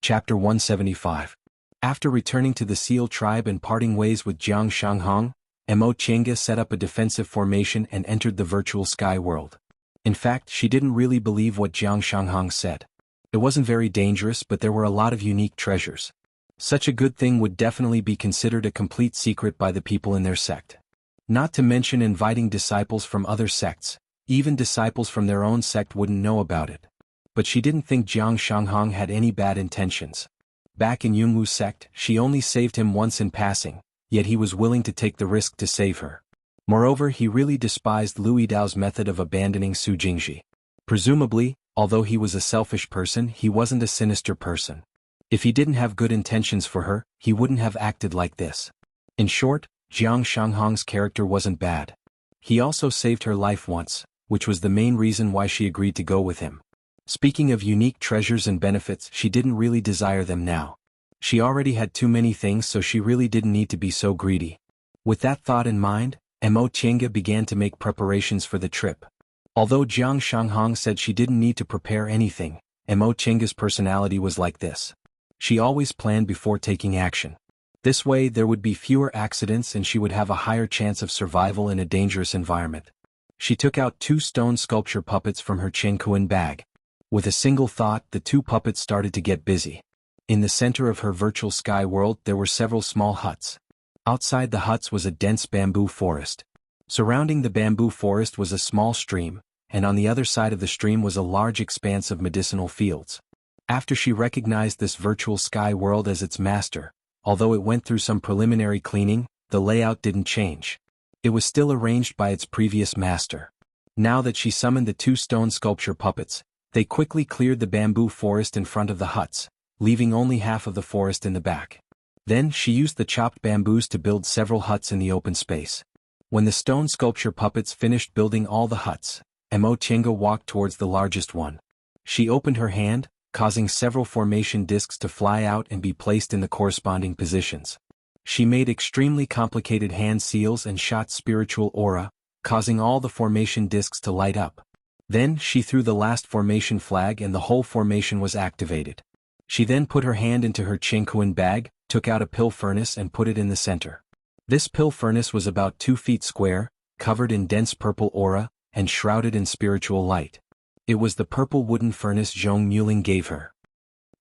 Chapter 175. After returning to the Seal tribe and parting ways with Jiang Shanghong, Mo Qiange set up a defensive formation and entered the virtual sky world. In fact, she didn't really believe what Jiang Shanghong said. It wasn't very dangerous, but there were a lot of unique treasures. Such a good thing would definitely be considered a complete secret by the people in their sect. Not to mention inviting disciples from other sects. Even disciples from their own sect wouldn't know about it. But she didn't think Jiang Shanghong had any bad intentions. Back in Yunwu's sect, she only saved him once in passing, yet he was willing to take the risk to save her. Moreover, he really despised Lu Yidao's method of abandoning Su Jingji. Presumably, although he was a selfish person, he wasn't a sinister person. If he didn't have good intentions for her, he wouldn't have acted like this. In short, Jiang Shanghong's character wasn't bad. He also saved her life once, which was the main reason why she agreed to go with him. Speaking of unique treasures and benefits, she didn't really desire them now. She already had too many things, so she really didn't need to be so greedy. With that thought in mind, Mo Qiange began to make preparations for the trip. Although Jiang Shanghong said she didn't need to prepare anything, Mo Qiange's personality was like this. She always planned before taking action. This way there would be fewer accidents and she would have a higher chance of survival in a dangerous environment. She took out 2 stone sculpture puppets from her Chenkuan bag. With a single thought, the 2 puppets started to get busy. In the center of her virtual sky world there were several small huts. Outside the huts was a dense bamboo forest. Surrounding the bamboo forest was a small stream, and on the other side of the stream was a large expanse of medicinal fields. After she recognized this virtual sky world as its master, although it went through some preliminary cleaning, the layout didn't change. It was still arranged by its previous master. Now that she summoned the 2 stone sculpture puppets, they quickly cleared the bamboo forest in front of the huts, leaving only half of the forest in the back. Then she used the chopped bamboos to build several huts in the open space. When the stone sculpture puppets finished building all the huts, Mo Qiange walked towards the largest one. She opened her hand, causing several formation discs to fly out and be placed in the corresponding positions. She made extremely complicated hand seals and shot spiritual aura, causing all the formation discs to light up. Then she threw the last formation flag and the whole formation was activated. She then put her hand into her Chenkuan bag, took out a pill furnace and put it in the center. This pill furnace was about 2 feet square, covered in dense purple aura, and shrouded in spiritual light. It was the purple wooden furnace Zhong Muling gave her.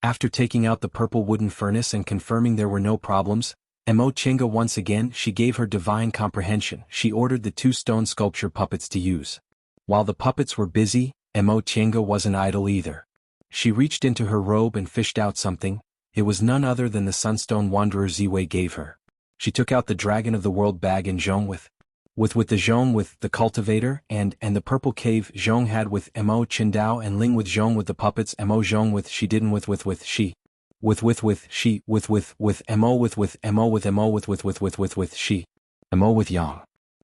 After taking out the purple wooden furnace and confirming there were no problems, Mo Qiange once again she gave her divine comprehension. She ordered the 2 stone sculpture puppets to use. While the puppets were busy, Mo Qiange wasn't idle either. She reached into her robe and fished out something. It was none other than the Sunstone Wanderer Ziwei gave her. She took out the Dragon of the World bag and Zhong with the Zhong with the cultivator and the purple cave Zhong had with Mo Qindao and Ling with Zhong with the puppets Mo Zhong with she didn't with she with she with Mo with Mo with Mo with she Mo with Yang.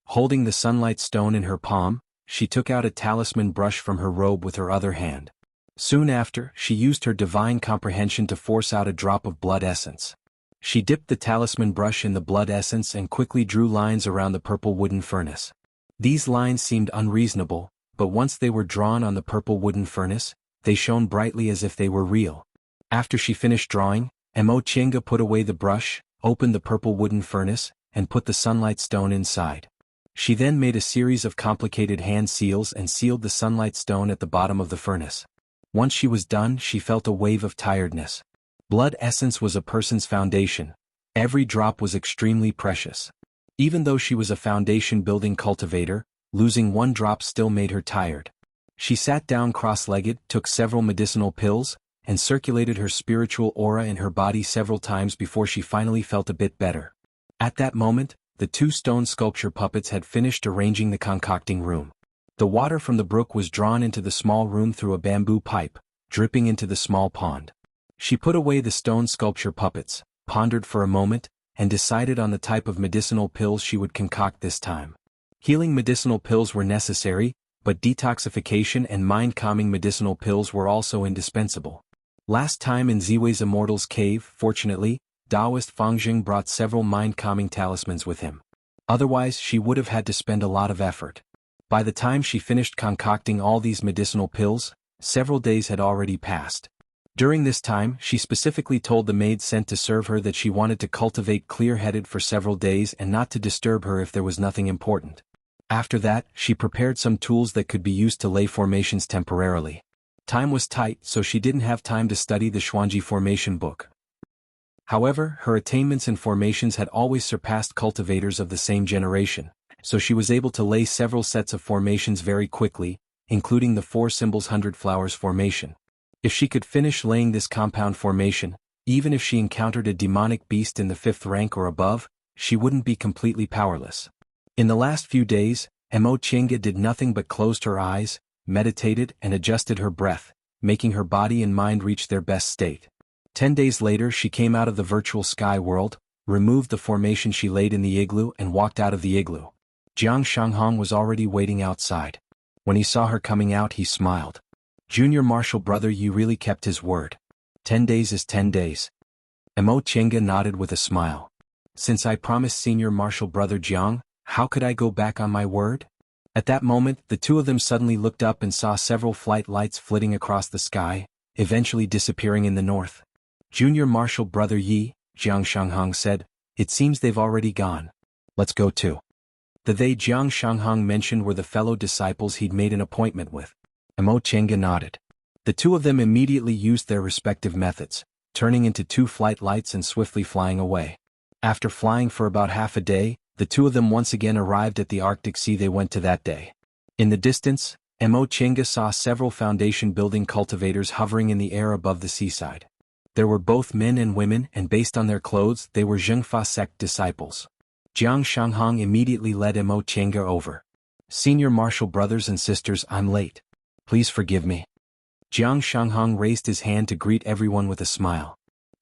Holding the sunlight stone in her palm, she took out a talisman brush from her robe with her other hand. Soon after, she used her divine comprehension to force out a drop of blood essence. She dipped the talisman brush in the blood essence and quickly drew lines around the purple wooden furnace. These lines seemed unreasonable, but once they were drawn on the purple wooden furnace, they shone brightly as if they were real. After she finished drawing, Mo Qiange put away the brush, opened the purple wooden furnace, and put the sunlight stone inside. She then made a series of complicated hand seals and sealed the sunlight stone at the bottom of the furnace. Once she was done, she felt a wave of tiredness. Blood essence was a person's foundation. Every drop was extremely precious. Even though she was a foundation-building cultivator, losing 1 drop still made her tired. She sat down cross-legged, took several medicinal pills, and circulated her spiritual aura in her body several times before she finally felt a bit better. At that moment, the 2 stone sculpture puppets had finished arranging the concocting room. The water from the brook was drawn into the small room through a bamboo pipe, dripping into the small pond. She put away the stone sculpture puppets, pondered for a moment, and decided on the type of medicinal pills she would concoct this time. Healing medicinal pills were necessary, but detoxification and mind-calming medicinal pills were also indispensable. Last time in Ziwei's Immortal's Cave, fortunately, Taoist Fangjing brought several mind-calming talismans with him. Otherwise she would have had to spend a lot of effort. By the time she finished concocting all these medicinal pills, several days had already passed. During this time, she specifically told the maid sent to serve her that she wanted to cultivate clear-headed for several days and not to disturb her if there was nothing important. After that, she prepared some tools that could be used to lay formations temporarily. Time was tight, so she didn't have time to study the Xuanji formation book. However, her attainments in formations had always surpassed cultivators of the same generation, so she was able to lay several sets of formations very quickly, including the 4 symbols 100 flowers formation. If she could finish laying this compound formation, even if she encountered a demonic beast in the 5th rank or above, she wouldn't be completely powerless. In the last few days, Mo Chenga did nothing but closed her eyes, meditated and adjusted her breath, making her body and mind reach their best state. 10 days later she came out of the virtual sky world, removed the formation she laid in the igloo and walked out of the igloo. Jiang Shanghong was already waiting outside. When he saw her coming out he smiled. Junior Marshal Brother Yi really kept his word. 10 days is 10 days. Mo Chenga nodded with a smile. Since I promised Senior Marshal Brother Jiang, how could I go back on my word? At that moment, the two of them suddenly looked up and saw several flight lights flitting across the sky, eventually disappearing in the north. Junior Marshal Brother Yi, Jiang Shanghong said, it seems they've already gone. Let's go too. The they Jiang Shanghong mentioned were the fellow disciples he'd made an appointment with. Mo Chenga nodded. The two of them immediately used their respective methods, turning into 2 flight lights and swiftly flying away. After flying for about half a day, the two of them once again arrived at the Arctic Sea they went to that day. In the distance, Mo Chenga saw several foundation building cultivators hovering in the air above the seaside. There were both men and women, and based on their clothes they were Zhengfa sect disciples. Jiang Shanghong immediately led Mo Chenga over. Senior Marshal brothers and sisters, I'm late. Please forgive me. Jiang Shanghong raised his hand to greet everyone with a smile.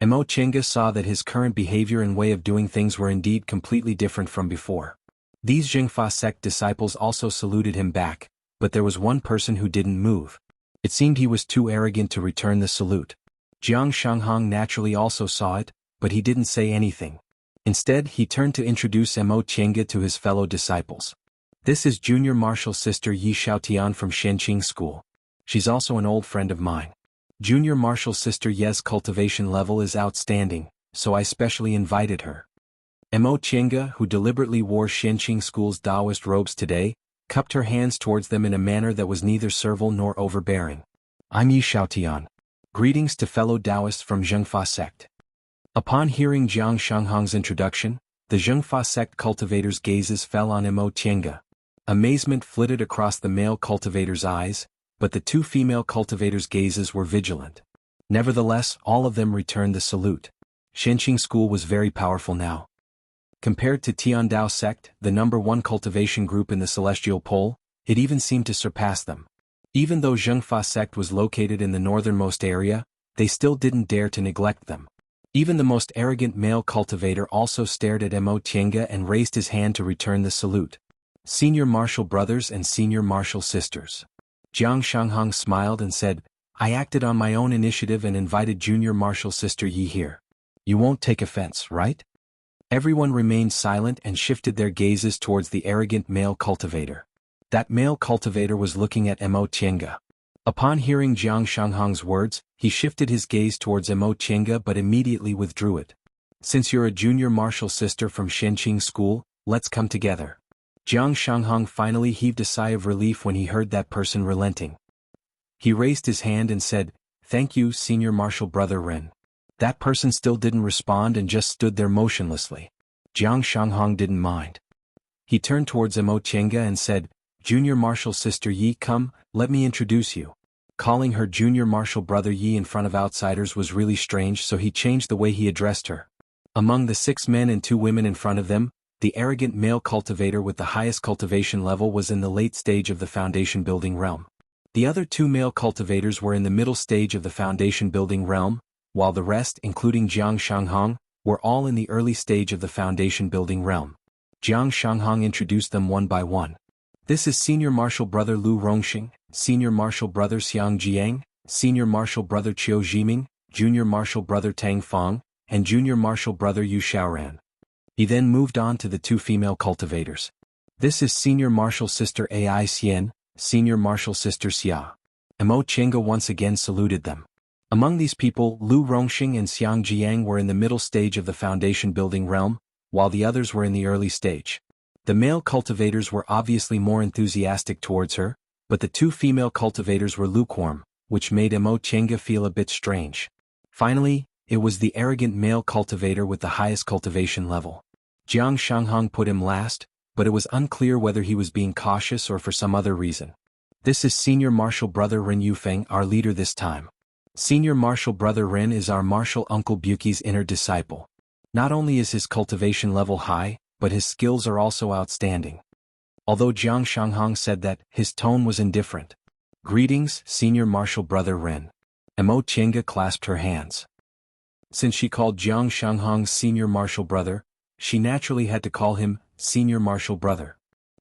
Mo Chenga saw that his current behavior and way of doing things were indeed completely different from before. These Zhengfa sect disciples also saluted him back, but there was one person who didn't move. It seemed he was too arrogant to return the salute. Jiang Shanghong naturally also saw it, but he didn't say anything. Instead, he turned to introduce Mo Chenga to his fellow disciples. This is Junior Marshal Sister Yi Xiaotian from Shenqing School. She's also an old friend of mine. Junior Marshal Sister Ye's cultivation level is outstanding, so I specially invited her. Mo Chenga, who deliberately wore Shenqing School's Taoist robes today, cupped her hands towards them in a manner that was neither servile nor overbearing. I'm Yi Xiaotian. Greetings to fellow Taoists from Zhengfa sect. Upon hearing Jiang Shanghong's introduction, the Zhengfa sect cultivators' gazes fell on Mo Chenga. Amazement flitted across the male cultivator's eyes, but the 2 female cultivators' gazes were vigilant. Nevertheless, all of them returned the salute. Shenqing School was very powerful now. Compared to Tiandao sect, the number 1 cultivation group in the celestial pole, it even seemed to surpass them. Even though Zhengfa sect was located in the northernmost area, they still didn't dare to neglect them. Even the most arrogant male cultivator also stared at Mo Chenga and raised his hand to return the salute. Senior Marshal brothers and Senior Marshal sisters. Jiang Shanghong smiled and said, I acted on my own initiative and invited Junior Marshal Sister Yi here. You won't take offense, right? Everyone remained silent and shifted their gazes towards the arrogant male cultivator. That male cultivator was looking at Mo Chenga. Upon hearing Jiang Shanghong's words, he shifted his gaze towards Mo Chenga but immediately withdrew it. Since you're a Junior Marshal sister from Shenqing School, let's come together. Jiang Shanghong finally heaved a sigh of relief when he heard that person relenting. He raised his hand and said, Thank you, Senior Marshal Brother Ren. That person still didn't respond and just stood there motionlessly. Jiang Shanghong didn't mind. He turned towards Mo Chenga and said, Junior Marshal Sister Yi, come, let me introduce you. Calling her Junior Marshal Brother Yi in front of outsiders was really strange, so he changed the way he addressed her. Among the 6 men and 2 women in front of them, the arrogant male cultivator with the highest cultivation level was in the late stage of the foundation building realm. The other 2 male cultivators were in the middle stage of the foundation building realm, while the rest, including Jiang Shanghong, were all in the early stage of the foundation building realm. Jiang Shanghong introduced them one by one. This is Senior Marshal Brother Lu Rongxing, Senior Marshal Brother Xiang Jiang, Senior Marshal Brother Qiu Jiming, Junior Marshal Brother Tang Fong, and Junior Marshal Brother Yu Xiaoran. He then moved on to the 2 female cultivators. This is Senior Marshal Sister Ai Xian, Senior Marshal Sister Xia. Mo Chenga once again saluted them. Among these people, Lu Rongxing and Xiang Jiang were in the middle stage of the foundation building realm, while the others were in the early stage. The male cultivators were obviously more enthusiastic towards her, but the two female cultivators were lukewarm, which made Mo Chenga feel a bit strange. Finally, it was the arrogant male cultivator with the highest cultivation level. Jiang Shanghong put him last, but it was unclear whether he was being cautious or for some other reason. This is Senior Martial Brother Ren Yufeng, our leader this time. Senior Martial Brother Ren is our martial uncle Buki's inner disciple. Not only is his cultivation level high, but his skills are also outstanding. Although Jiang Shanghong said that, his tone was indifferent. Greetings, Senior Martial Brother Ren. Mo Chenga clasped her hands. Since she called Jiang Shanghong's Senior Martial Brother, she naturally had to call him Senior Martial Brother.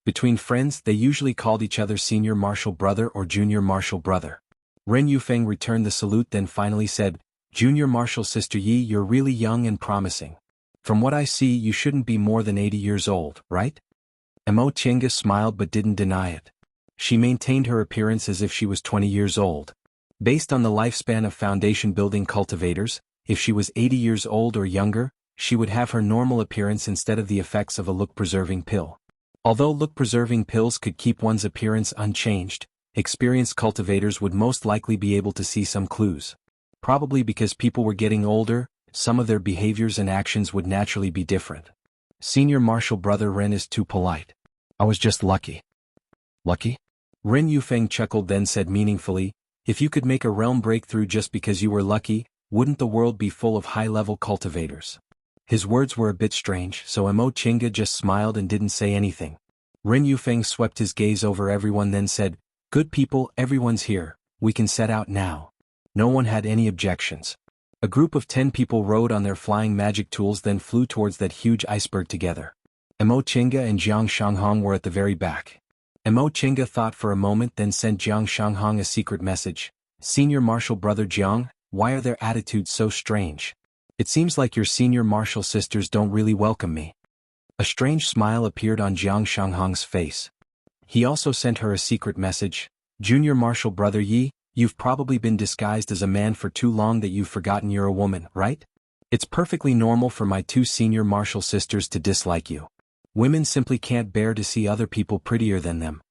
Between friends, they usually called each other Senior Martial Brother or Junior Martial Brother. Ren Yufeng returned the salute, then finally said, Junior Martial Sister Yi, you're really young and promising. From what I see, you shouldn't be more than 80 years old, right? Mo Chenga smiled but didn't deny it. She maintained her appearance as if she was 20 years old. Based on the lifespan of foundation building cultivators, if she was 80 years old or younger, she would have her normal appearance instead of the effects of a look-preserving pill. Although look-preserving pills could keep one's appearance unchanged, experienced cultivators would most likely be able to see some clues. Probably because people were getting older, some of their behaviors and actions would naturally be different. Senior Martial Brother Ren is too polite. I was just lucky. Lucky? Ren Yufeng chuckled, then said meaningfully, if you could make a realm breakthrough just because you were lucky, wouldn't the world be full of high-level cultivators? His words were a bit strange, so Mo Chenga just smiled and didn't say anything. Ren Yufeng swept his gaze over everyone, then said, good people, everyone's here, we can set out now. No one had any objections. A group of 10 people rode on their flying magic tools, then flew towards that huge iceberg together. Mo Chenga and Jiang Shanghong were at the very back. Mo Chenga thought for a moment, then sent Jiang Shanghong a secret message. Senior Martial Brother Jiang, why are their attitudes so strange? It seems like your senior martial sisters don't really welcome me. A strange smile appeared on Jiang Shanghong's face. He also sent her a secret message. Junior Martial Brother Yi, you've probably been disguised as a man for too long that you've forgotten you're a woman, right? It's perfectly normal for my two senior martial sisters to dislike you. Women simply can't bear to see other people prettier than them.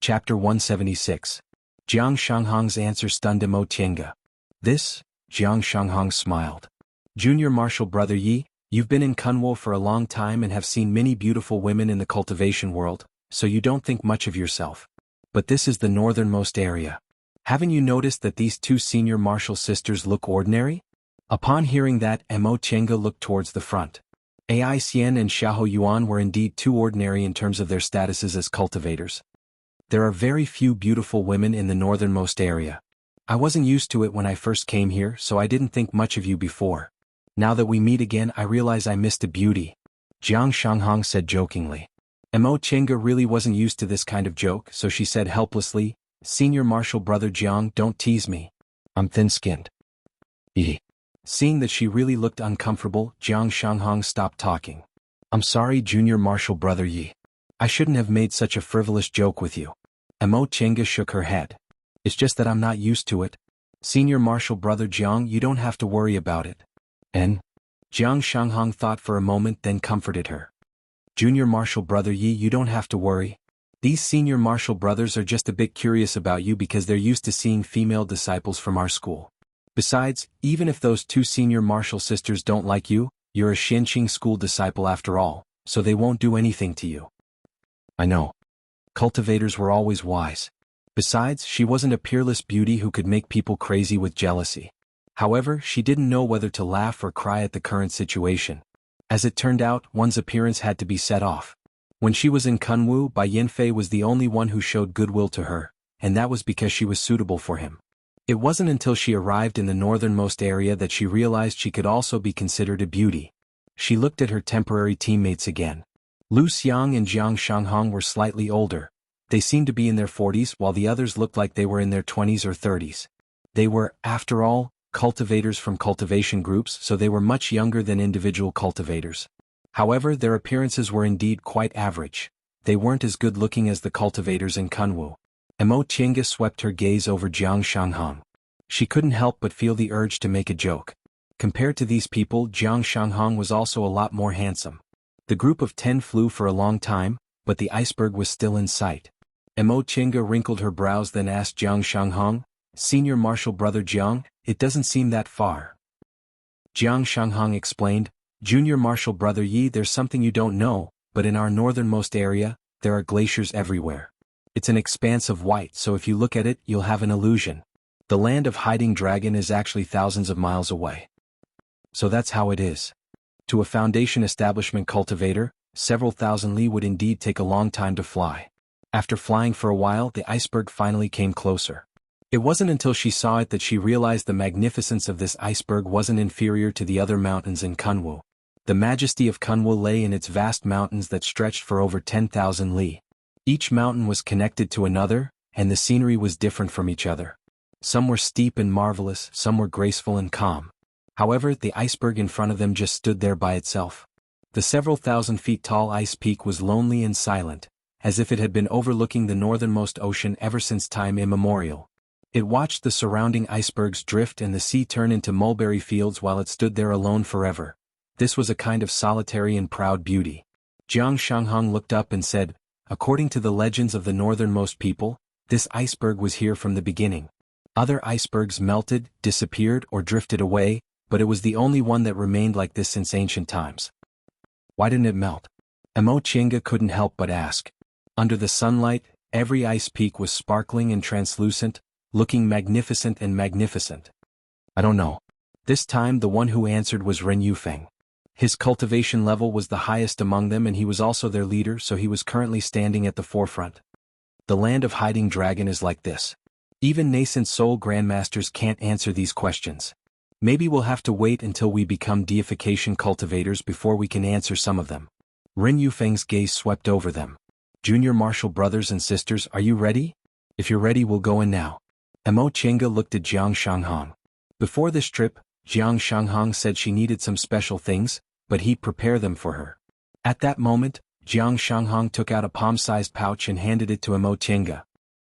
Chapter 176. Jiang Shanghong's answer stunned Mo Chenga. This? Jiang Shanghong smiled. Junior Martial Brother Yi, you've been in Kunwo for a long time and have seen many beautiful women in the cultivation world, so you don't think much of yourself. But this is the northernmost area. Haven't you noticed that these two senior martial sisters look ordinary? Upon hearing that, Mo Chenga looked towards the front. Ai Xian and Xiahou Yuan were indeed too ordinary in terms of their statuses as cultivators. There are very few beautiful women in the northernmost area. I wasn't used to it when I first came here, so I didn't think much of you before. Now that we meet again, I realize I missed a beauty. Jiang Shanghong said jokingly. Mo Chenga really wasn't used to this kind of joke, so she said helplessly, Senior Martial Brother Jiang, don't tease me. I'm thin-skinned. Seeing that she really looked uncomfortable, Jiang Shanghong stopped talking. I'm sorry, Junior Martial Brother Yi. I shouldn't have made such a frivolous joke with you. Mo Chenga shook her head. It's just that I'm not used to it. Senior Martial Brother Jiang, you don't have to worry about it. And? Jiang Shanghong thought for a moment, then comforted her. Junior Martial Brother Yi, you don't have to worry. These senior martial brothers are just a bit curious about you because they're used to seeing female disciples from our school. Besides, even if those two senior martial sisters don't like you, you're a Xianqing school disciple after all, so they won't do anything to you. I know. Cultivators were always wise. Besides, she wasn't a peerless beauty who could make people crazy with jealousy. However, she didn't know whether to laugh or cry at the current situation. As it turned out, one's appearance had to be set off. When she was in Kunwu, Bai Yanfei was the only one who showed goodwill to her, and that was because she was suitable for him. It wasn't until she arrived in the northernmost area that she realized she could also be considered a beauty. She looked at her temporary teammates again. Lu Xiang and Jiang Shanghong were slightly older. They seemed to be in their 40s, while the others looked like they were in their 20s or 30s. They were, after all, cultivators from cultivation groups, so they were much younger than individual cultivators. However, their appearances were indeed quite average. They weren't as good-looking as the cultivators in Kunwu. Emo Chinga swept her gaze over Jiang Shanghong. She couldn't help but feel the urge to make a joke. Compared to these people, Jiang Shanghong was also a lot more handsome. The group of 10 flew for a long time, but the iceberg was still in sight. Emo Chinga wrinkled her brows then asked Jiang Shanghong, "Senior Marshal Brother Jiang, it doesn't seem that far." Jiang Shanghong explained, "Junior Marshal Brother Yi, there's something you don't know, but in our northernmost area, there are glaciers everywhere. It's an expanse of white, so if you look at it, you'll have an illusion. The land of Hiding Dragon is actually thousands of miles away." So that's how it is. To a Foundation establishment cultivator, several thousand li would indeed take a long time to fly. After flying for a while, the iceberg finally came closer. It wasn't until she saw it that she realized the magnificence of this iceberg wasn't inferior to the other mountains in Kunwu. The majesty of Kunwu lay in its vast mountains that stretched for over 10,000 li. Each mountain was connected to another, and the scenery was different from each other. Some were steep and marvelous, some were graceful and calm. However, the iceberg in front of them just stood there by itself. The several thousand feet tall ice peak was lonely and silent, as if it had been overlooking the northernmost ocean ever since time immemorial. It watched the surrounding icebergs drift and the sea turn into mulberry fields while it stood there alone forever. This was a kind of solitary and proud beauty. Jiang Shanghong looked up and said, "According to the legends of the northernmost people, this iceberg was here from the beginning. Other icebergs melted, disappeared, or drifted away, but it was the only one that remained like this since ancient times." Why didn't it melt? Emo Chinga couldn't help but ask. Under the sunlight, every ice peak was sparkling and translucent, looking magnificent and magnificent. I don't know. This time the one who answered was Ren Yufeng. His cultivation level was the highest among them and he was also their leader, so he was currently standing at the forefront. The land of Hiding Dragon is like this. Even nascent soul grandmasters can't answer these questions. Maybe we'll have to wait until we become deification cultivators before we can answer some of them. Ren Yufeng's gaze swept over them. "Junior Marshal brothers and sisters, are you ready? If you're ready, we'll go in now." Emo Chinga looked at Jiang Shanghong. Before this trip, Jiang Shanghong said she needed some special things, but he'd prepare them for her. At that moment, Jiang Shanghong took out a palm-sized pouch and handed it to Emo Chinga.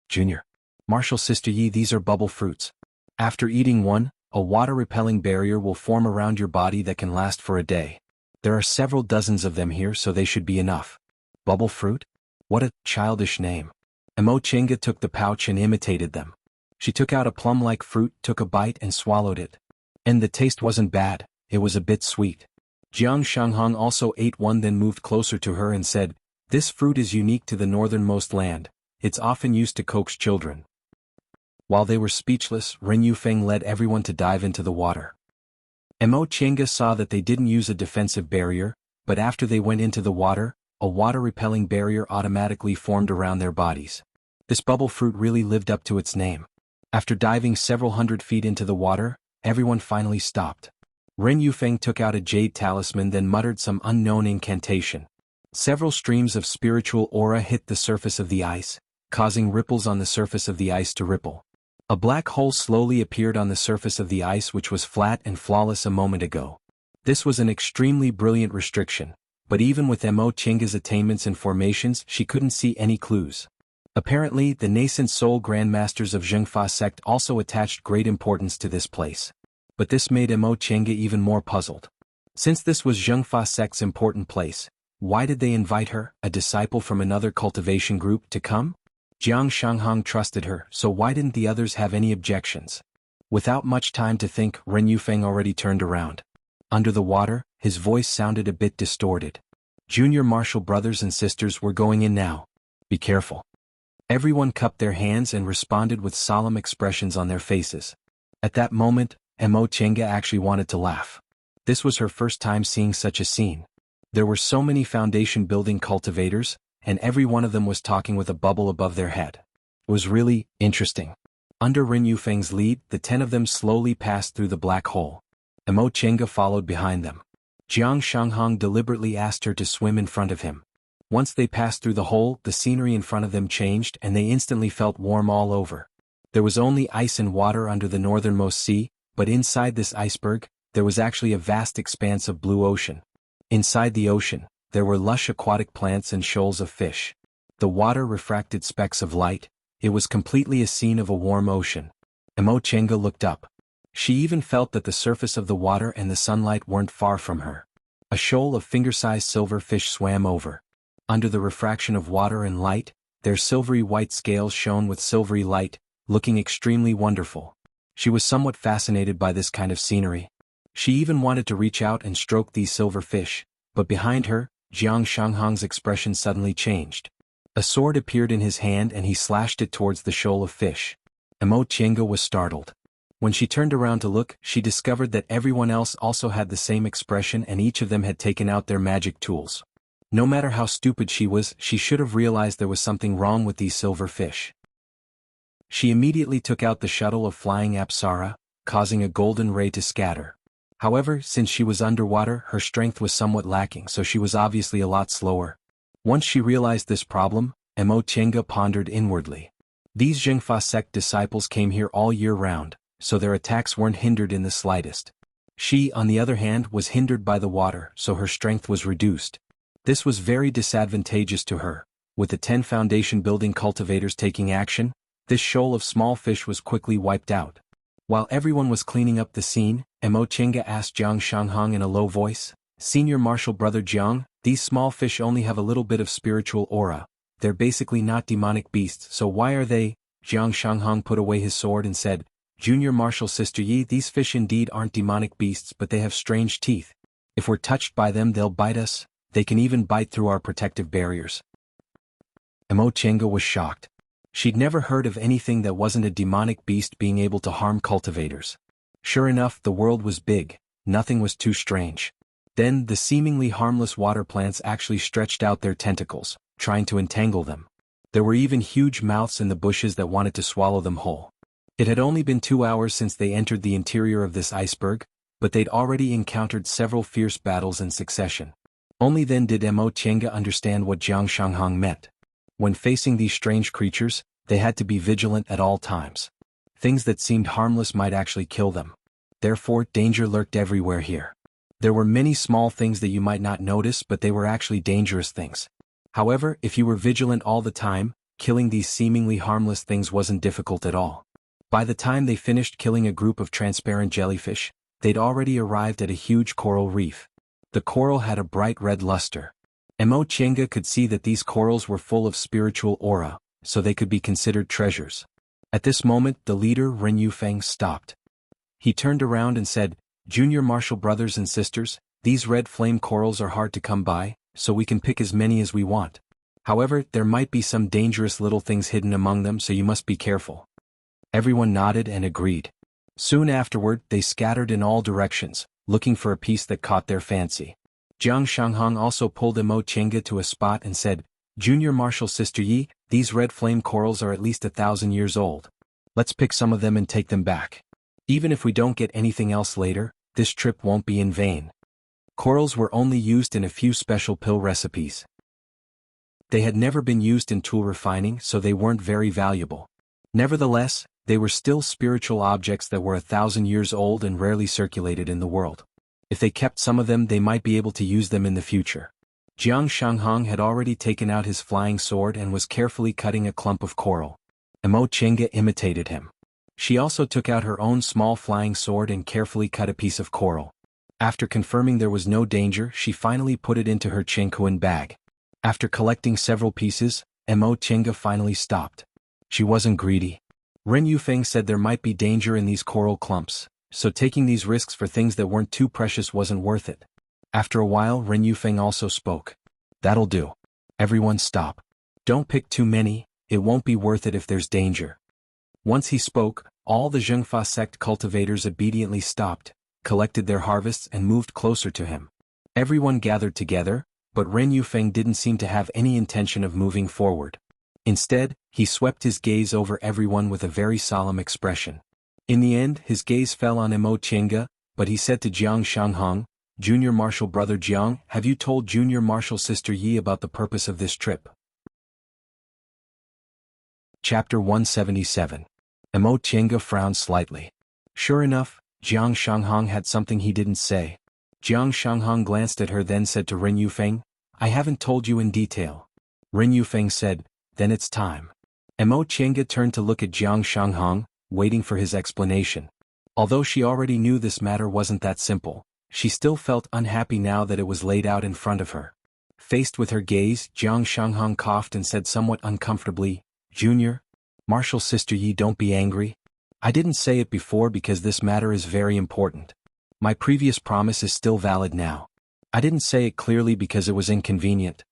"Junior Marshal Sister Yi, these are bubble fruits. After eating one, a water-repelling barrier will form around your body that can last for a day. There are several dozens of them here, so they should be enough." Bubble fruit? What a childish name. Emo Chinga took the pouch and imitated them. She took out a plum-like fruit, took a bite and swallowed it. And the taste wasn't bad, it was a bit sweet. Jiang Shanghong also ate one then moved closer to her and said, "This fruit is unique to the northernmost land, it's often used to coax children." While they were speechless, Ren Yufeng led everyone to dive into the water. Emo Chinga saw that they didn't use a defensive barrier, but after they went into the water, a water-repelling barrier automatically formed around their bodies. This bubble fruit really lived up to its name. After diving several hundred feet into the water, everyone finally stopped. Ren Yufeng took out a jade talisman then muttered some unknown incantation. Several streams of spiritual aura hit the surface of the ice, causing ripples on the surface of the ice to ripple. A black hole slowly appeared on the surface of the ice which was flat and flawless a moment ago. This was an extremely brilliant restriction, but even with Emo Chinga's attainments and formations she couldn't see any clues. Apparently, the nascent soul grandmasters of Zhengfa sect also attached great importance to this place. But this made Emo Chinga even more puzzled. Since this was Zhengfa sect's important place, why did they invite her, a disciple from another cultivation group, to come? Jiang Shanghong trusted her, so why didn't the others have any objections? Without much time to think, Ren Yufeng already turned around. Under the water, his voice sounded a bit distorted. "Junior Marshal brothers and sisters, we're going in now. Be careful." Everyone cupped their hands and responded with solemn expressions on their faces. At that moment, Emo Chinga actually wanted to laugh. This was her first time seeing such a scene. There were so many foundation building cultivators, and every one of them was talking with a bubble above their head. It was really interesting. Under Ren Yufeng's lead, the 10 of them slowly passed through the black hole. Emo Chinga followed behind them. Jiang Shanghong deliberately asked her to swim in front of him. Once they passed through the hole, the scenery in front of them changed and they instantly felt warm all over. There was only ice and water under the northernmost sea, but inside this iceberg, there was actually a vast expanse of blue ocean. Inside the ocean, there were lush aquatic plants and shoals of fish. The water refracted specks of light, It was completely a scene of a warm ocean. Emo Chenga looked up. She even felt that the surface of the water and the sunlight weren't far from her. A shoal of finger-sized silver fish swam over. Under the refraction of water and light, their silvery white scales shone with silvery light, looking extremely wonderful. She was somewhat fascinated by this kind of scenery. She even wanted to reach out and stroke these silver fish, but behind her, Jiang Shanghang's expression suddenly changed. A sword appeared in his hand and he slashed it towards the shoal of fish. Emo Chenga was startled. When she turned around to look, she discovered that everyone else also had the same expression and each of them had taken out their magic tools. No matter how stupid she was, she should have realized there was something wrong with these silver fish. She immediately took out the shuttle of flying Apsara, causing a golden ray to scatter. However, since she was underwater, her strength was somewhat lacking, so she was obviously a lot slower. Once she realized this problem, Emo Chenga pondered inwardly. These Zhengfa sect disciples came here all year round, so their attacks weren't hindered in the slightest. She, on the other hand, was hindered by the water, so her strength was reduced. This was very disadvantageous to her. With the 10 foundation building cultivators taking action, this shoal of small fish was quickly wiped out. While everyone was cleaning up the scene, Emo Chenga asked Jiang Shanghang in a low voice, "Senior Marshal Brother Jiang, these small fish only have a little bit of spiritual aura. They're basically not demonic beasts, so why are they?" Jiang Shanghang put away his sword and said, "Junior Marshal Sister Yi, these fish indeed aren't demonic beasts, but they have strange teeth. If we're touched by them, they'll bite us. They can even bite through our protective barriers." Emo Chenga was shocked. She'd never heard of anything that wasn't a demonic beast being able to harm cultivators. Sure enough, the world was big, nothing was too strange. Then, the seemingly harmless water plants actually stretched out their tentacles, trying to entangle them. There were even huge mouths in the bushes that wanted to swallow them whole. It had only been 2 hours since they entered the interior of this iceberg, but they'd already encountered several fierce battles in succession. Only then did Emo Chenga understand what Jiang Shanghang meant. When facing these strange creatures, they had to be vigilant at all times. Things that seemed harmless might actually kill them. Therefore, danger lurked everywhere here. There were many small things that you might not notice, but they were actually dangerous things. However, if you were vigilant all the time, killing these seemingly harmless things wasn't difficult at all. By the time they finished killing a group of transparent jellyfish, they'd already arrived at a huge coral reef. The coral had a bright red luster. Emo Chenga could see that these corals were full of spiritual aura, so they could be considered treasures. At this moment, the leader, Ren Yufeng, stopped. He turned around and said, "Junior Marshal brothers and sisters, these red flame corals are hard to come by, so we can pick as many as we want. However, there might be some dangerous little things hidden among them, so you must be careful." Everyone nodded and agreed. Soon afterward, they scattered in all directions, looking for a piece that caught their fancy. Jiang Shanghang also pulled Emo Chenga to a spot and said, "Junior Marshal Sister Yi, these red flame corals are at least 1,000 years old. Let's pick some of them and take them back. Even if we don't get anything else later, this trip won't be in vain." Corals were only used in a few special pill recipes. They had never been used in tool refining, so they weren't very valuable. Nevertheless, they were still spiritual objects that were 1,000 years old and rarely circulated in the world. If they kept some of them, they might be able to use them in the future. Jiang Shanghang had already taken out his flying sword and was carefully cutting a clump of coral. Emo Chenga imitated him. She also took out her own small flying sword and carefully cut a piece of coral. After confirming there was no danger, she finally put it into her Chenkuan bag. After collecting several pieces, Emo Chenga finally stopped. She wasn't greedy. Ren Yufeng said there might be danger in these coral clumps, so taking these risks for things that weren't too precious wasn't worth it. After a while, Ren Yufeng also spoke. "That'll do. Everyone stop. Don't pick too many, it won't be worth it if there's danger." Once he spoke, all the Zhengfa sect cultivators obediently stopped, collected their harvests and moved closer to him. Everyone gathered together, but Ren Yufeng didn't seem to have any intention of moving forward. Instead, he swept his gaze over everyone with a very solemn expression. In the end, his gaze fell on Emo Chenga, but he said to Jiang Shanghang, "Junior Marshal Brother Jiang, have you told Junior Marshal Sister Yi about the purpose of this trip?" Chapter 177. Emo Chenga frowned slightly. Sure enough, Jiang Shanghang had something he didn't say. Jiang Shanghang glanced at her, then said to Ren Yufeng, "I haven't told you in detail." Ren Yufeng said, "Then it's time." Mo Chenga turned to look at Jiang Shanghong, waiting for his explanation. Although she already knew this matter wasn't that simple, she still felt unhappy now that it was laid out in front of her. Faced with her gaze, Jiang Shanghong coughed and said somewhat uncomfortably, "Junior, Martial Sister Yi, don't be angry. I didn't say it before because this matter is very important. My previous promise is still valid now. I didn't say it clearly because it was inconvenient."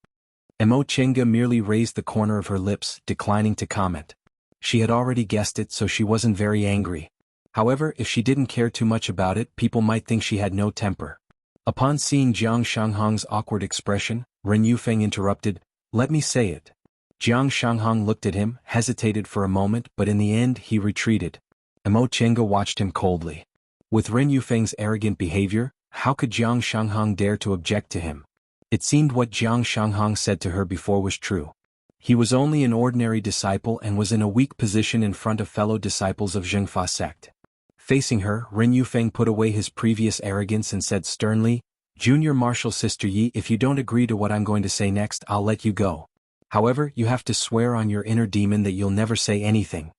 Mo Chenga merely raised the corner of her lips, declining to comment. She had already guessed it, so she wasn't very angry. However, if she didn't care too much about it, people might think she had no temper. Upon seeing Jiang Shanghong's awkward expression, Ren Yufeng interrupted, "Let me say it." Jiang Shanghong looked at him, hesitated for a moment, but in the end he retreated. Mo Chenga watched him coldly. With Ren Yufeng's arrogant behavior, how could Jiang Shanghong dare to object to him? It seemed what Jiang Shanghong said to her before was true. He was only an ordinary disciple and was in a weak position in front of fellow disciples of Zhengfa sect. Facing her, Ren Yufeng put away his previous arrogance and said sternly, "Junior Martial Sister Yi, if you don't agree to what I'm going to say next, I'll let you go. However, you have to swear on your inner demon that you'll never say anything."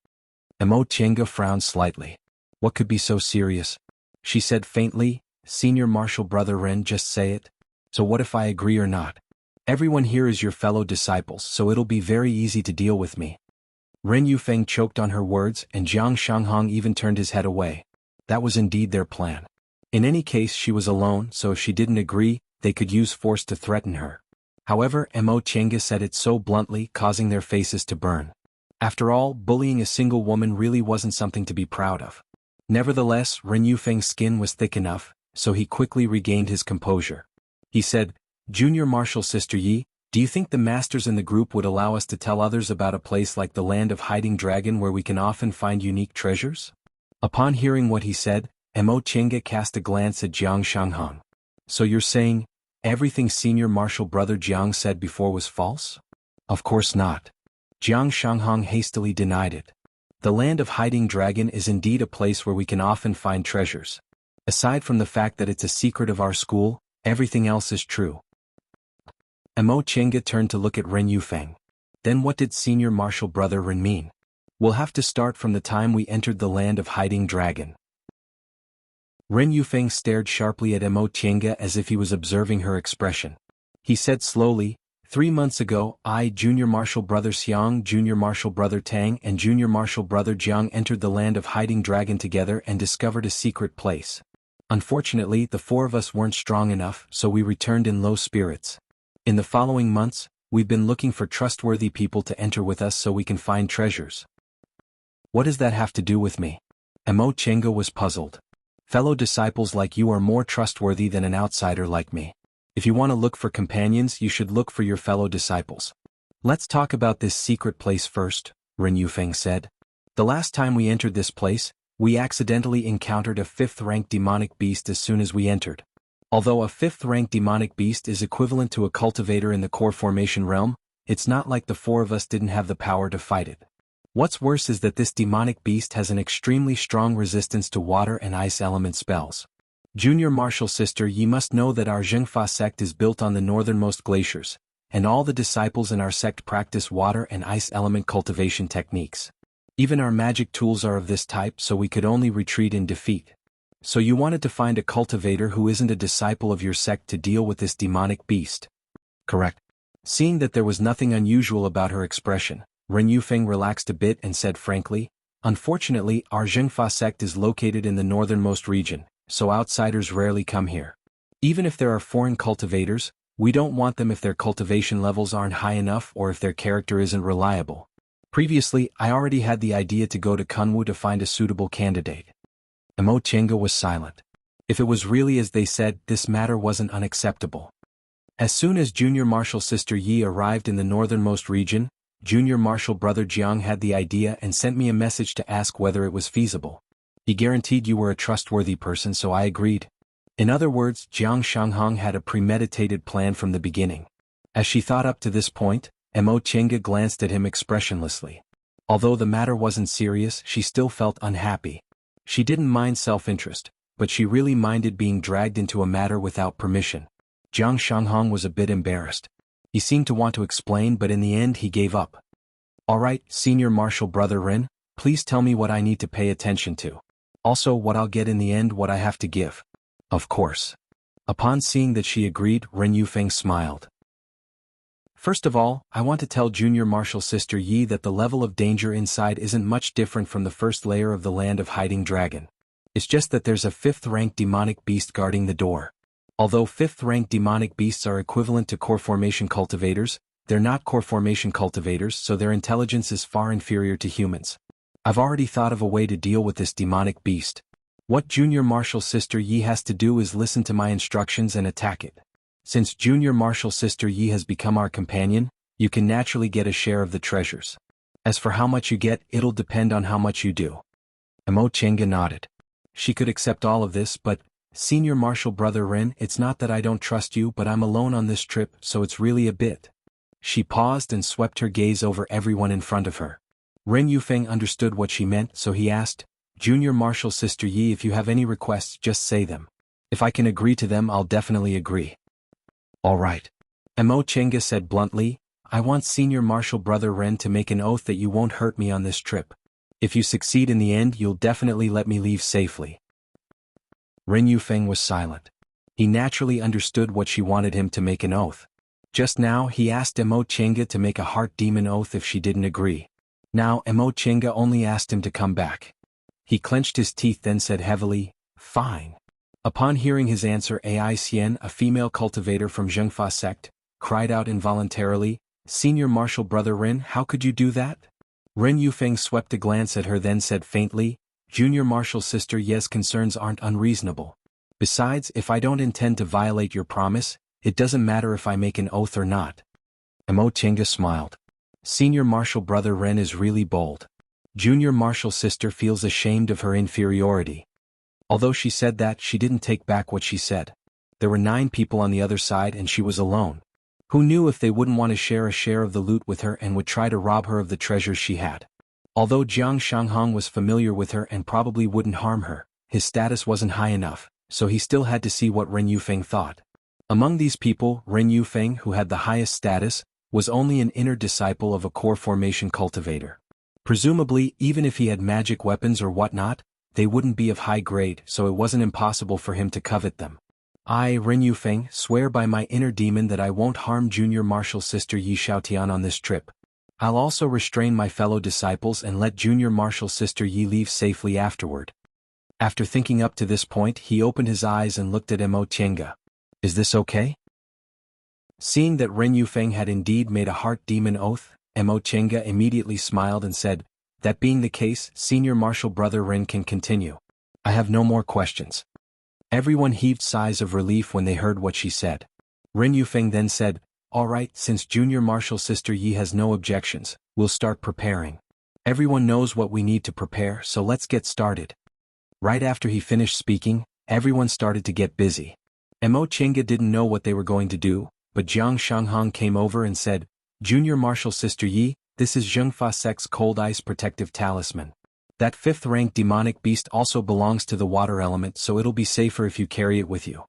Mo Chenga frowned slightly. What could be so serious? She said faintly, "Senior Martial Brother Ren, just say it. So what if I agree or not? Everyone here is your fellow disciples, so it'll be very easy to deal with me." Ren Yufeng choked on her words, and Jiang Shanghong even turned his head away. That was indeed their plan. In any case, she was alone, so if she didn't agree, they could use force to threaten her. However, Mo Chenga said it so bluntly, causing their faces to burn. After all, bullying a single woman really wasn't something to be proud of. Nevertheless, Ren Yufeng's skin was thick enough, so he quickly regained his composure. He said, "Junior Martial Sister Yi, do you think the masters in the group would allow us to tell others about a place like the Land of Hiding Dragon where we can often find unique treasures?" Upon hearing what he said, Mo Chenga cast a glance at Jiang Shanghong. "So you're saying, everything Senior Martial Brother Jiang said before was false?" "Of course not." Jiang Shanghong hastily denied it. "The Land of Hiding Dragon is indeed a place where we can often find treasures. Aside from the fact that it's a secret of our school, everything else is true." Mo Chenga turned to look at Ren Yufeng. "Then what did Senior Martial Brother Ren mean? We'll have to start from the time we entered the Land of Hiding Dragon." Ren Yufeng stared sharply at Mo Chenga as if he was observing her expression. He said slowly, 3 months ago, I, Junior Martial Brother Xiang, Junior Martial Brother Tang and Junior Martial Brother Jiang entered the Land of Hiding Dragon together and discovered a secret place. Unfortunately, the 4 of us weren't strong enough, so we returned in low spirits. In the following months, we've been looking for trustworthy people to enter with us so we can find treasures." "What does that have to do with me?" Mo Chenga was puzzled. "Fellow disciples like you are more trustworthy than an outsider like me. If you want to look for companions, you should look for your fellow disciples." "Let's talk about this secret place first," Ren Yufeng said. "The last time we entered this place, we accidentally encountered a 5th-rank demonic beast as soon as we entered. Although a 5th-rank demonic beast is equivalent to a cultivator in the core formation realm, it's not like the 4 of us didn't have the power to fight it. What's worse is that this demonic beast has an extremely strong resistance to water and ice element spells. Junior Martial Sister, ye must know that our Zhengfa sect is built on the northernmost glaciers, and all the disciples in our sect practice water and ice element cultivation techniques. Even our magic tools are of this type, so we could only retreat in defeat. So you wanted to find a cultivator who isn't a disciple of your sect to deal with this demonic beast. Correct." Seeing that there was nothing unusual about her expression, Ren Yufeng relaxed a bit and said frankly, "Unfortunately, our Zhengfa sect is located in the northernmost region, so outsiders rarely come here. Even if there are foreign cultivators, we don't want them if their cultivation levels aren't high enough or if their character isn't reliable. Previously, I already had the idea to go to Kunwu to find a suitable candidate." Mo Chenga was silent. If it was really as they said, this matter wasn't unacceptable. As soon as Junior Martial Sister Yi arrived in the northernmost region, Junior Martial Brother Jiang had the idea and sent me a message to ask whether it was feasible. He guaranteed you were a trustworthy person, so I agreed. In other words, Jiang Shanghong had a premeditated plan from the beginning. As she thought up to this point, Mo Chenga glanced at him expressionlessly. Although the matter wasn't serious, she still felt unhappy. She didn't mind self-interest, but she really minded being dragged into a matter without permission. Jiang Shanghong was a bit embarrassed. He seemed to want to explain, but in the end he gave up. Alright, Senior Marshal Brother Rin, please tell me what I need to pay attention to. Also what I'll get in the end, what I have to give. Of course. Upon seeing that she agreed, Ren Yufeng smiled. First of all, I want to tell Junior Marshal Sister Yi that the level of danger inside isn't much different from the first layer of the Land of Hiding Dragon. It's just that there's a 5th-rank demonic beast guarding the door. Although 5th-rank demonic beasts are equivalent to core formation cultivators, they're not core formation cultivators, so their intelligence is far inferior to humans. I've already thought of a way to deal with this demonic beast. What Junior Marshal Sister Yi has to do is listen to my instructions and attack it. Since Junior Marshal Sister Yi has become our companion, you can naturally get a share of the treasures. As for how much you get, it'll depend on how much you do. Emo Chenga nodded. She could accept all of this, but, Senior Marshal Brother Ren, it's not that I don't trust you, but I'm alone on this trip, so it's really a bit. She paused and swept her gaze over everyone in front of her. Ren Yufeng understood what she meant, so he asked, Junior Marshal Sister Yi, if you have any requests, just say them. If I can agree to them, I'll definitely agree. Alright. Emo Chenga said bluntly, I want Senior Marshal Brother Ren to make an oath that you won't hurt me on this trip. If you succeed in the end, you'll definitely let me leave safely. Ren Yufeng was silent. He naturally understood what she wanted him to make an oath. Just now he asked Emo Chenga to make a heart demon oath if she didn't agree. Now Emo Chenga only asked him to come back. He clenched his teeth, then said heavily, Fine. Upon hearing his answer, Ai Xian, a female cultivator from Zhengfa sect, cried out involuntarily, Senior Marshal Brother Ren, how could you do that? Ren Yufeng swept a glance at her, then said faintly, Junior Marshal Sister Ye's concerns aren't unreasonable. Besides, if I don't intend to violate your promise, it doesn't matter if I make an oath or not. Emo Chenga smiled. Senior Marshal Brother Ren is really bold. Junior Marshal Sister feels ashamed of her inferiority. Although she said that, she didn't take back what she said. There were 9 people on the other side and she was alone. Who knew if they wouldn't want to share a share of the loot with her and would try to rob her of the treasures she had. Although Jiang Shanghong was familiar with her and probably wouldn't harm her, his status wasn't high enough, so he still had to see what Ren Yufeng thought. Among these people, Ren Yufeng, who had the highest status, was only an inner disciple of a core formation cultivator. Presumably, even if he had magic weapons or whatnot, they wouldn't be of high grade, so it wasn't impossible for him to covet them. I, Ren Yufeng, swear by my inner demon that I won't harm Junior Marshal Sister Yi Xiaotian on this trip. I'll also restrain my fellow disciples and let Junior Marshal Sister Yi leave safely afterward. After thinking up to this point, he opened his eyes and looked at Emo Chenga. Is this okay? Seeing that Ren Yufeng had indeed made a heart demon oath, Emo Chenga immediately smiled and said, That being the case, Senior Marshal Brother Ren can continue. I have no more questions. Everyone heaved sighs of relief when they heard what she said. Ren Yufeng then said, Alright, since Junior Marshal Sister Yi has no objections, we'll start preparing. Everyone knows what we need to prepare, so let's get started. Right after he finished speaking, everyone started to get busy. Emo Chenga didn't know what they were going to do, but Jiang Shanghong came over and said, Junior Marshal Sister Yi, this is Zhengfa Sect's Cold Ice Protective Talisman. That 5th-rank demonic beast also belongs to the water element, so it'll be safer if you carry it with you.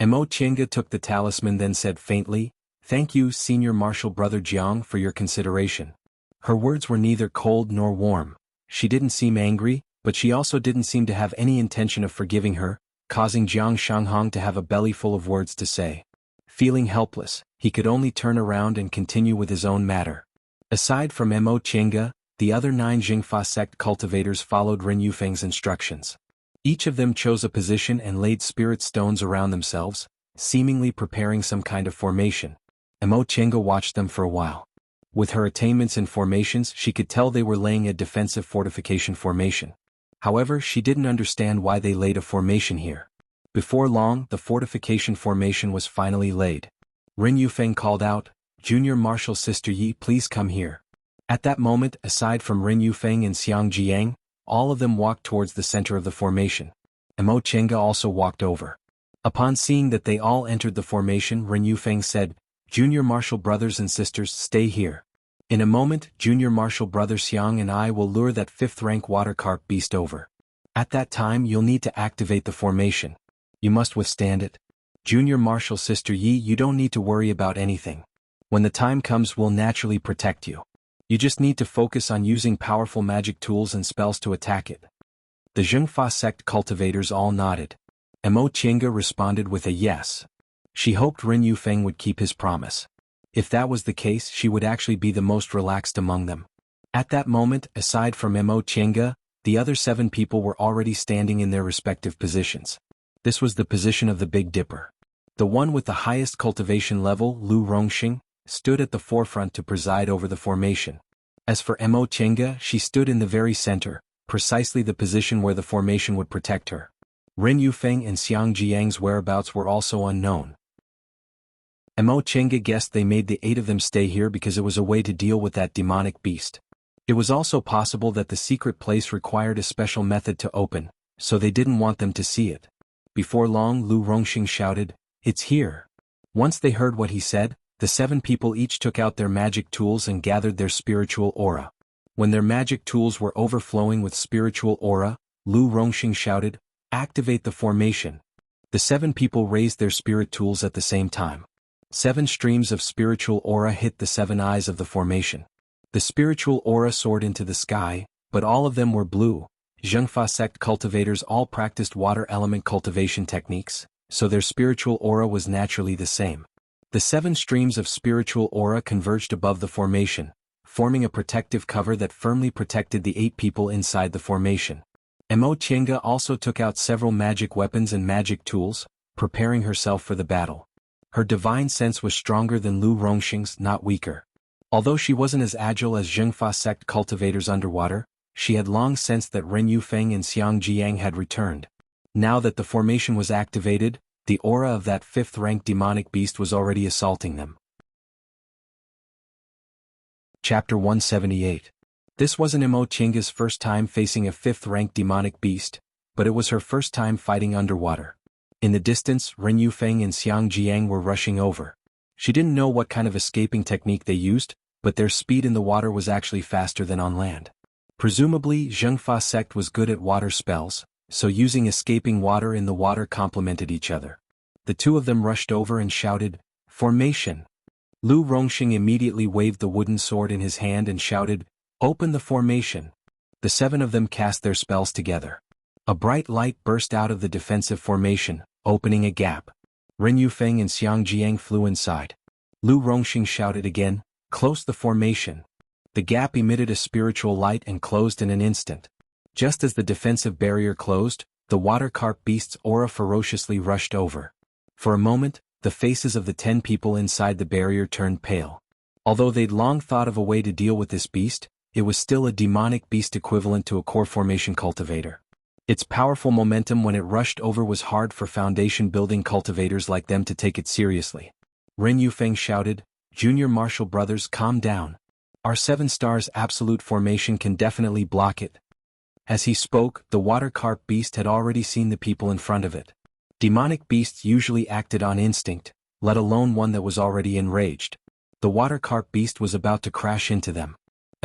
Emo Chenga took the talisman, then said faintly, Thank you, Senior Marshal Brother Jiang, for your consideration. Her words were neither cold nor warm. She didn't seem angry, but she also didn't seem to have any intention of forgiving her, causing Jiang Shanghong to have a belly full of words to say. Feeling helpless, he could only turn around and continue with his own matter. Aside from Emo Chenga, the other 9 Zhengfa sect cultivators followed Ren Yufeng's instructions. Each of them chose a position and laid spirit stones around themselves, seemingly preparing some kind of formation. Emo Chenga watched them for a while. With her attainments in formations, she could tell they were laying a defensive fortification formation. However, she didn't understand why they laid a formation here. Before long, the fortification formation was finally laid. Ren Yufeng called out, Junior Marshal Sister Yi, please come here. At that moment, aside from Ren Yufeng and Xiang Jiang, all of them walked towards the center of the formation. Emo Chenga also walked over. Upon seeing that they all entered the formation, Ren Yufeng said, Junior Marshal brothers and sisters, stay here. In a moment, Junior Marshal Brother Xiang and I will lure that 5th-rank water carp beast over. At that time, you'll need to activate the formation. You must withstand it. Junior Marshal Sister Yi, you don't need to worry about anything. When the time comes, we'll naturally protect you. You just need to focus on using powerful magic tools and spells to attack it. The Zhengfa sect cultivators all nodded. Mo Qingge responded with a yes. She hoped Ren Yufeng would keep his promise. If that was the case, she would actually be the most relaxed among them. At that moment, aside from Mo Qingge, the other 7 people were already standing in their respective positions. This was the position of the Big Dipper. The one with the highest cultivation level, Lu Rongxing, stood at the forefront to preside over the formation. As for Mo Qingge, she stood in the very center, precisely the position where the formation would protect her. Ren Yufeng and Xiang Jiang's whereabouts were also unknown. Mo Qingge guessed they made the 8 of them stay here because it was a way to deal with that demonic beast. It was also possible that the secret place required a special method to open, so they didn't want them to see it. Before long, Lu Rongxing shouted, "It's here!" Once they heard what he said, the 7 people each took out their magic tools and gathered their spiritual aura. When their magic tools were overflowing with spiritual aura, Lu Rongxing shouted, "Activate the formation." The 7 people raised their spirit tools at the same time. 7 streams of spiritual aura hit the 7 eyes of the formation. The spiritual aura soared into the sky, but all of them were blue. Zhengfa sect cultivators all practiced water element cultivation techniques, so their spiritual aura was naturally the same. The 7 streams of spiritual aura converged above the formation, forming a protective cover that firmly protected the 8 people inside the formation. Mo Qingge also took out several magic weapons and magic tools, preparing herself for the battle. Her divine sense was stronger than Lu Rongxing's, not weaker. Although she wasn't as agile as Zhengfa sect cultivators underwater, she had long sensed that Ren Yufeng and Xiang Jiang had returned. Now that the formation was activated, the aura of that 5th-rank demonic beast was already assaulting them. Chapter 178. This wasn't Mo Qingge's first time facing a 5th-rank demonic beast, but it was her first time fighting underwater. In the distance, Ren Yufeng and Xiang Jiang were rushing over. She didn't know what kind of escaping technique they used, but their speed in the water was actually faster than on land. Presumably, Zhengfa sect was good at water spells, so using escaping water in the water complemented each other. The 2 of them rushed over and shouted, "Formation!" Lu Rongxing immediately waved the wooden sword in his hand and shouted, "Open the formation!" The 7 of them cast their spells together. A bright light burst out of the defensive formation, opening a gap. Ren Yufeng and Xiang Jiang flew inside. Lu Rongxing shouted again, "Close the formation!" The gap emitted a spiritual light and closed in an instant. Just as the defensive barrier closed, the water carp beast's aura ferociously rushed over. For a moment, the faces of the 10 people inside the barrier turned pale. Although they'd long thought of a way to deal with this beast, it was still a demonic beast equivalent to a core formation cultivator. Its powerful momentum when it rushed over was hard for foundation-building cultivators like them to take it seriously. Ren Yufeng shouted, "Junior Martial brothers, calm down. Our 7 stars absolute formation can definitely block it." As he spoke, the water carp beast had already seen the people in front of it. Demonic beasts usually acted on instinct, let alone one that was already enraged. The water carp beast was about to crash into them.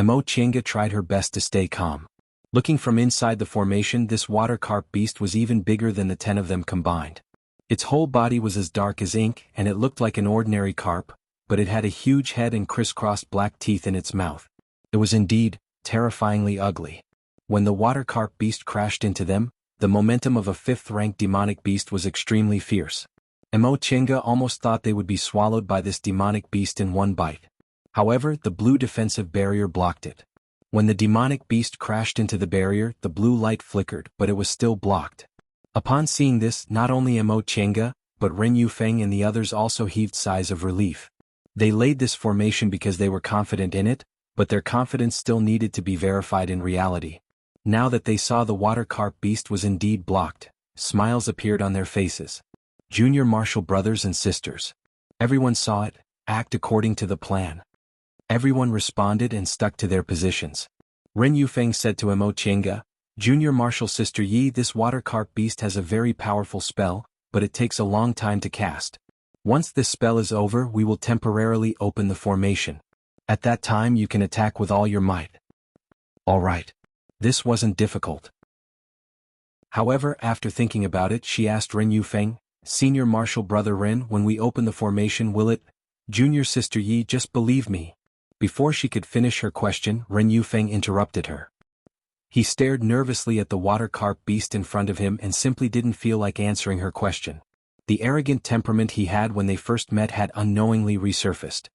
Mo Qingge tried her best to stay calm. Looking from inside the formation, this water carp beast was even bigger than the 10 of them combined. Its whole body was as dark as ink and it looked like an ordinary carp, but it had a huge head and crisscrossed black teeth in its mouth. It was indeed terrifyingly ugly. When the water carp beast crashed into them, the momentum of a 5th-rank demonic beast was extremely fierce. Mo Qingge almost thought they would be swallowed by this demonic beast in one bite. However, the blue defensive barrier blocked it. When the demonic beast crashed into the barrier, the blue light flickered, but it was still blocked. Upon seeing this, not only Mo Qingge, but Ren Yufeng and the others also heaved sighs of relief. They laid this formation because they were confident in it, but their confidence still needed to be verified in reality. Now that they saw the water carp beast was indeed blocked, smiles appeared on their faces. Junior Martial brothers and sisters. Everyone saw it, act according to the plan. Everyone responded and stuck to their positions. Ren Yufeng said to Mo Qingge, "Junior Martial Sister Yi, this water carp beast has a very powerful spell, but it takes a long time to cast. Once this spell is over, we will temporarily open the formation. At that time you can attack with all your might." All right. This wasn't difficult. However, after thinking about it, she asked Ren Yufeng, "Senior Martial Brother Ren, when we open the formation, will it?" "Junior Sister Yi, just believe me. Before she could finish her question, Ren Yufeng interrupted her. He stared nervously at the water carp beast in front of him and simply didn't feel like answering her question. The arrogant temperament he had when they first met had unknowingly resurfaced.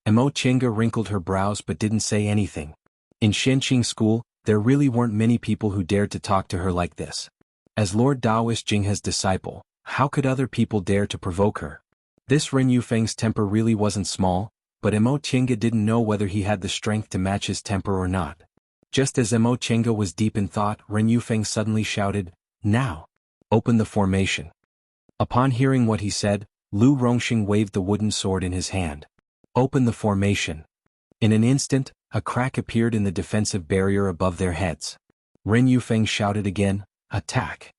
Mo Chenga wrinkled her brows but didn't say anything. In Shenqing School, there really weren't many people who dared to talk to her like this. As Lord Daoist Jinghe's disciple, how could other people dare to provoke her? This Ren Yufeng's temper really wasn't small, but Mo Chenga didn't know whether he had the strength to match his temper or not. Just as Mo Chenga was deep in thought, Ren Yufeng suddenly shouted, "Now! Open the formation." Upon hearing what he said, Lu Rongxing waved the wooden sword in his hand. Open the formation. In an instant, a crack appeared in the defensive barrier above their heads. Ren Yufeng shouted again, "Attack!"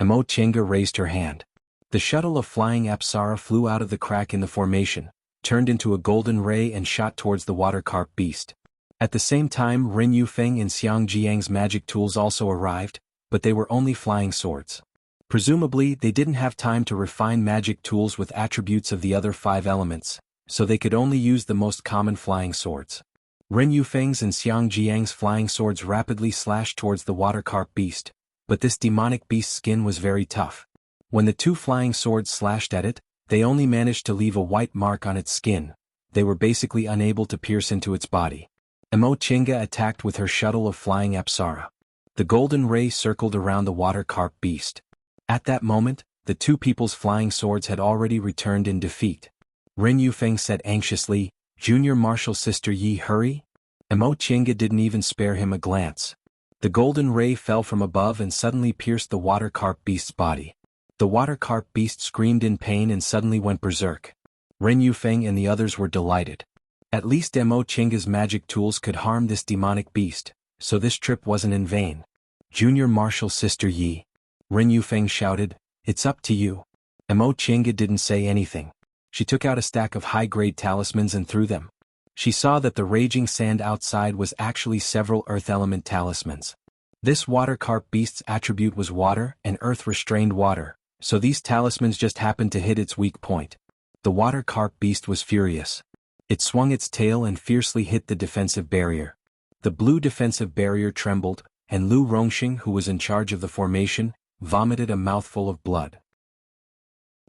Mo Chenga raised her hand. The shuttle of flying Apsara flew out of the crack in the formation, turned into a golden ray and shot towards the water carp beast. At the same time, Ren Yufeng and Xiang Jiang's magic tools also arrived, but they were only flying swords. Presumably, they didn't have time to refine magic tools with attributes of the other 5 elements, so they could only use the most common flying swords. Ren Yufeng's and Xiang Jiang's flying swords rapidly slashed towards the water carp beast, but this demonic beast's skin was very tough. When the 2 flying swords slashed at it, they only managed to leave a white mark on its skin. They were basically unable to pierce into its body. Mo Chenga attacked with her shuttle of flying Apsara. The golden ray circled around the water carp beast. At that moment, the 2 people's flying swords had already returned in defeat. Ren Yufeng said anxiously, "Junior Martial Sister Yi, hurry?" Mo Chenga didn't even spare him a glance. The golden ray fell from above and suddenly pierced the water carp beast's body. The water carp beast screamed in pain and suddenly went berserk. Ren Yufeng and the others were delighted. At least Mo Chenga's magic tools could harm this demonic beast, so this trip wasn't in vain. "Junior Martial Sister Yi," Ren Yufeng shouted, "it's up to you." Mo Chenga didn't say anything. She took out a stack of high-grade talismans and threw them. She saw that the raging sand outside was actually several earth element talismans. This water carp beast's attribute was water, and earth restrained water, so these talismans just happened to hit its weak point. The water carp beast was furious. It swung its tail and fiercely hit the defensive barrier. The blue defensive barrier trembled, and Lu Rongxing, who was in charge of the formation, vomited a mouthful of blood.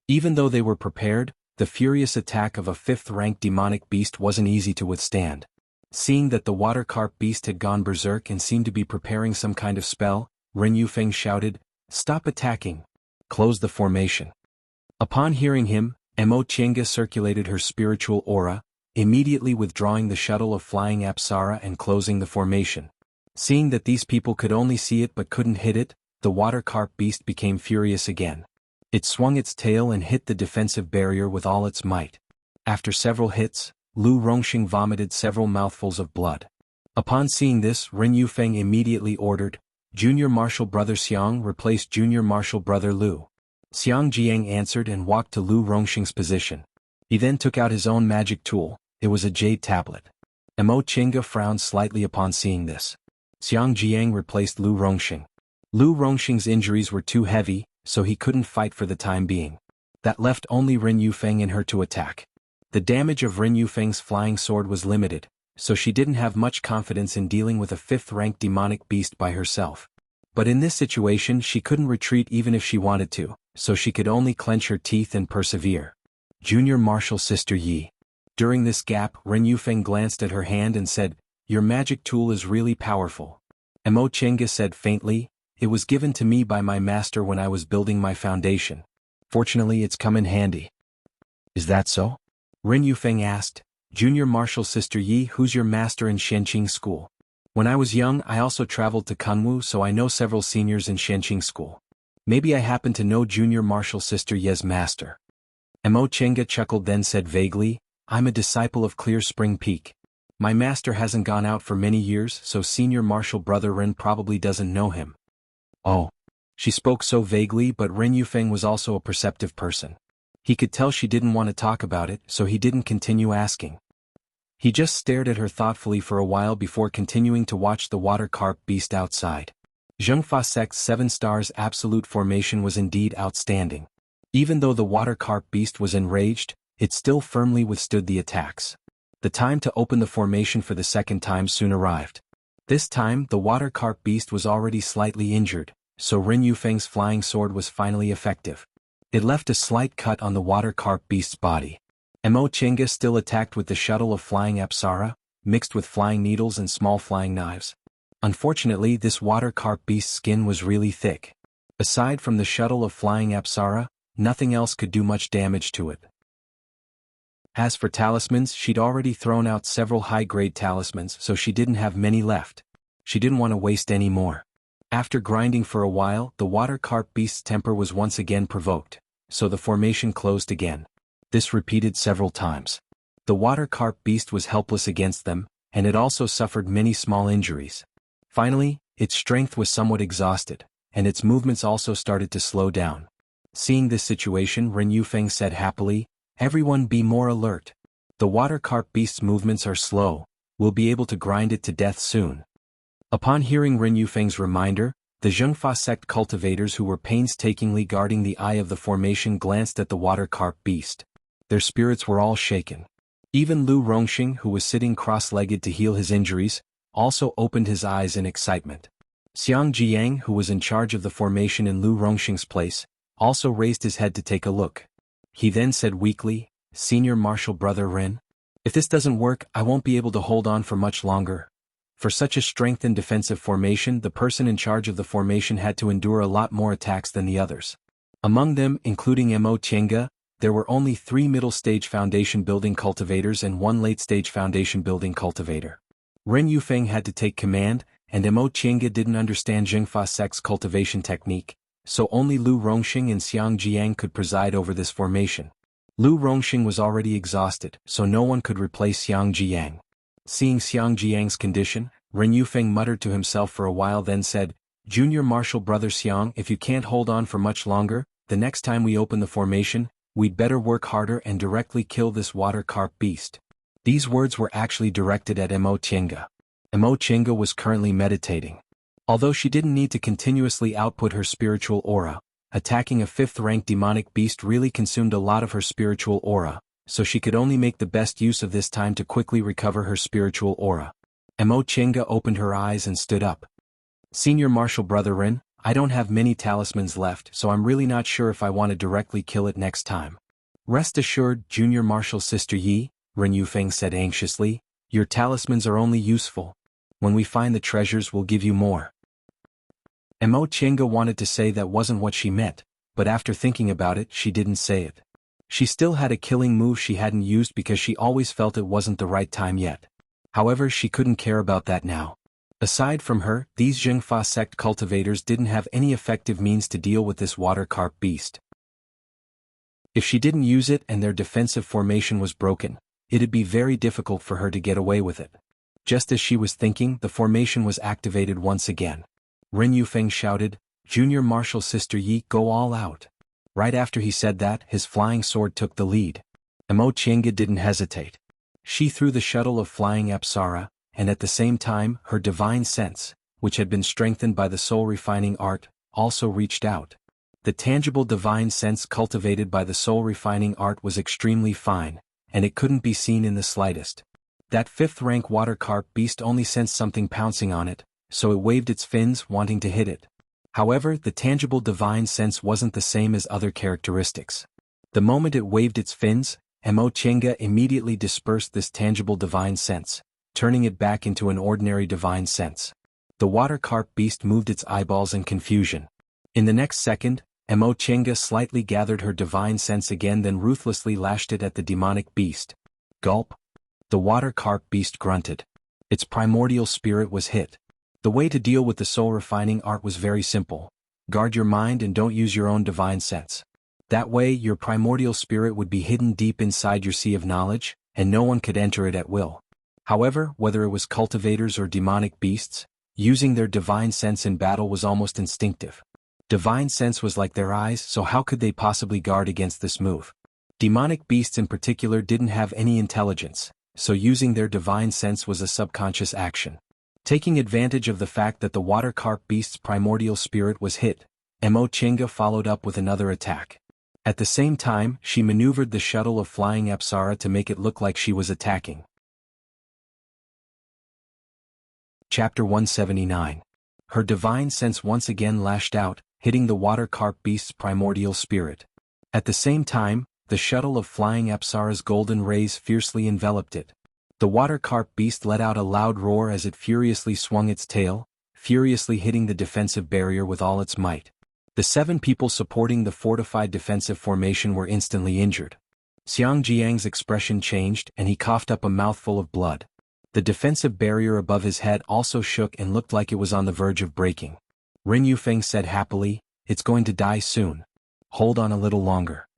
Even though they were prepared, the furious attack of a 5th-rank demonic beast wasn't easy to withstand. Seeing that the water carp beast had gone berserk and seemed to be preparing some kind of spell, Ren Yufeng shouted, "Stop attacking! Close the formation." Upon hearing him, Mo Chenga circulated her spiritual aura, immediately withdrawing the shuttle of flying Apsara and closing the formation. Seeing that these people could only see it but couldn't hit it, the water carp beast became furious again. It swung its tail and hit the defensive barrier with all its might. After several hits, Lu Rongxing vomited several mouthfuls of blood. Upon seeing this, Ren Yufeng immediately ordered, "Junior Martial Brother Xiang replace Junior Martial Brother Lu." Xiang Jiang answered and walked to Lu Rongxing's position. He then took out his own magic tool. It was a jade tablet. Mo Chenga frowned slightly upon seeing this. Xiang Jiang replaced Lu Rongxing. Lu Rongxing's injuries were too heavy, so he couldn't fight for the time being. That left only Ren Yufeng and her to attack. The damage of Ren Yufeng's flying sword was limited, so she didn't have much confidence in dealing with a 5th-rank demonic beast by herself. But in this situation she couldn't retreat even if she wanted to, so she could only clench her teeth and persevere. "Junior Martial Sister Yi." During this gap, Ren Yufeng glanced at her hand and said, "Your magic tool is really powerful." Mo Chenga said faintly, "It was given to me by my master when I was building my foundation. Fortunately it's come in handy." "Is that so?" Ren Yufeng asked. "Junior Martial Sister Yi, who's your master in Shenqing School?" "When I was young I also traveled to Kunwu, so I know several seniors in Shenqing School. Maybe I happen to know Junior Martial Sister Ye's master." Mo Chenga chuckled then said vaguely, "I'm a disciple of Clear Spring Peak. My master hasn't gone out for many years, so Senior Martial Brother Ren probably doesn't know him." "Oh." She spoke so vaguely, but Ren Yufeng was also a perceptive person. He could tell she didn't want to talk about it, so he didn't continue asking. He just stared at her thoughtfully for a while before continuing to watch the water carp beast outside. Zhengfa Sect's 7 stars absolute formation was indeed outstanding. Even though the water carp beast was enraged, it still firmly withstood the attacks. The time to open the formation for the second time soon arrived. This time, the water carp beast was already slightly injured, so Ren Yufeng's flying sword was finally effective. It left a slight cut on the water carp beast's body. Mo Chenga still attacked with the shuttle of flying apsara, mixed with flying needles and small flying knives. Unfortunately, this water carp beast's skin was really thick. Aside from the shuttle of flying apsara, nothing else could do much damage to it. As for talismans, she'd already thrown out several high-grade talismans, so she didn't have many left. She didn't want to waste any more. After grinding for a while, the water carp beast's temper was once again provoked, so the formation closed again. This repeated several times. The water carp beast was helpless against them, and it also suffered many small injuries. Finally, its strength was somewhat exhausted, and its movements also started to slow down. Seeing this situation, Ren Yufeng said happily, "Everyone be more alert. The water carp beast's movements are slow, we'll be able to grind it to death soon." Upon hearing Ren Yufeng's reminder, the Zhengfa sect cultivators who were painstakingly guarding the eye of the formation glanced at the water carp beast. Their spirits were all shaken. Even Lu Rongxing, who was sitting cross-legged to heal his injuries, also opened his eyes in excitement. Xiang Jiang, who was in charge of the formation in Lu Rongxing's place, also raised his head to take a look. He then said weakly, "Senior Marshal Brother Ren, if this doesn't work, I won't be able to hold on for much longer." For such a strengthened defensive formation, the person in charge of the formation had to endure a lot more attacks than the others. Among them, including Mo Chenga, there were only 3 middle-stage foundation building cultivators and 1 late-stage foundation building cultivator. Ren Yufeng had to take command, and Mo Chenga didn't understand Zhengfa sect's cultivation technique, so only Lu Rongxing and Xiang Jiang could preside over this formation. Lu Rongxing was already exhausted, so no one could replace Xiang Jiang. Seeing Xiang Jiang's condition, Ren Yufeng muttered to himself for a while, then said, "Junior Marshal Brother Xiang, if you can't hold on for much longer, the next time we open the formation, we'd better work harder and directly kill this water carp beast." These words were actually directed at Mo Chenga. Mo Chenga was currently meditating. Although she didn't need to continuously output her spiritual aura, attacking a 5th-rank demonic beast really consumed a lot of her spiritual aura, so she could only make the best use of this time to quickly recover her spiritual aura. Mo Chenga opened her eyes and stood up. "Senior Marshal Brother Ren, I don't have many talismans left, so I'm really not sure if I want to directly kill it next time." "Rest assured, Junior Marshal Sister Yi," Ren Yufeng said anxiously, "your talismans are only useful. When we find the treasures, we'll give you more." Mo Chenga wanted to say that wasn't what she meant, but after thinking about it, she didn't say it. She still had a killing move she hadn't used because she always felt it wasn't the right time yet. However, she couldn't care about that now. Aside from her, these Zhengfa sect cultivators didn't have any effective means to deal with this water carp beast. If she didn't use it and their defensive formation was broken, it'd be very difficult for her to get away with it. Just as she was thinking, the formation was activated once again. Ren Yufeng shouted, "Junior Marshal Sister Yi, go all out." Right after he said that, his flying sword took the lead. Mo Chenga didn't hesitate. She threw the shuttle of flying apsara, and at the same time, her divine sense, which had been strengthened by the soul refining art, also reached out. The tangible divine sense cultivated by the soul refining art was extremely fine, and it couldn't be seen in the slightest. That 5th-rank water carp beast only sensed something pouncing on it, so it waved its fins, wanting to hit it. However, the tangible divine sense wasn't the same as other characteristics. The moment it waved its fins, Mo Chenga immediately dispersed this tangible divine sense, turning it back into an ordinary divine sense. The water carp beast moved its eyeballs in confusion. In the next second, Mo Chenga slightly gathered her divine sense again, then ruthlessly lashed it at the demonic beast. Gulp! The water carp beast grunted. Its primordial spirit was hit. The way to deal with the soul refining art was very simple. Guard your mind and don't use your own divine sense. That way, your primordial spirit would be hidden deep inside your sea of knowledge, and no one could enter it at will. However, whether it was cultivators or demonic beasts, using their divine sense in battle was almost instinctive. Divine sense was like their eyes, so how could they possibly guard against this move? Demonic beasts in particular didn't have any intelligence, so using their divine sense was a subconscious action. Taking advantage of the fact that the water carp beast's primordial spirit was hit, Mo Chenga followed up with another attack. At the same time, she maneuvered the shuttle of flying apsara to make it look like she was attacking. Chapter 179. Her divine sense once again lashed out, hitting the water carp beast's primordial spirit. At the same time, the shuttle of flying Apsara's golden rays fiercely enveloped it. The water carp beast let out a loud roar as it furiously swung its tail, furiously hitting the defensive barrier with all its might. The 7 people supporting the fortified defensive formation were instantly injured. Xiang Jiang's expression changed and he coughed up a mouthful of blood. The defensive barrier above his head also shook and looked like it was on the verge of breaking. Ren Yufeng said happily, "It's going to die soon. Hold on a little longer."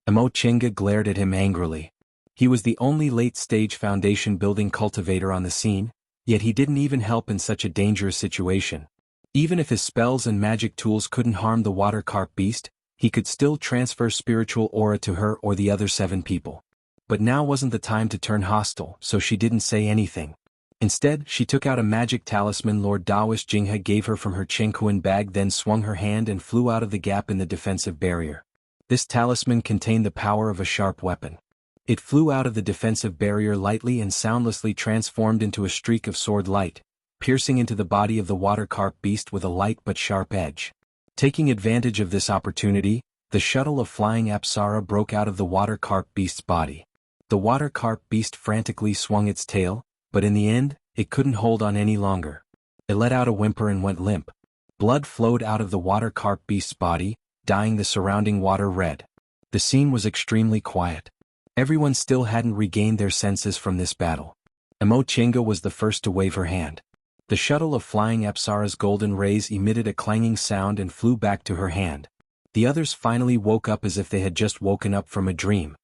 Emo Chenga glared at him angrily. He was the only late-stage foundation building cultivator on the scene, yet he didn't even help in such a dangerous situation. Even if his spells and magic tools couldn't harm the water carp beast, he could still transfer spiritual aura to her or the other 7 people. But now wasn't the time to turn hostile, so she didn't say anything. Instead, she took out a magic talisman Lord Daoist Jinghe gave her from her Chengquan bag, then swung her hand and flew out of the gap in the defensive barrier. This talisman contained the power of a sharp weapon. It flew out of the defensive barrier lightly and soundlessly transformed into a streak of sword light, piercing into the body of the water carp beast with a light but sharp edge. Taking advantage of this opportunity, the shuttle of flying Apsara broke out of the water carp beast's body. The water carp beast frantically swung its tail, but in the end, it couldn't hold on any longer. It let out a whimper and went limp. Blood flowed out of the water carp beast's body, dyeing the surrounding water red. The scene was extremely quiet. Everyone still hadn't regained their senses from this battle. Emo Chenga was the first to wave her hand. The shuttle of flying Apsara's golden rays emitted a clanging sound and flew back to her hand. The others finally woke up as if they had just woken up from a dream.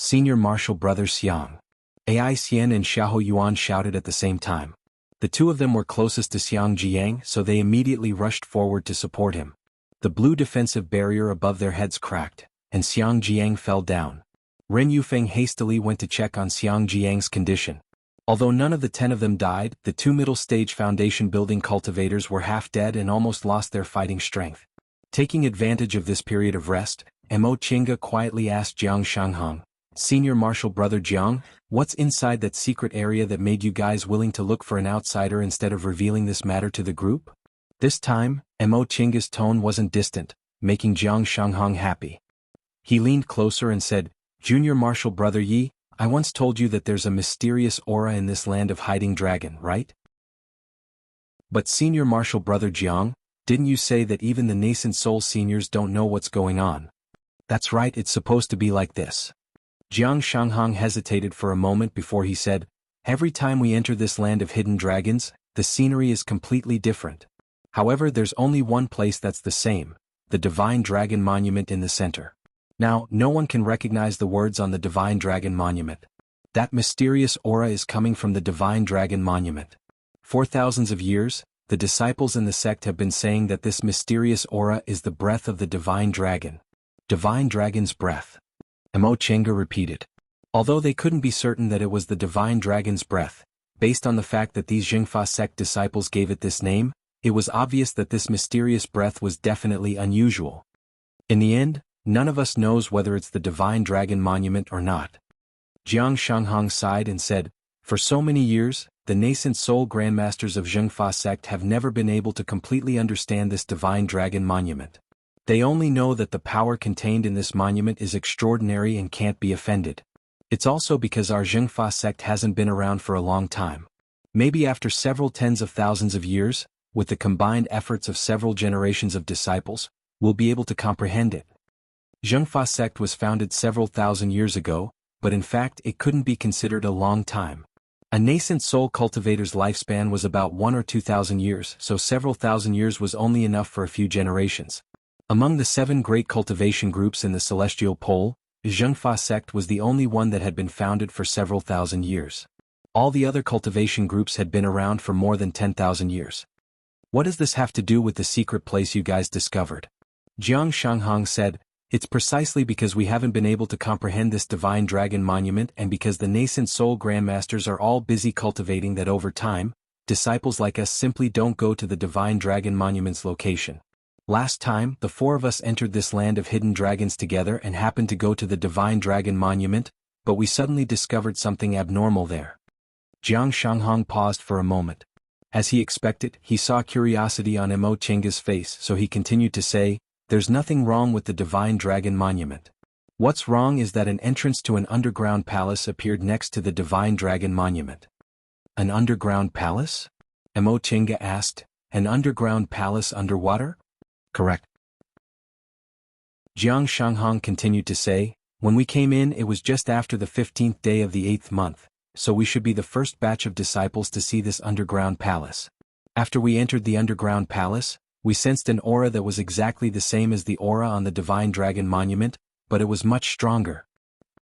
Senior Marshal Brother Xiang. Ai Xian and Xiahou Yuan shouted at the same time. The 2 of them were closest to Xiang Jiang, so they immediately rushed forward to support him. The blue defensive barrier above their heads cracked, and Xiang Jiang fell down. Ren Yufeng hastily went to check on Xiang Jiang's condition. Although none of the 10 of them died, the 2 middle-stage foundation building cultivators were half dead and almost lost their fighting strength. Taking advantage of this period of rest, Mo Chinga quietly asked Jiang Shanghang, "Senior Marshal Brother Jiang, what's inside that secret area that made you guys willing to look for an outsider instead of revealing this matter to the group?" This time, Mo Chinga's tone wasn't distant, making Jiang Shanghang happy. He leaned closer and said, "Junior Marshal Brother Yi, I once told you that there's a mysterious aura in this land of hiding dragon, right?" "But Senior Marshal Brother Jiang, didn't you say that even the nascent soul seniors don't know what's going on?" "That's right, it's supposed to be like this." Jiang Shanghang hesitated for a moment before he said, "Every time we enter this land of hidden dragons, the scenery is completely different. However, there's only one place that's the same, the Divine Dragon Monument in the center. Now, no one can recognize the words on the Divine Dragon Monument. That mysterious aura is coming from the Divine Dragon Monument. For thousands of years, the disciples in the sect have been saying that this mysterious aura is the breath of the Divine Dragon. Divine Dragon's breath." Mo Chenga repeated. Although they couldn't be certain that it was the Divine Dragon's breath, based on the fact that these Jingfa sect disciples gave it this name, it was obvious that this mysterious breath was definitely unusual. In the end, none of us knows whether it's the Divine Dragon Monument or not. Jiang Shanghang sighed and said, "For so many years, the nascent soul grandmasters of Jingfa sect have never been able to completely understand this Divine Dragon Monument. They only know that the power contained in this monument is extraordinary and can't be offended. It's also because our Jingfa sect hasn't been around for a long time. Maybe after several tens of thousands of years, with the combined efforts of several generations of disciples, we'll be able to comprehend it. Jingfa sect was founded several thousand years ago, but in fact it couldn't be considered a long time. A nascent soul cultivator's lifespan was about 1 or 2,000 years, so several thousand years was only enough for a few generations. Among the 7 great cultivation groups in the Celestial Pole, Jingfa sect was the only one that had been founded for several thousand years. All the other cultivation groups had been around for more than 10,000 years. What does this have to do with the secret place you guys discovered?" Jiang Shanghang said, "It's precisely because we haven't been able to comprehend this Divine Dragon Monument and because the nascent soul grandmasters are all busy cultivating that over time, disciples like us simply don't go to the Divine Dragon Monument's location. Last time, the 4 of us entered this land of hidden dragons together and happened to go to the Divine Dragon Monument, but we suddenly discovered something abnormal there." Jiang Shanghang paused for a moment. As he expected, he saw curiosity on Mo Chenga's face, so he continued to say, "There's nothing wrong with the Divine Dragon Monument. What's wrong is that an entrance to an underground palace appeared next to the Divine Dragon Monument." An underground palace? Mo Chenga asked. An underground palace underwater? Correct. Jiang Shanghong continued to say, "When we came in it was just after the 15th day of the 8th month, so we should be the first batch of disciples to see this underground palace. After we entered the underground palace, we sensed an aura that was exactly the same as the aura on the Divine Dragon Monument, but it was much stronger."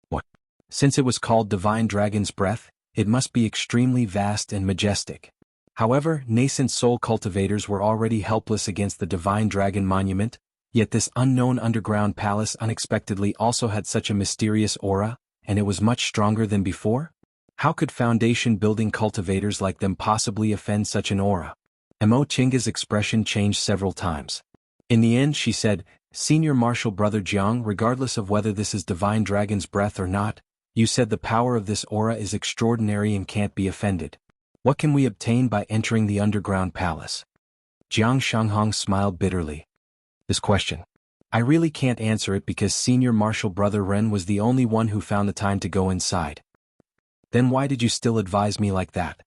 What? Since it was called Divine Dragon's Breath, it must be extremely vast and majestic. However, nascent soul cultivators were already helpless against the Divine Dragon Monument, yet this unknown underground palace unexpectedly also had such a mysterious aura, and it was much stronger than before? How could foundation-building cultivators like them possibly offend such an aura? Mo Chenga's expression changed several times. In the end she said, "Senior Martial Brother Jiang, regardless of whether this is Divine Dragon's Breath or not, you said the power of this aura is extraordinary and can't be offended. What can we obtain by entering the underground palace?" Jiang Shanghong smiled bitterly. This question. I really can't answer it because Senior Martial Brother Ren was the only one who found the time to go inside. Then why did you still advise me like that?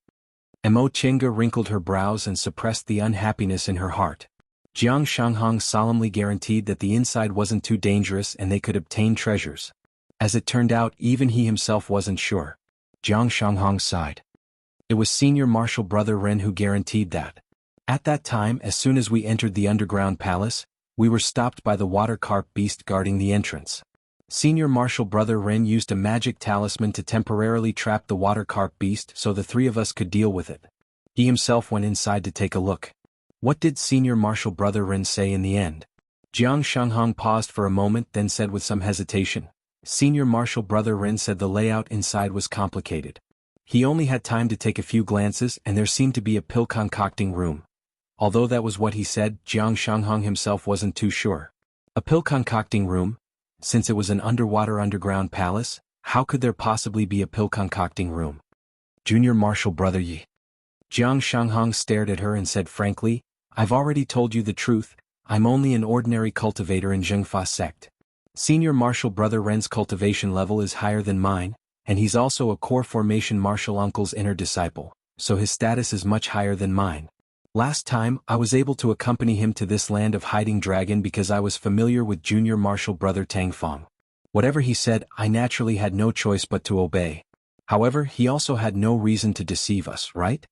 Mo Chenga wrinkled her brows and suppressed the unhappiness in her heart. Jiang Shanghong solemnly guaranteed that the inside wasn't too dangerous and they could obtain treasures. As it turned out, even he himself wasn't sure. Jiang Shanghong sighed. It was Senior Martial Brother Ren who guaranteed that. At that time, as soon as we entered the underground palace, we were stopped by the water carp beast guarding the entrance. Senior Martial Brother Ren used a magic talisman to temporarily trap the water carp beast so the three of us could deal with it. He himself went inside to take a look. What did Senior Martial Brother Ren say in the end? Jiang Shanghong paused for a moment, then said with some hesitation. Senior Martial Brother Ren said the layout inside was complicated. He only had time to take a few glances and there seemed to be a pill concocting room. Although that was what he said, Jiang Shanghong himself wasn't too sure. A pill concocting room? Since it was an underground palace, how could there possibly be a pill concocting room? Junior Martial Brother Yi. Jiang Shanghong stared at her and said frankly, I've already told you the truth, I'm only an ordinary cultivator in Zhengfa sect. Senior Martial Brother Ren's cultivation level is higher than mine, and he's also a core formation martial uncle's inner disciple, so his status is much higher than mine. Last time, I was able to accompany him to this land of hiding dragon because I was familiar with Junior Martial Brother Tangfang. Whatever he said, I naturally had no choice but to obey. However, he also had no reason to deceive us, right?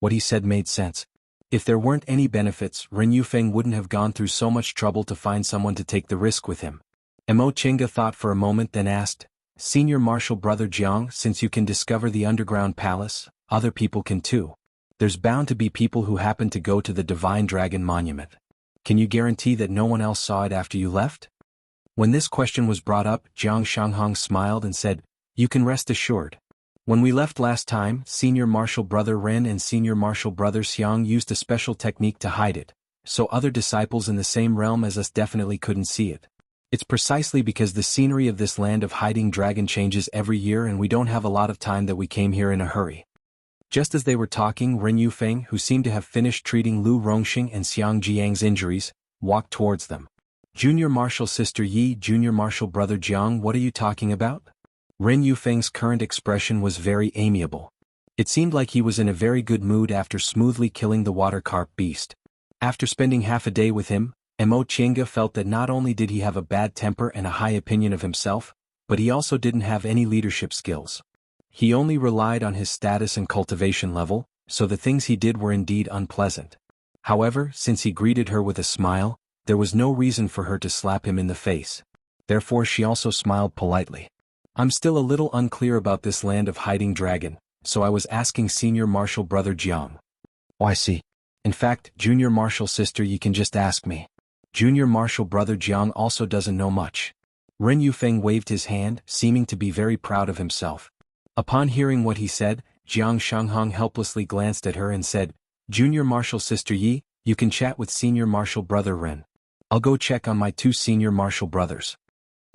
What he said made sense. If there weren't any benefits, Ren Yufeng wouldn't have gone through so much trouble to find someone to take the risk with him. Mo Chenga thought for a moment then asked, Senior Martial Brother Jiang, since you can discover the underground palace, other people can too. There's bound to be people who happen to go to the Divine Dragon Monument. Can you guarantee that no one else saw it after you left? When this question was brought up, Jiang Shanghong smiled and said, You can rest assured. When we left last time, Senior Martial Brother Ren and Senior Martial Brother Xiang used a special technique to hide it, so other disciples in the same realm as us definitely couldn't see it. It's precisely because the scenery of this land of hiding dragon changes every year and we don't have a lot of time that we came here in a hurry. Just as they were talking, Ren Yufeng, who seemed to have finished treating Lu Rongxing and Xiang Jiang's injuries, walked towards them. Junior Martial Sister Yi, Junior Martial Brother Jiang, what are you talking about? Ren Yufeng's current expression was very amiable. It seemed like he was in a very good mood after smoothly killing the water carp beast. After spending half a day with him, Mo Chenga felt that not only did he have a bad temper and a high opinion of himself, but he also didn't have any leadership skills. He only relied on his status and cultivation level, so the things he did were indeed unpleasant. However, since he greeted her with a smile, there was no reason for her to slap him in the face. Therefore she also smiled politely. I'm still a little unclear about this land of hiding dragon, so I was asking Senior Martial Brother Jiang. Oh, I see. In fact, Junior Martial Sister, you can just ask me. Junior Martial Brother Jiang also doesn't know much. Ren Yufeng waved his hand, seeming to be very proud of himself. Upon hearing what he said, Jiang Shanghong helplessly glanced at her and said, Junior Martial Sister Yi, you can chat with Senior Martial Brother Ren. I'll go check on my two Senior Martial brothers.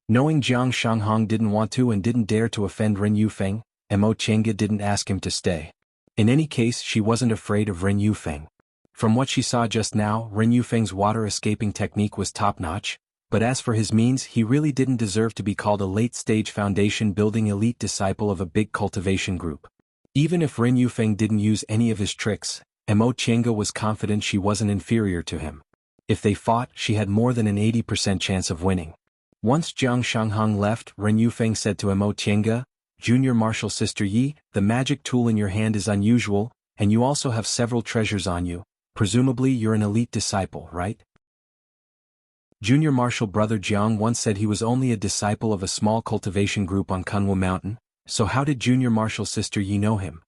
Knowing Jiang Shanghong didn't want to and didn't dare to offend Ren Yufeng, Mo Chenga didn't ask him to stay. In any case, she wasn't afraid of Ren Yufeng. From what she saw just now, Ren Yufeng's water-escaping technique was top-notch, but as for his means, he really didn't deserve to be called a late-stage foundation-building elite disciple of a big cultivation group. Even if Ren Yufeng didn't use any of his tricks, Mo Qianga was confident she wasn't inferior to him. If they fought, she had more than an 80% chance of winning. Once Jiang Shanghang left, Ren Yufeng said to Mo Qianga, "Junior Martial Sister Yi, the magic tool in your hand is unusual, and you also have several treasures on you. Presumably you're an elite disciple, right?" Junior Martial Brother Jiang once said he was only a disciple of a small cultivation group on Kunwu Mountain, so how did Junior Martial Sister Yi know him?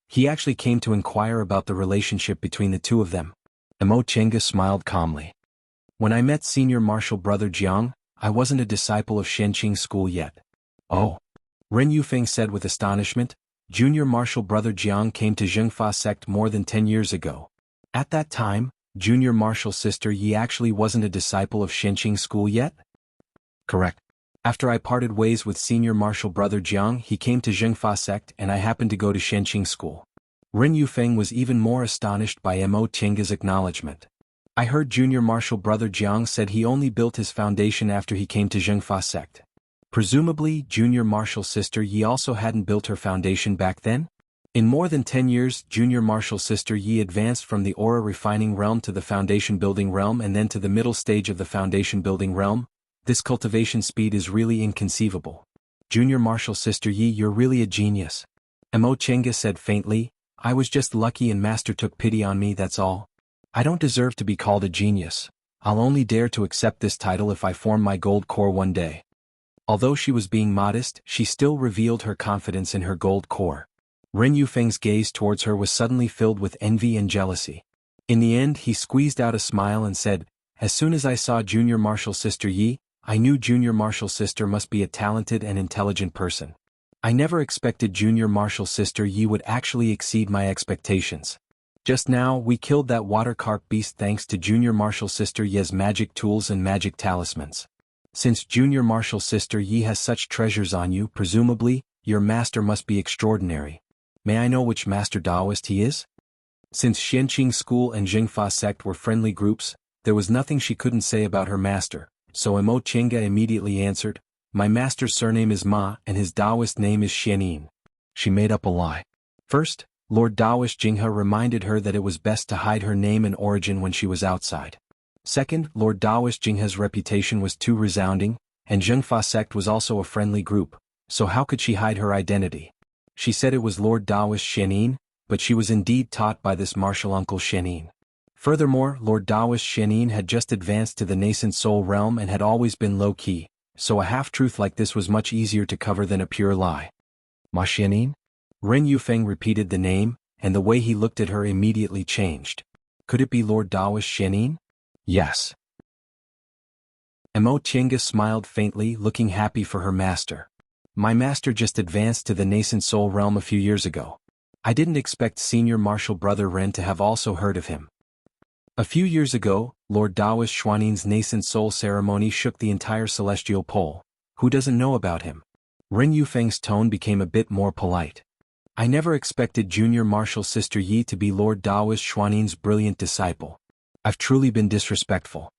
He actually came to inquire about the relationship between the two of them. Mo Qianga smiled calmly. "When I met Senior Martial Brother Jiang, I wasn't a disciple of Shenqing School yet." "Oh." Ren Yufeng said with astonishment. Junior Martial Brother Jiang came to Zhengfa sect more than 10 years ago. At that time, Junior Martial Sister Yi actually wasn't a disciple of Shenqing School yet? Correct. After I parted ways with Senior Martial Brother Jiang, he came to Zhengfa sect and I happened to go to Shenqing School. Ren Yufeng was even more astonished by Mo Qianga's acknowledgement. "I heard Junior Martial Brother Jiang said he only built his foundation after he came to Zhengfa sect. Presumably, Junior Martial Sister Yi also hadn't built her foundation back then? In more than 10 years, Junior Martial Sister Yi advanced from the aura refining realm to the foundation building realm and then to the middle stage of the foundation building realm. This cultivation speed is really inconceivable. Junior Martial Sister Yi, you're really a genius." Mo Qianga said faintly, "I was just lucky and Master took pity on me, that's all. I don't deserve to be called a genius. I'll only dare to accept this title if I form my gold core one day." Although she was being modest, she still revealed her confidence in her gold core. Ren Yufeng's gaze towards her was suddenly filled with envy and jealousy. In the end, he squeezed out a smile and said, "As soon as I saw Junior Martial Sister Yi, I knew Junior Martial Sister must be a talented and intelligent person. I never expected Junior Martial Sister Yi would actually exceed my expectations. Just now, we killed that water carp beast thanks to Junior Martial Sister Yi's magic tools and magic talismans. Since Junior Martial Sister Yi has such treasures on you, presumably, your master must be extraordinary. May I know which master Taoist he is?" Since Shenqing School and Zhengfa sect were friendly groups, there was nothing she couldn't say about her master, so Mo Qianga immediately answered, "My master's surname is Ma and his Taoist name is Xianin." She made up a lie. First, Lord Taoist Jinghe reminded her that it was best to hide her name and origin when she was outside. Second, Lord Taoist Jinghe's reputation was too resounding, and Zhengfa sect was also a friendly group, so how could she hide her identity? She said it was Lord Taoist Xianin, but she was indeed taught by this martial uncle Xianin. Furthermore, Lord Taoist Xianin had just advanced to the nascent soul realm and had always been low-key, so a half-truth like this was much easier to cover than a pure lie. "Ma Xianin?" Ren Yufeng repeated the name, and the way he looked at her immediately changed. Could it be Lord Taoist Xianin? Yes. Mo Qianga smiled faintly, looking happy for her master. "My master just advanced to the nascent soul realm a few years ago. I didn't expect Senior Martial Brother Ren to have also heard of him." A few years ago, Lord Taoist Xuanin's nascent soul ceremony shook the entire celestial pole. Who doesn't know about him? Ren Yufeng's tone became a bit more polite. "I never expected Junior Martial Sister Yi to be Lord Taoist Xuanin's brilliant disciple. I've truly been disrespectful."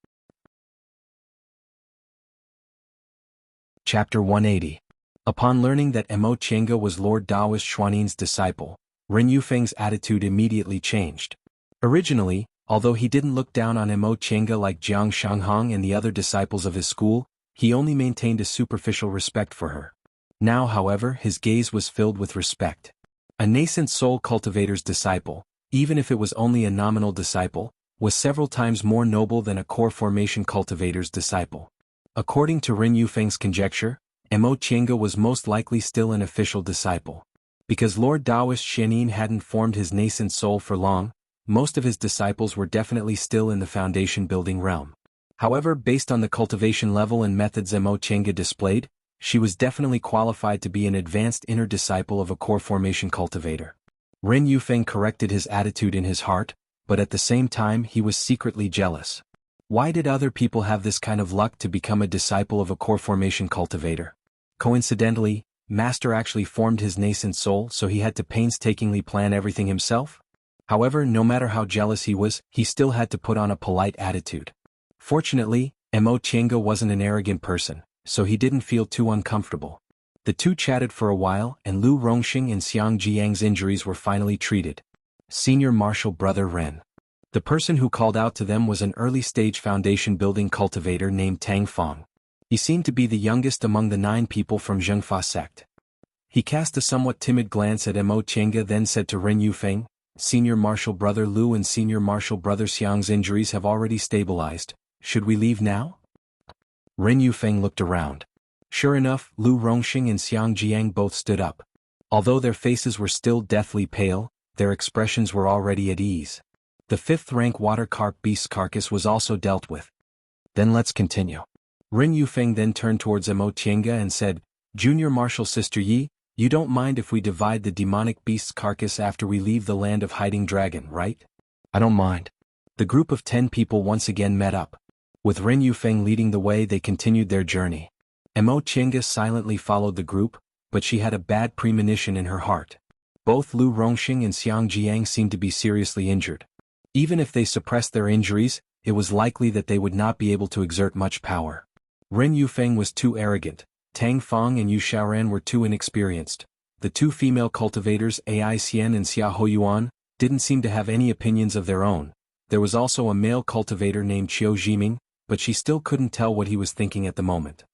Chapter 180. Upon learning that Mo Qianga was Lord Taoist Xuanin's disciple, Ren Yufeng's attitude immediately changed. Originally, although he didn't look down on Mo Qianga like Jiang Shanghang and the other disciples of his school, he only maintained a superficial respect for her. Now, however, his gaze was filled with respect. A nascent soul cultivator's disciple, even if it was only a nominal disciple, was several times more noble than a core formation cultivator's disciple. According to Ren Yufeng's conjecture, Mo Qianga was most likely still an official disciple. Because Lord Taoist Xianin hadn't formed his nascent soul for long, most of his disciples were definitely still in the foundation building realm. However, based on the cultivation level and methods Mo Qianga displayed, she was definitely qualified to be an advanced inner disciple of a core formation cultivator. Ren Yufeng corrected his attitude in his heart, but at the same time he was secretly jealous. Why did other people have this kind of luck to become a disciple of a core formation cultivator? Coincidentally, Master actually formed his nascent soul, so he had to painstakingly plan everything himself? However, no matter how jealous he was, he still had to put on a polite attitude. Fortunately, Mo Tiange wasn't an arrogant person, so he didn't feel too uncomfortable. The two chatted for a while, and Lu Rongxing and Xiang Jiang's injuries were finally treated. Senior Marshal Brother Ren. The person who called out to them was an early-stage foundation-building cultivator named Tang Fong. He seemed to be the youngest among the 9 people from Zhengfa sect. He cast a somewhat timid glance at Mo Tiange, then said to Ren Yufeng, "Senior Marshal Brother Lu and Senior Marshal Brother Xiang's injuries have already stabilized. Should we leave now?" Ren Yufeng looked around. Sure enough, Lu Rongxing and Xiang Jiang both stood up. Although their faces were still deathly pale, their expressions were already at ease. The 5th-rank water carp beast's carcass was also dealt with. "Then let's continue." Ren Yufeng then turned towards Mo Tiange and said, "Junior Marshal Sister Yi, you don't mind if we divide the demonic beast's carcass after we leave the land of Hiding Dragon, right?" "I don't mind." The group of 10 people once again met up. With Ren Yufeng leading the way, they continued their journey. Mo Tiange silently followed the group, but she had a bad premonition in her heart. Both Lu Rongxing and Xiang Jiang seemed to be seriously injured. Even if they suppressed their injuries, it was likely that they would not be able to exert much power. Ren Yufeng was too arrogant, Tang Fong and Yu Xiaoran were too inexperienced. The 2 female cultivators Ai Xian and Xia Hoyuan didn't seem to have any opinions of their own. There was also a male cultivator named Qiu Jiming, but she still couldn't tell what he was thinking at the moment.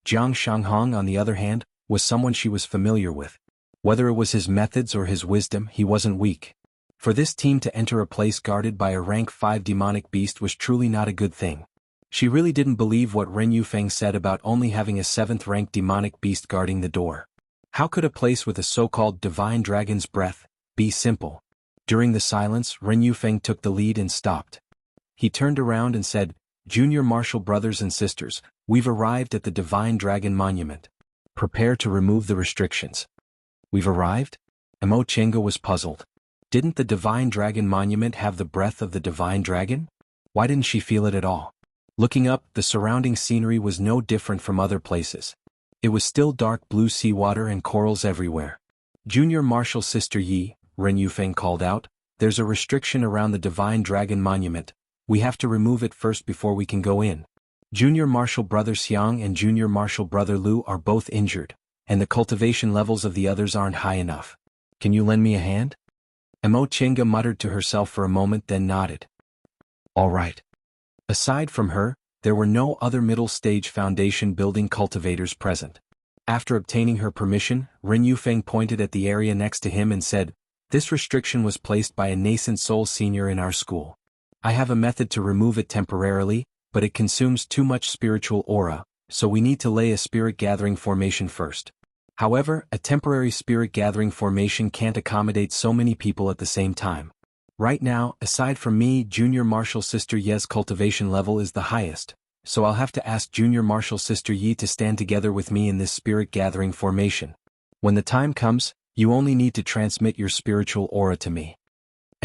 Jiang Shanghong, on the other hand, was someone she was familiar with. Whether it was his methods or his wisdom, he wasn't weak. For this team to enter a place guarded by a rank 5 demonic beast was truly not a good thing. She really didn't believe what Ren Yufeng said about only having a 7th-rank demonic beast guarding the door. How could a place with a so-called divine dragon's breath be simple? During the silence, Ren Yufeng took the lead and stopped. He turned around and said, "Junior Marshal brothers and sisters, we've arrived at the Divine Dragon Monument. Prepare to remove the restrictions." "We've arrived?" Mo Tiange was puzzled. Didn't the Divine Dragon Monument have the breath of the Divine Dragon? Why didn't she feel it at all? Looking up, the surrounding scenery was no different from other places. It was still dark blue seawater and corals everywhere. "Junior Marshal Sister Yi," Ren Yufeng called out, "there's a restriction around the Divine Dragon Monument. We have to remove it first before we can go in. Junior Marshal Brother Xiang and Junior Marshal Brother Lu are both injured, and the cultivation levels of the others aren't high enough. Can you lend me a hand?" Mo Tiange muttered to herself for a moment, then nodded. "All right." Aside from her, there were no other middle-stage foundation-building cultivators present. After obtaining her permission, Ren Yufeng pointed at the area next to him and said, "This restriction was placed by a nascent soul senior in our school. I have a method to remove it temporarily, but it consumes too much spiritual aura, so we need to lay a spirit-gathering formation first. However, a temporary spirit-gathering formation can't accommodate so many people at the same time. Right now, aside from me, Junior Marshal Sister Ye's cultivation level is the highest, so I'll have to ask Junior Marshal Sister Yi to stand together with me in this spirit-gathering formation. When the time comes, you only need to transmit your spiritual aura to me."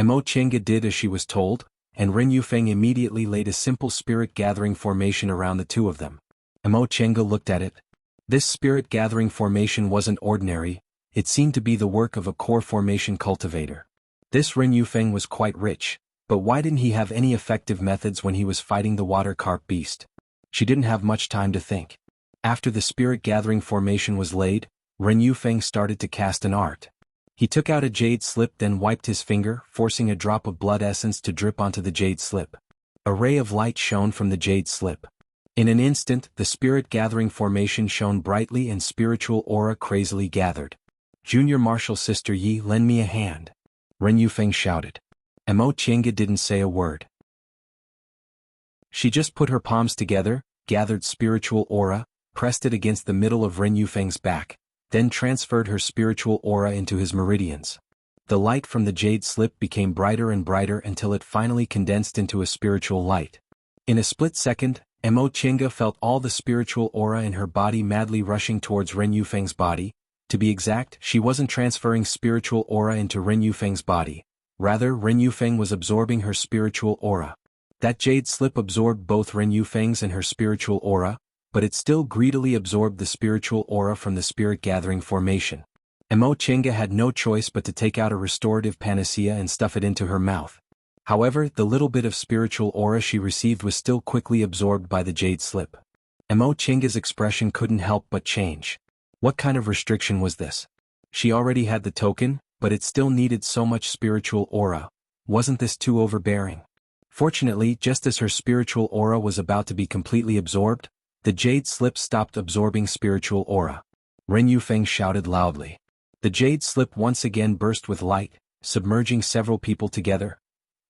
Mo Tiange did as she was told, and Ren Yufeng immediately laid a simple spirit-gathering formation around the 2 of them. Mo Tiange looked at it. This spirit-gathering formation wasn't ordinary, it seemed to be the work of a core formation cultivator. This Ren Yufeng was quite rich, but why didn't he have any effective methods when he was fighting the water carp beast? She didn't have much time to think. After the spirit-gathering formation was laid, Ren Yufeng started to cast an art. He took out a jade slip, then wiped his finger, forcing a drop of blood essence to drip onto the jade slip. A ray of light shone from the jade slip. In an instant, the spirit-gathering formation shone brightly and spiritual aura crazily gathered. "Junior Marshal Sister Yi, lend me a hand," Ren Yufeng shouted. Mo Tiange didn't say a word. She just put her palms together, gathered spiritual aura, pressed it against the middle of Ren Yufeng's back, then transferred her spiritual aura into his meridians. The light from the jade slip became brighter and brighter until it finally condensed into a spiritual light. In a split second, Mo Tiange felt all the spiritual aura in her body madly rushing towards Ren Yufeng's body. To be exact, she wasn't transferring spiritual aura into Ren Yufeng's body. Rather, Ren Yufeng was absorbing her spiritual aura. That jade slip absorbed both Ren Yufeng's and her spiritual aura, but it still greedily absorbed the spiritual aura from the spirit-gathering formation. Emo Chenga had no choice but to take out a restorative panacea and stuff it into her mouth. However, the little bit of spiritual aura she received was still quickly absorbed by the jade slip. Emo Chenga's expression couldn't help but change. What kind of restriction was this? She already had the token, but it still needed so much spiritual aura. Wasn't this too overbearing? Fortunately, just as her spiritual aura was about to be completely absorbed, the jade slip stopped absorbing spiritual aura. Ren Yufeng shouted loudly. The jade slip once again burst with light, submerging several people together.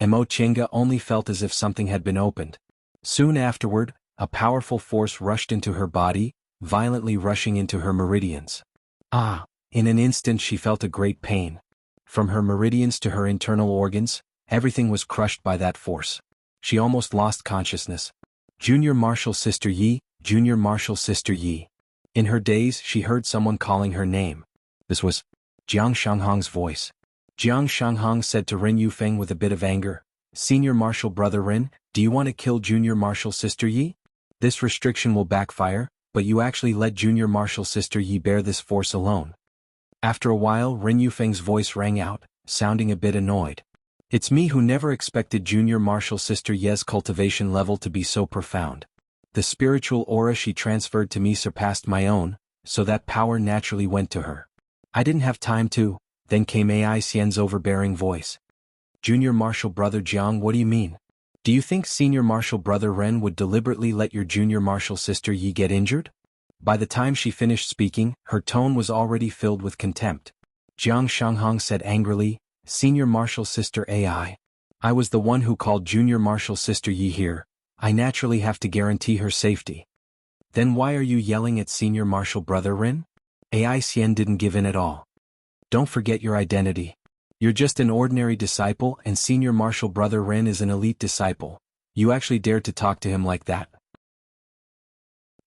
Emo Chenga only felt as if something had been opened. Soon afterward, a powerful force rushed into her body, violently rushing into her meridians. In an instant she felt a great pain. From her meridians to her internal organs, everything was crushed by that force. She almost lost consciousness. Junior Martial Sister Yi, Junior Martial Sister Yi. In her daze she heard someone calling her name. This was Jiang Shanghong's voice. Jiang Shanghong said to Ren Yufeng with a bit of anger, "Senior Martial Brother Ren, do you want to kill Junior Martial Sister Yi? This restriction will backfire, but you actually let Junior Martial Sister Yi bear this force alone." After a while Ren Yufeng's voice rang out, sounding a bit annoyed. "It's me who never expected Junior Martial Sister Ye's cultivation level to be so profound. The spiritual aura she transferred to me surpassed my own, so that power naturally went to her. I didn't have time to." Then came Ai Xian's overbearing voice. "Junior Martial Brother Jiang, what do you mean? Do you think Senior Martial Brother Ren would deliberately let your Junior Martial Sister Yi get injured?" By the time she finished speaking, her tone was already filled with contempt. Jiang Shanghong said angrily, "Senior Martial Sister Ai. I was the one who called Junior Martial Sister Yi here. I naturally have to guarantee her safety." "Then why are you yelling at Senior Martial Brother Ren?" Ai Xian didn't give in at all. "Don't forget your identity. You're just an ordinary disciple and Senior Martial Brother Ren is an elite disciple. You actually dared to talk to him like that?"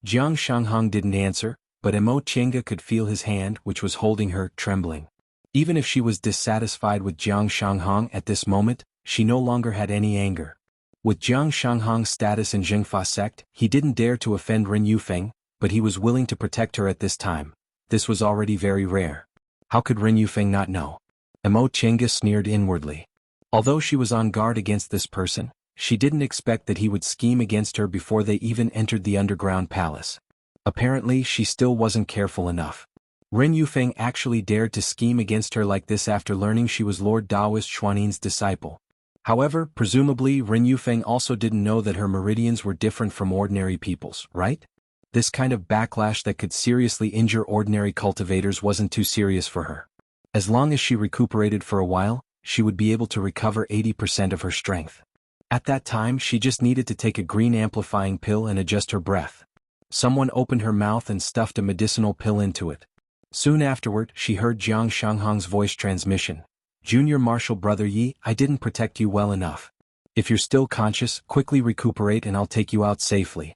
Jiang Shanghong didn't answer, but Emo Chenga could feel his hand, which was holding her, trembling. Even if she was dissatisfied with Jiang Shanghong at this moment, she no longer had any anger. With Jiang Shanghong's status in Zhengfa sect, he didn't dare to offend Ren Yufeng, but he was willing to protect her at this time. This was already very rare. How could Ren Yufeng not know? Emo Chenga sneered inwardly. Although she was on guard against this person, she didn't expect that he would scheme against her before they even entered the underground palace. Apparently she still wasn't careful enough. Ren Yufeng actually dared to scheme against her like this after learning she was Lord Daoist Xuanin's disciple. However, presumably Ren Yufeng also didn't know that her meridians were different from ordinary people's, right? This kind of backlash that could seriously injure ordinary cultivators wasn't too serious for her. As long as she recuperated for a while, she would be able to recover 80% of her strength. At that time she just needed to take a green amplifying pill and adjust her breath. Someone opened her mouth and stuffed a medicinal pill into it. Soon afterward she heard Jiang Shanghong's voice transmission. "Junior Martial Brother Yi, I didn't protect you well enough. If you're still conscious, quickly recuperate and I'll take you out safely."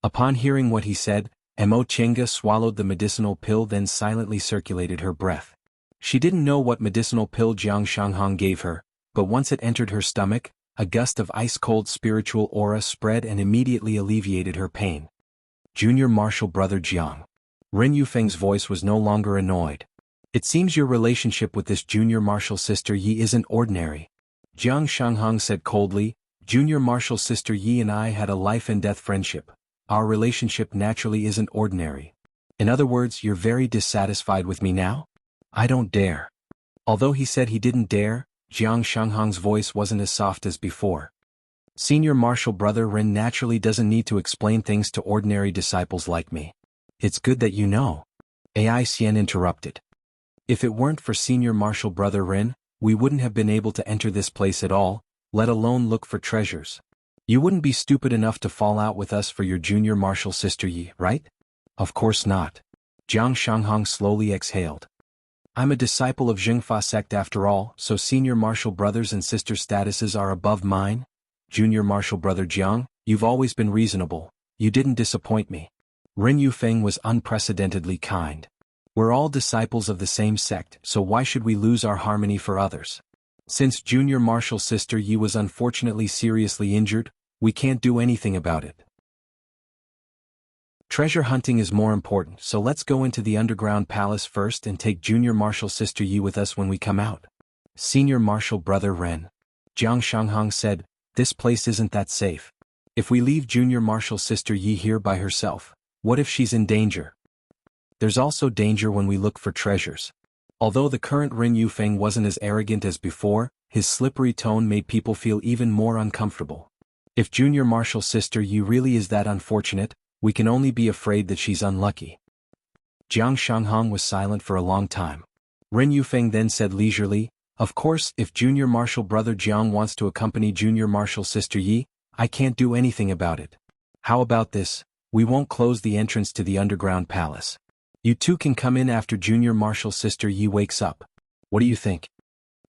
Upon hearing what he said, Emo Chenga swallowed the medicinal pill then silently circulated her breath. She didn't know what medicinal pill Jiang Shanghong gave her, but once it entered her stomach, a gust of ice-cold spiritual aura spread and immediately alleviated her pain. "Junior Martial Brother Jiang." Ren Yufeng's voice was no longer annoyed. "It seems your relationship with this Junior Martial Sister Yi isn't ordinary." Jiang Shanghong said coldly, "Junior Martial Sister Yi and I had a life-and-death friendship. Our relationship naturally isn't ordinary. In other words, you're very dissatisfied with me now? I don't dare." Although he said he didn't dare, Jiang Shanghong's voice wasn't as soft as before. "Senior Martial Brother Ren naturally doesn't need to explain things to ordinary disciples like me. It's good that you know." Ai Xian interrupted. "If it weren't for Senior Martial Brother Ren, we wouldn't have been able to enter this place at all, let alone look for treasures. You wouldn't be stupid enough to fall out with us for your Junior Martial Sister Yi, right?" "Of course not." Jiang Shanghong slowly exhaled. "I'm a disciple of Zhengfa sect after all, so Senior Martial Brothers and Sisters statuses are above mine? Junior Martial Brother Jiang, you've always been reasonable. You didn't disappoint me." Ren Yufeng was unprecedentedly kind. "We're all disciples of the same sect, so why should we lose our harmony for others? Since Junior Martial Sister Yi was unfortunately seriously injured, we can't do anything about it." Treasure hunting is more important, so let's go into the underground palace first and take Junior Marshal Sister Yi with us when we come out. Senior Marshal Brother Ren. Jiang Shanghong said, this place isn't that safe. If we leave Junior Marshal Sister Yi here by herself, what if she's in danger? There's also danger when we look for treasures. Although the current Ren Yufeng wasn't as arrogant as before, his slippery tone made people feel even more uncomfortable. If Junior Marshal Sister Yi really is that unfortunate, we can only be afraid that she's unlucky. Jiang Shanghong was silent for a long time. Ren Yufeng then said leisurely, of course, if Junior Marshal Brother Jiang wants to accompany Junior Marshal Sister Yi, I can't do anything about it. How about this? We won't close the entrance to the underground palace. You two can come in after Junior Marshal Sister Yi wakes up. What do you think?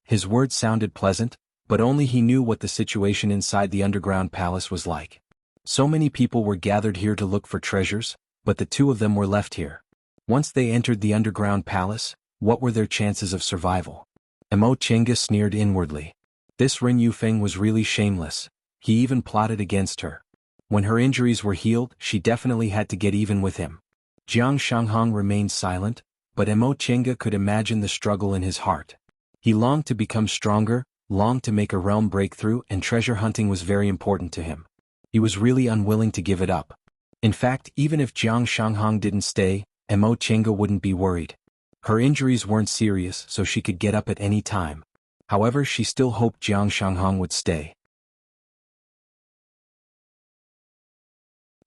His words sounded pleasant, but only he knew what the situation inside the underground palace was like. So many people were gathered here to look for treasures, but the two of them were left here. Once they entered the underground palace, what were their chances of survival? Mo Chenga sneered inwardly. This Ren Yufeng was really shameless. He even plotted against her. When her injuries were healed, she definitely had to get even with him. Jiang Shanghong remained silent, but Mo Chenga could imagine the struggle in his heart. He longed to become stronger, longed to make a realm breakthrough, and treasure hunting was very important to him. He was really unwilling to give it up. In fact, even if Jiang Shanghong didn't stay, Mo Chenga wouldn't be worried. Her injuries weren't serious, so she could get up at any time. However, she still hoped Jiang Shanghong would stay.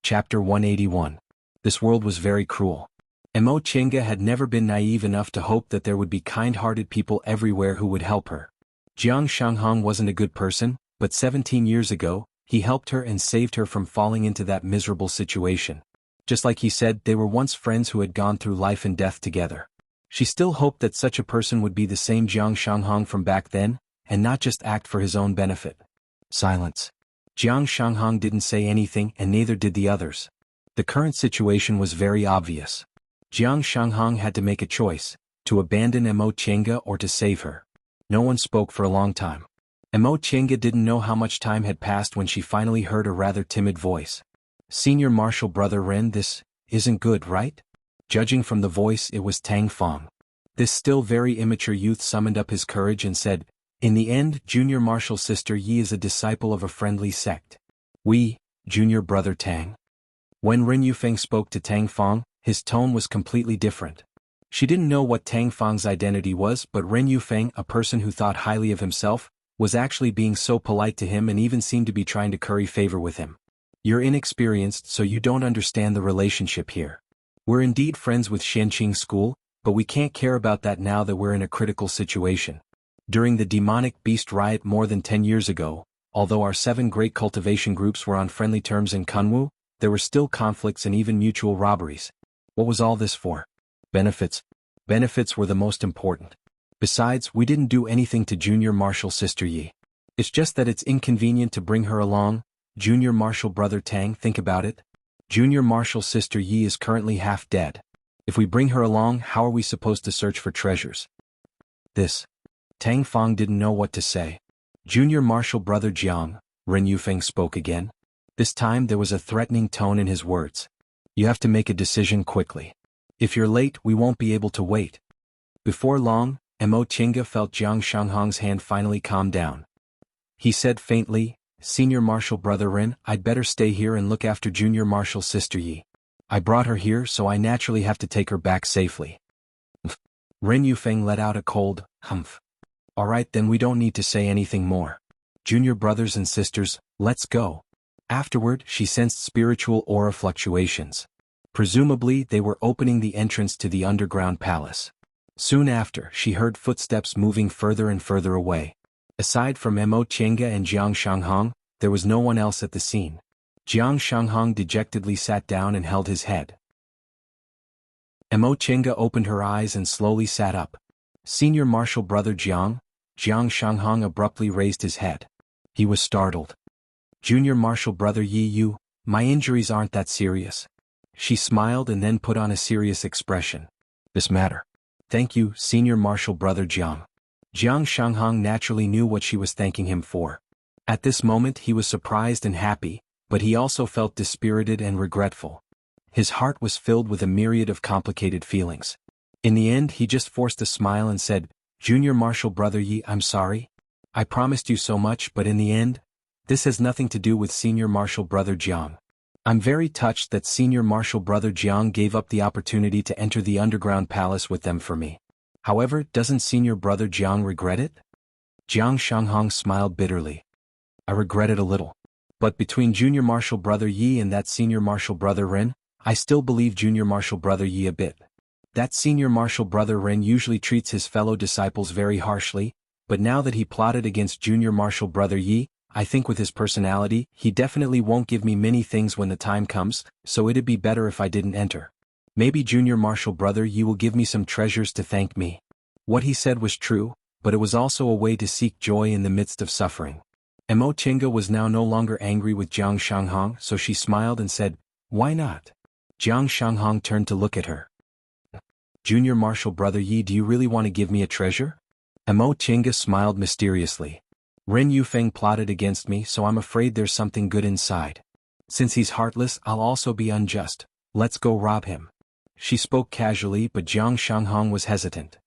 Chapter 181. This world was very cruel. Mo Chenga had never been naive enough to hope that there would be kind-hearted people everywhere who would help her. Jiang Shanghong wasn't a good person, but 17 years ago, he helped her and saved her from falling into that miserable situation. Just like he said, they were once friends who had gone through life and death together. She still hoped that such a person would be the same Jiang Shanghong from back then, and not just act for his own benefit. Silence. Jiang Shanghong didn't say anything, and neither did the others. The current situation was very obvious. Jiang Shanghong had to make a choice, to abandon Mo Chenga or to save her. No one spoke for a long time. Mo Chenga didn't know how much time had passed when she finally heard a rather timid voice. Senior Marshal Brother Ren, this isn't good, right? Judging from the voice, it was Tang Fong. This still very immature youth summoned up his courage and said, in the end, Junior Marshal Sister Yi is a disciple of a friendly sect. We, Junior Brother Tang. When Ren Yufeng spoke to Tang Fong, his tone was completely different. She didn't know what Tang Fong's identity was, but Ren Yufeng, a person who thought highly of himself, was actually being so polite to him and even seemed to be trying to curry favor with him. You're inexperienced, so you don't understand the relationship here. We're indeed friends with Shenqing School, but we can't care about that now that we're in a critical situation. During the demonic beast riot more than 10 years ago, although our 7 great cultivation groups were on friendly terms in Kunwu, there were still conflicts and even mutual robberies. What was all this for? Benefits. Benefits were the most important. Besides, we didn't do anything to Junior Marshal Sister Yi. It's just that it's inconvenient to bring her along. Junior Marshal Brother Tang, think about it. Junior Marshal Sister Yi is currently half dead. If we bring her along, how are we supposed to search for treasures? This. Tang Fong didn't know what to say. Junior Marshal Brother Jiang, Ren Yufeng spoke again. This time there was a threatening tone in his words. You have to make a decision quickly. If you're late, we won't be able to wait. Before long, Mo Chenga felt Jiang Shanghong's hand finally calm down. He said faintly, Senior Marshal Brother Ren, I'd better stay here and look after Junior Marshal Sister Yi. I brought her here, so I naturally have to take her back safely. Ren Yufeng let out a cold, humph. Alright, then we don't need to say anything more. Junior brothers and sisters, let's go. Afterward, she sensed spiritual aura fluctuations. Presumably, they were opening the entrance to the underground palace. Soon after, she heard footsteps moving further and further away. Aside from Mo Chenga and Jiang Shanghong, there was no one else at the scene. Jiang Shanghong dejectedly sat down and held his head. Mo Chenga opened her eyes and slowly sat up. Senior Marshal Brother Jiang? Jiang Shanghong abruptly raised his head. He was startled. Junior Marshal Brother Yi, my injuries aren't that serious. She smiled and then put on a serious expression. This matter. Thank you, Senior Marshal Brother Jiang. Jiang Shanghong naturally knew what she was thanking him for. At this moment he was surprised and happy, but he also felt dispirited and regretful. His heart was filled with a myriad of complicated feelings. In the end he just forced a smile and said, "Junior Marshal Brother Yi, I'm sorry. I promised you so much, but in the end, this has nothing to do with Senior Marshal Brother Jiang. I'm very touched that Senior Marshal Brother Jiang gave up the opportunity to enter the underground palace with them for me. However, doesn't Senior Brother Jiang regret it?" Jiang Shanghong smiled bitterly. "I regret it a little. But between Junior Marshal Brother Yi and that Senior Marshal Brother Ren, I still believe Junior Marshal Brother Yi a bit. That Senior Marshal Brother Ren usually treats his fellow disciples very harshly, but now that he plotted against Junior Marshal Brother Yi, I think with his personality, he definitely won't give me many things when the time comes, so it'd be better if I didn't enter. Maybe Junior Marshal Brother Yi will give me some treasures to thank me." What he said was true, but it was also a way to seek joy in the midst of suffering. Mo Chinga was now no longer angry with Jiang Shanghong, so she smiled and said, "Why not?" Jiang Shanghong turned to look at her. "Junior Marshal Brother Yi, do you really want to give me a treasure?" Mo Chinga smiled mysteriously. "Ren Yufeng plotted against me, so I'm afraid there's something good inside. Since he's heartless, I'll also be unjust. Let's go rob him." She spoke casually, but Jiang Shanghong was hesitant.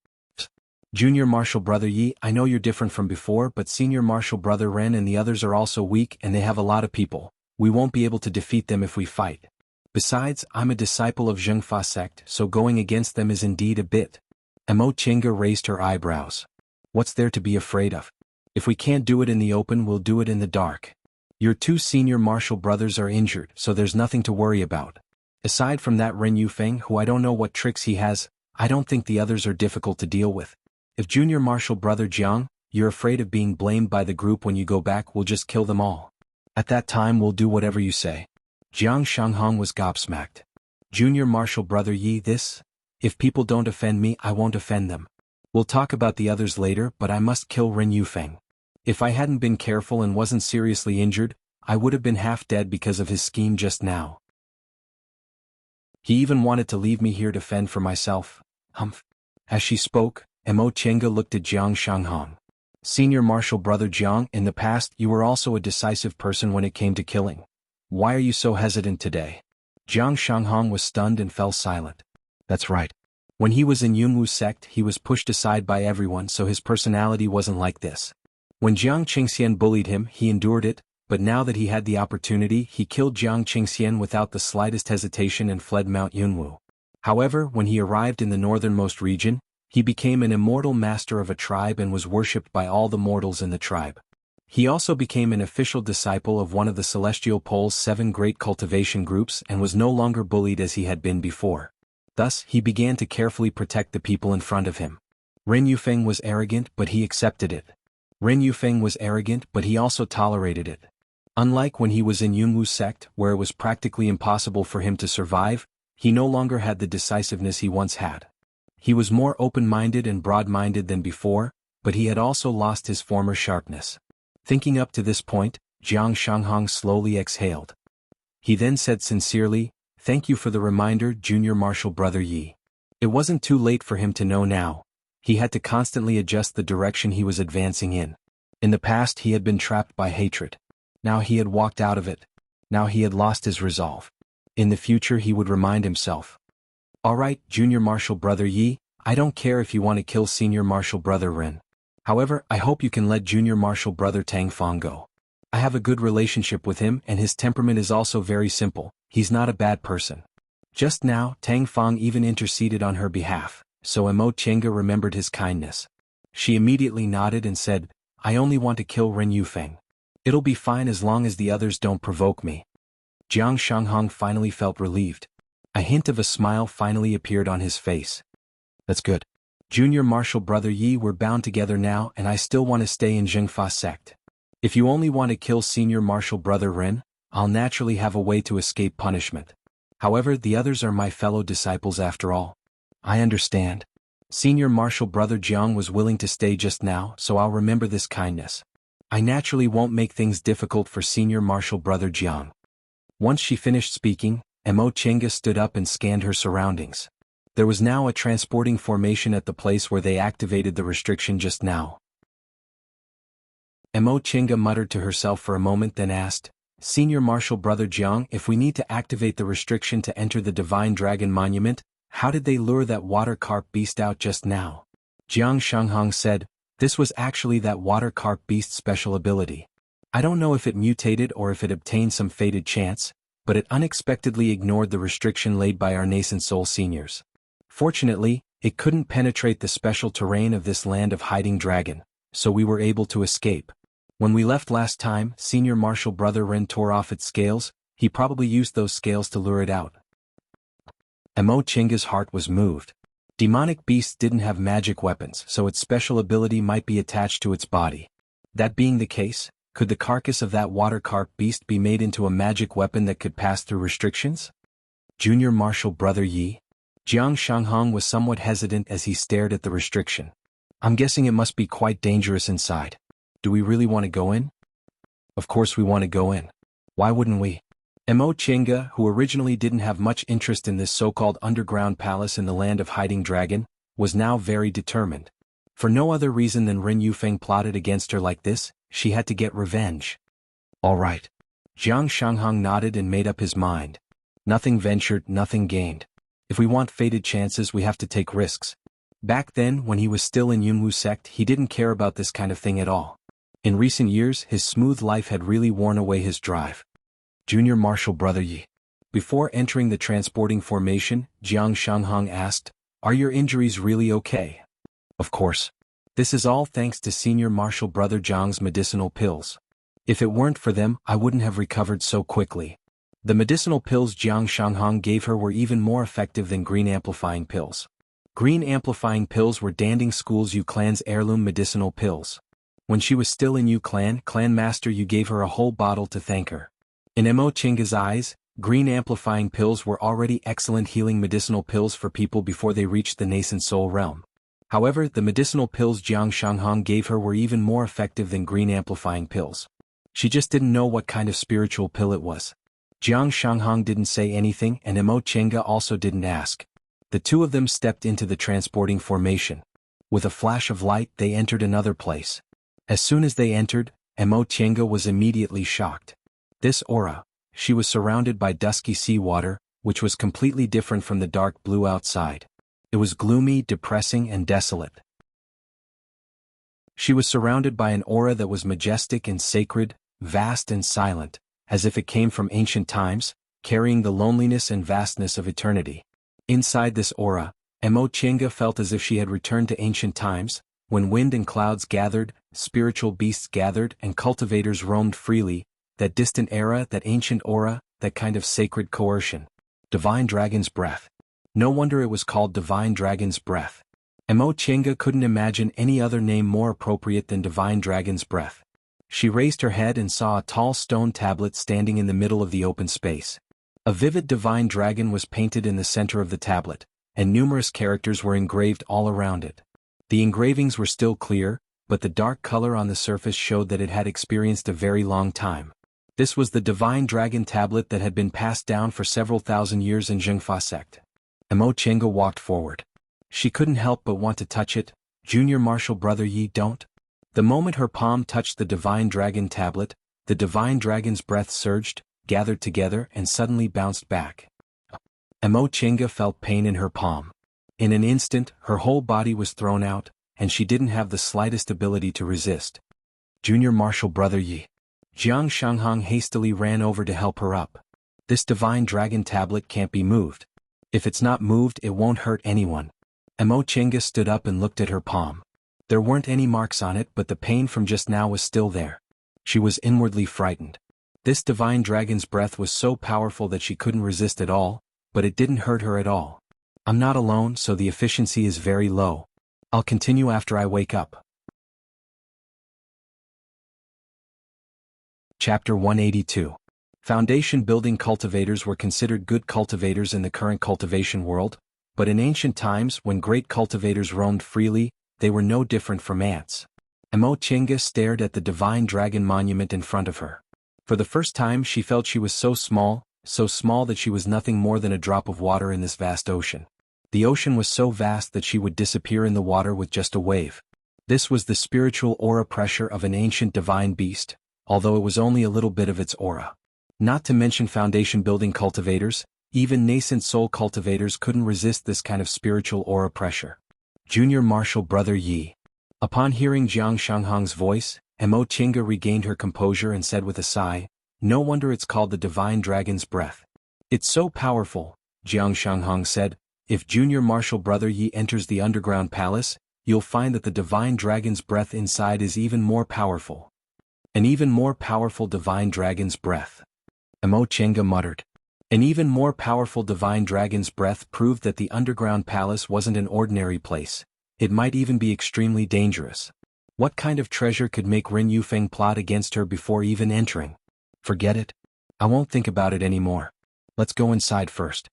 "Junior Marshal Brother Yi, I know you're different from before, but Senior Marshal Brother Ren and the others are also weak and they have a lot of people. We won't be able to defeat them if we fight. Besides, I'm a disciple of Zhengfa sect, so going against them is indeed a bit." Mo Chinga raised her eyebrows. "What's there to be afraid of? If we can't do it in the open, we'll do it in the dark. Your two Senior Marshal brothers are injured, so there's nothing to worry about. Aside from that Ren Yufeng, who I don't know what tricks he has, I don't think the others are difficult to deal with. If Junior Marshal Brother Jiang, you're afraid of being blamed by the group when you go back, we'll just kill them all. At that time we'll do whatever you say." Jiang Shanghong was gobsmacked. "Junior Marshal Brother Yi, this? If people don't offend me, I won't offend them. We'll talk about the others later, but I must kill Ren Yufeng. If I hadn't been careful and wasn't seriously injured, I would have been half dead because of his scheme just now. He even wanted to leave me here to fend for myself. Humph." As she spoke, Mo Chenga looked at Jiang Shanghong. "Senior Marshal Brother Jiang, in the past you were also a decisive person when it came to killing. Why are you so hesitant today?" Jiang Shanghong was stunned and fell silent. "That's right. When he was in Yunwu sect he was pushed aside by everyone, so his personality wasn't like this. When Jiang Qingxian bullied him he endured it, but now that he had the opportunity he killed Jiang Qingxian without the slightest hesitation and fled Mount Yunwu. However, when he arrived in the northernmost region, he became an immortal master of a tribe and was worshipped by all the mortals in the tribe. He also became an official disciple of one of the Celestial Pole's 7 great cultivation groups and was no longer bullied as he had been before. Thus, he began to carefully protect the people in front of him. Ren Yufeng was arrogant, but he accepted it. Ren Yufeng was arrogant, but he also tolerated it. Unlike when he was in Yunwu sect, where it was practically impossible for him to survive, he no longer had the decisiveness he once had. He was more open-minded and broad-minded than before, but he had also lost his former sharpness. Thinking up to this point, Jiang Shanghong slowly exhaled. He then said sincerely, "Thank you for the reminder, Junior Marshal Brother Yi." It wasn't too late for him to know now. He had to constantly adjust the direction he was advancing in. In the past he had been trapped by hatred. Now he had walked out of it. Now he had lost his resolve. In the future he would remind himself. "Alright, Junior Marshal Brother Yi, I don't care if you want to kill Senior Marshal Brother Ren. However, I hope you can let Junior Marshal Brother Tang Fong go. I have a good relationship with him and his temperament is also very simple. He's not a bad person." Just now, Tang Fong even interceded on her behalf, so Mo Chenga remembered his kindness. She immediately nodded and said, "I only want to kill Ren Yufeng. It'll be fine as long as the others don't provoke me." Jiang Shanghong finally felt relieved. A hint of a smile finally appeared on his face. "That's good. Junior Marshal Brother Yi, we're bound together now and I still want to stay in Zhengfa sect. If you only want to kill Senior Marshal Brother Ren, I'll naturally have a way to escape punishment. However, the others are my fellow disciples after all." "I understand. Senior Marshal Brother Jiang was willing to stay just now, so I'll remember this kindness. I naturally won't make things difficult for Senior Marshal Brother Jiang." Once she finished speaking, Mo Chenga stood up and scanned her surroundings. There was now a transporting formation at the place where they activated the restriction just now. Mo Chenga muttered to herself for a moment then asked, Senior Marshal Brother Jiang, if we need to activate the restriction to enter the Divine Dragon Monument, how did they lure that water carp beast out just now? Jiang Shanghong said, this was actually that water carp beast's special ability. I don't know if it mutated or if it obtained some fated chance, but it unexpectedly ignored the restriction laid by our nascent soul seniors. Fortunately, it couldn't penetrate the special terrain of this land of hiding dragon, so we were able to escape. When we left last time, Senior Marshal Brother Ren tore off its scales. He probably used those scales to lure it out. Mo Chinga's heart was moved. Demonic beasts didn't have magic weapons, so its special ability might be attached to its body. That being the case, could the carcass of that water carp beast be made into a magic weapon that could pass through restrictions? Junior Marshal Brother Yi? Jiang Shanghong was somewhat hesitant as he stared at the restriction. I'm guessing it must be quite dangerous inside. Do we really want to go in? Of course we want to go in. Why wouldn't we? Mo Chinga, who originally didn't have much interest in this so-called underground palace in the land of hiding dragon, was now very determined. For no other reason than Ren Yufeng plotted against her like this, she had to get revenge. All right. Jiang Shanghong nodded and made up his mind. Nothing ventured, nothing gained. If we want fated chances, we have to take risks. Back then, when he was still in Yunwu sect, he didn't care about this kind of thing at all. In recent years, his smooth life had really worn away his drive. Junior Marshal Brother Yi. Before entering the transporting formation, Jiang Shanghong asked, are your injuries really okay? Of course. This is all thanks to Senior Marshal Brother Jiang's medicinal pills. If it weren't for them, I wouldn't have recovered so quickly. The medicinal pills Jiang Shanghong gave her were even more effective than green amplifying pills. Green amplifying pills were Danding School's Yu Clan's heirloom medicinal pills. When she was still in Yu Clan, Clan Master Yu gave her a whole bottle to thank her. In Mo Chinga's eyes, green amplifying pills were already excellent healing medicinal pills for people before they reached the nascent soul realm. However, the medicinal pills Jiang Shanghong gave her were even more effective than green amplifying pills. She just didn't know what kind of spiritual pill it was. Jiang Shanghong didn't say anything and Mo Chinga also didn't ask. The two of them stepped into the transporting formation. With a flash of light, they entered another place. As soon as they entered, Mo Chinga was immediately shocked. This aura, she was surrounded by dusky seawater, which was completely different from the dark blue outside. It was gloomy, depressing, and desolate. She was surrounded by an aura that was majestic and sacred, vast and silent, as if it came from ancient times, carrying the loneliness and vastness of eternity. Inside this aura, Mo Chinga felt as if she had returned to ancient times, when wind and clouds gathered, spiritual beasts gathered, and cultivators roamed freely, that distant era, that ancient aura, that kind of sacred coercion. Divine Dragon's Breath. No wonder it was called Divine Dragon's Breath. Mo Chinga couldn't imagine any other name more appropriate than Divine Dragon's Breath. She raised her head and saw a tall stone tablet standing in the middle of the open space. A vivid divine dragon was painted in the center of the tablet, and numerous characters were engraved all around it. The engravings were still clear, but the dark color on the surface showed that it had experienced a very long time. This was the divine dragon tablet that had been passed down for several thousand years in Zhengfa sect. Mo Chinga walked forward. She couldn't help but want to touch it. Junior Marshal Brother Yi, don't. The moment her palm touched the divine dragon tablet, the divine dragon's breath surged, gathered together, and suddenly bounced back. Mo Chinga felt pain in her palm. In an instant, her whole body was thrown out, and she didn't have the slightest ability to resist. Junior Marshal Brother Yi. Jiang Shanghong hastily ran over to help her up. This divine dragon tablet can't be moved. If it's not moved, it won't hurt anyone. Mo Chinga stood up and looked at her palm. There weren't any marks on it, but the pain from just now was still there. She was inwardly frightened. This divine dragon's breath was so powerful that she couldn't resist at all, but it didn't hurt her at all. I'm not alone, so the efficiency is very low. I'll continue after I wake up. Chapter 182. Foundation building cultivators were considered good cultivators in the current cultivation world, but in ancient times when great cultivators roamed freely, they were no different from ants. Mo Chinga stared at the divine dragon monument in front of her. For the first time she felt she was so small that she was nothing more than a drop of water in this vast ocean. The ocean was so vast that she would disappear in the water with just a wave. This was the spiritual aura pressure of an ancient divine beast, although it was only a little bit of its aura. Not to mention foundation building cultivators, even nascent soul cultivators couldn't resist this kind of spiritual aura pressure. Junior Martial Brother Yi. Upon hearing Jiang Shanghang's voice, Mo Qingge regained her composure and said with a sigh, "No wonder it's called the Divine Dragon's Breath. It's so powerful," Jiang Shanghang said. "If Junior Martial Brother Yi enters the underground palace, you'll find that the Divine Dragon's Breath inside is even more powerful." An even more powerful Divine Dragon's Breath. Mo Qingge muttered. An even more powerful Divine Dragon's Breath proved that the underground palace wasn't an ordinary place. It might even be extremely dangerous. What kind of treasure could make Ren Yufeng plot against her before even entering? Forget it. I won't think about it anymore. Let's go inside first.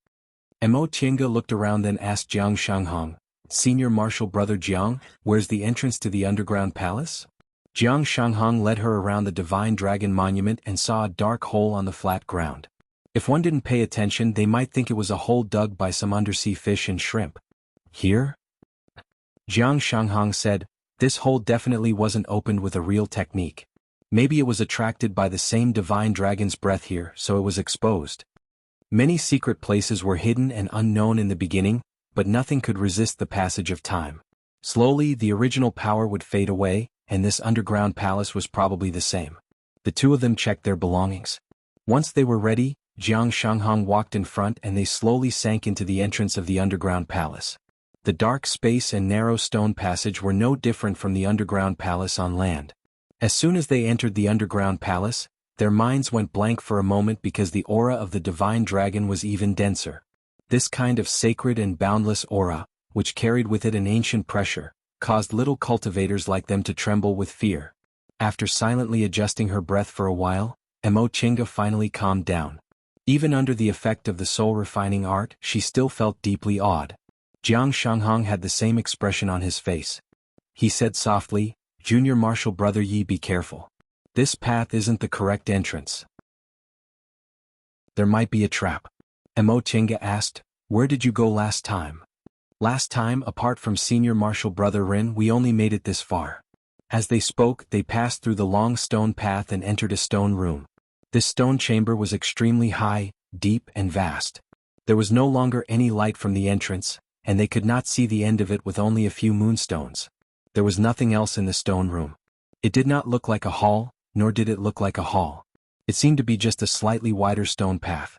Mo Qingge looked around, then asked Jiang Shanghang, "Senior Martial Brother Jiang, where's the entrance to the underground palace?" Jiang Shanghang led her around the Divine Dragon Monument and saw a dark hole on the flat ground. If one didn't pay attention, they might think it was a hole dug by some undersea fish and shrimp. "Here?" Jiang Shanghang said, "This hole definitely wasn't opened with a real technique. Maybe it was attracted by the same Divine Dragon's Breath here, so it was exposed." Many secret places were hidden and unknown in the beginning, but nothing could resist the passage of time. Slowly, the original power would fade away, and this underground palace was probably the same. The two of them checked their belongings. Once they were ready, Jiang Shanghang walked in front and they slowly sank into the entrance of the underground palace. The dark space and narrow stone passage were no different from the underground palace on land. As soon as they entered the underground palace, their minds went blank for a moment because the aura of the Divine Dragon was even denser. This kind of sacred and boundless aura, which carried with it an ancient pressure, caused little cultivators like them to tremble with fear. After silently adjusting her breath for a while, Mo Qingge finally calmed down. Even under the effect of the soul-refining art, she still felt deeply awed. Jiang Shanghang had the same expression on his face. He said softly, "Junior Martial Brother Yi, be careful. This path isn't the correct entrance. There might be a trap." Mo Qingge asked, "Where did you go last time?" "Last time, apart from Senior Martial Brother Rin, we only made it this far." As they spoke, they passed through the long stone path and entered a stone room. This stone chamber was extremely high, deep, and vast. There was no longer any light from the entrance, and they could not see the end of it with only a few moonstones. There was nothing else in the stone room. It did not look like a hall, nor did it look like a hall. It seemed to be just a slightly wider stone path.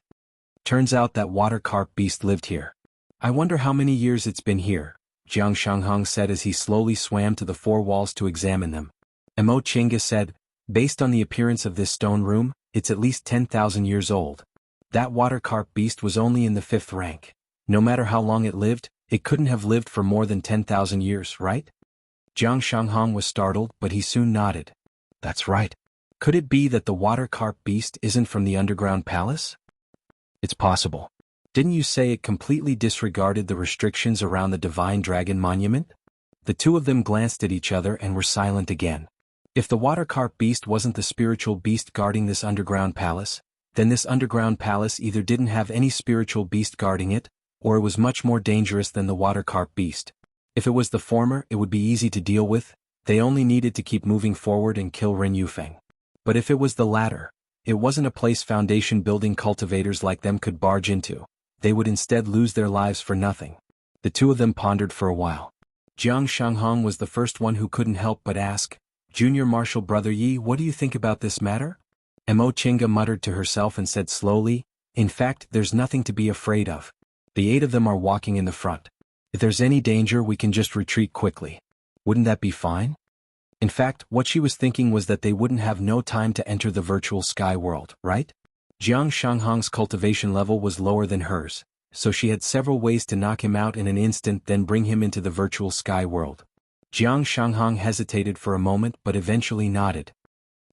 "Turns out that water carp beast lived here. I wonder how many years it's been here," Jiang Shanghang said as he slowly swam to the four walls to examine them. Mo Qingge said, "Based on the appearance of this stone room, it's at least 10,000 years old. That water carp beast was only in the 5th rank. No matter how long it lived, it couldn't have lived for more than 10,000 years, right?" Jiang Shanghang was startled, but he soon nodded. "That's right. Could it be that the water carp beast isn't from the underground palace?" "It's possible. Didn't you say it completely disregarded the restrictions around the Divine Dragon Monument?" The two of them glanced at each other and were silent again. If the water carp beast wasn't the spiritual beast guarding this underground palace, then this underground palace either didn't have any spiritual beast guarding it, or it was much more dangerous than the water carp beast. If it was the former, it would be easy to deal with. They only needed to keep moving forward and kill Ren Yufeng. But if it was the latter, it wasn't a place foundation building cultivators like them could barge into. They would instead lose their lives for nothing. The two of them pondered for a while. Jiang Shanghang was the first one who couldn't help but ask, "Junior Martial Brother Yi, what do you think about this matter?" Mo Qingge muttered to herself and said slowly, "In fact, there's nothing to be afraid of. The 8 of them are walking in the front. If there's any danger, we can just retreat quickly. Wouldn't that be fine?" In fact, what she was thinking was that they wouldn't have no time to enter the virtual sky world, right? Jiang Shanghang's cultivation level was lower than hers, so she had several ways to knock him out in an instant, then bring him into the virtual sky world. Jiang Shanghang hesitated for a moment but eventually nodded.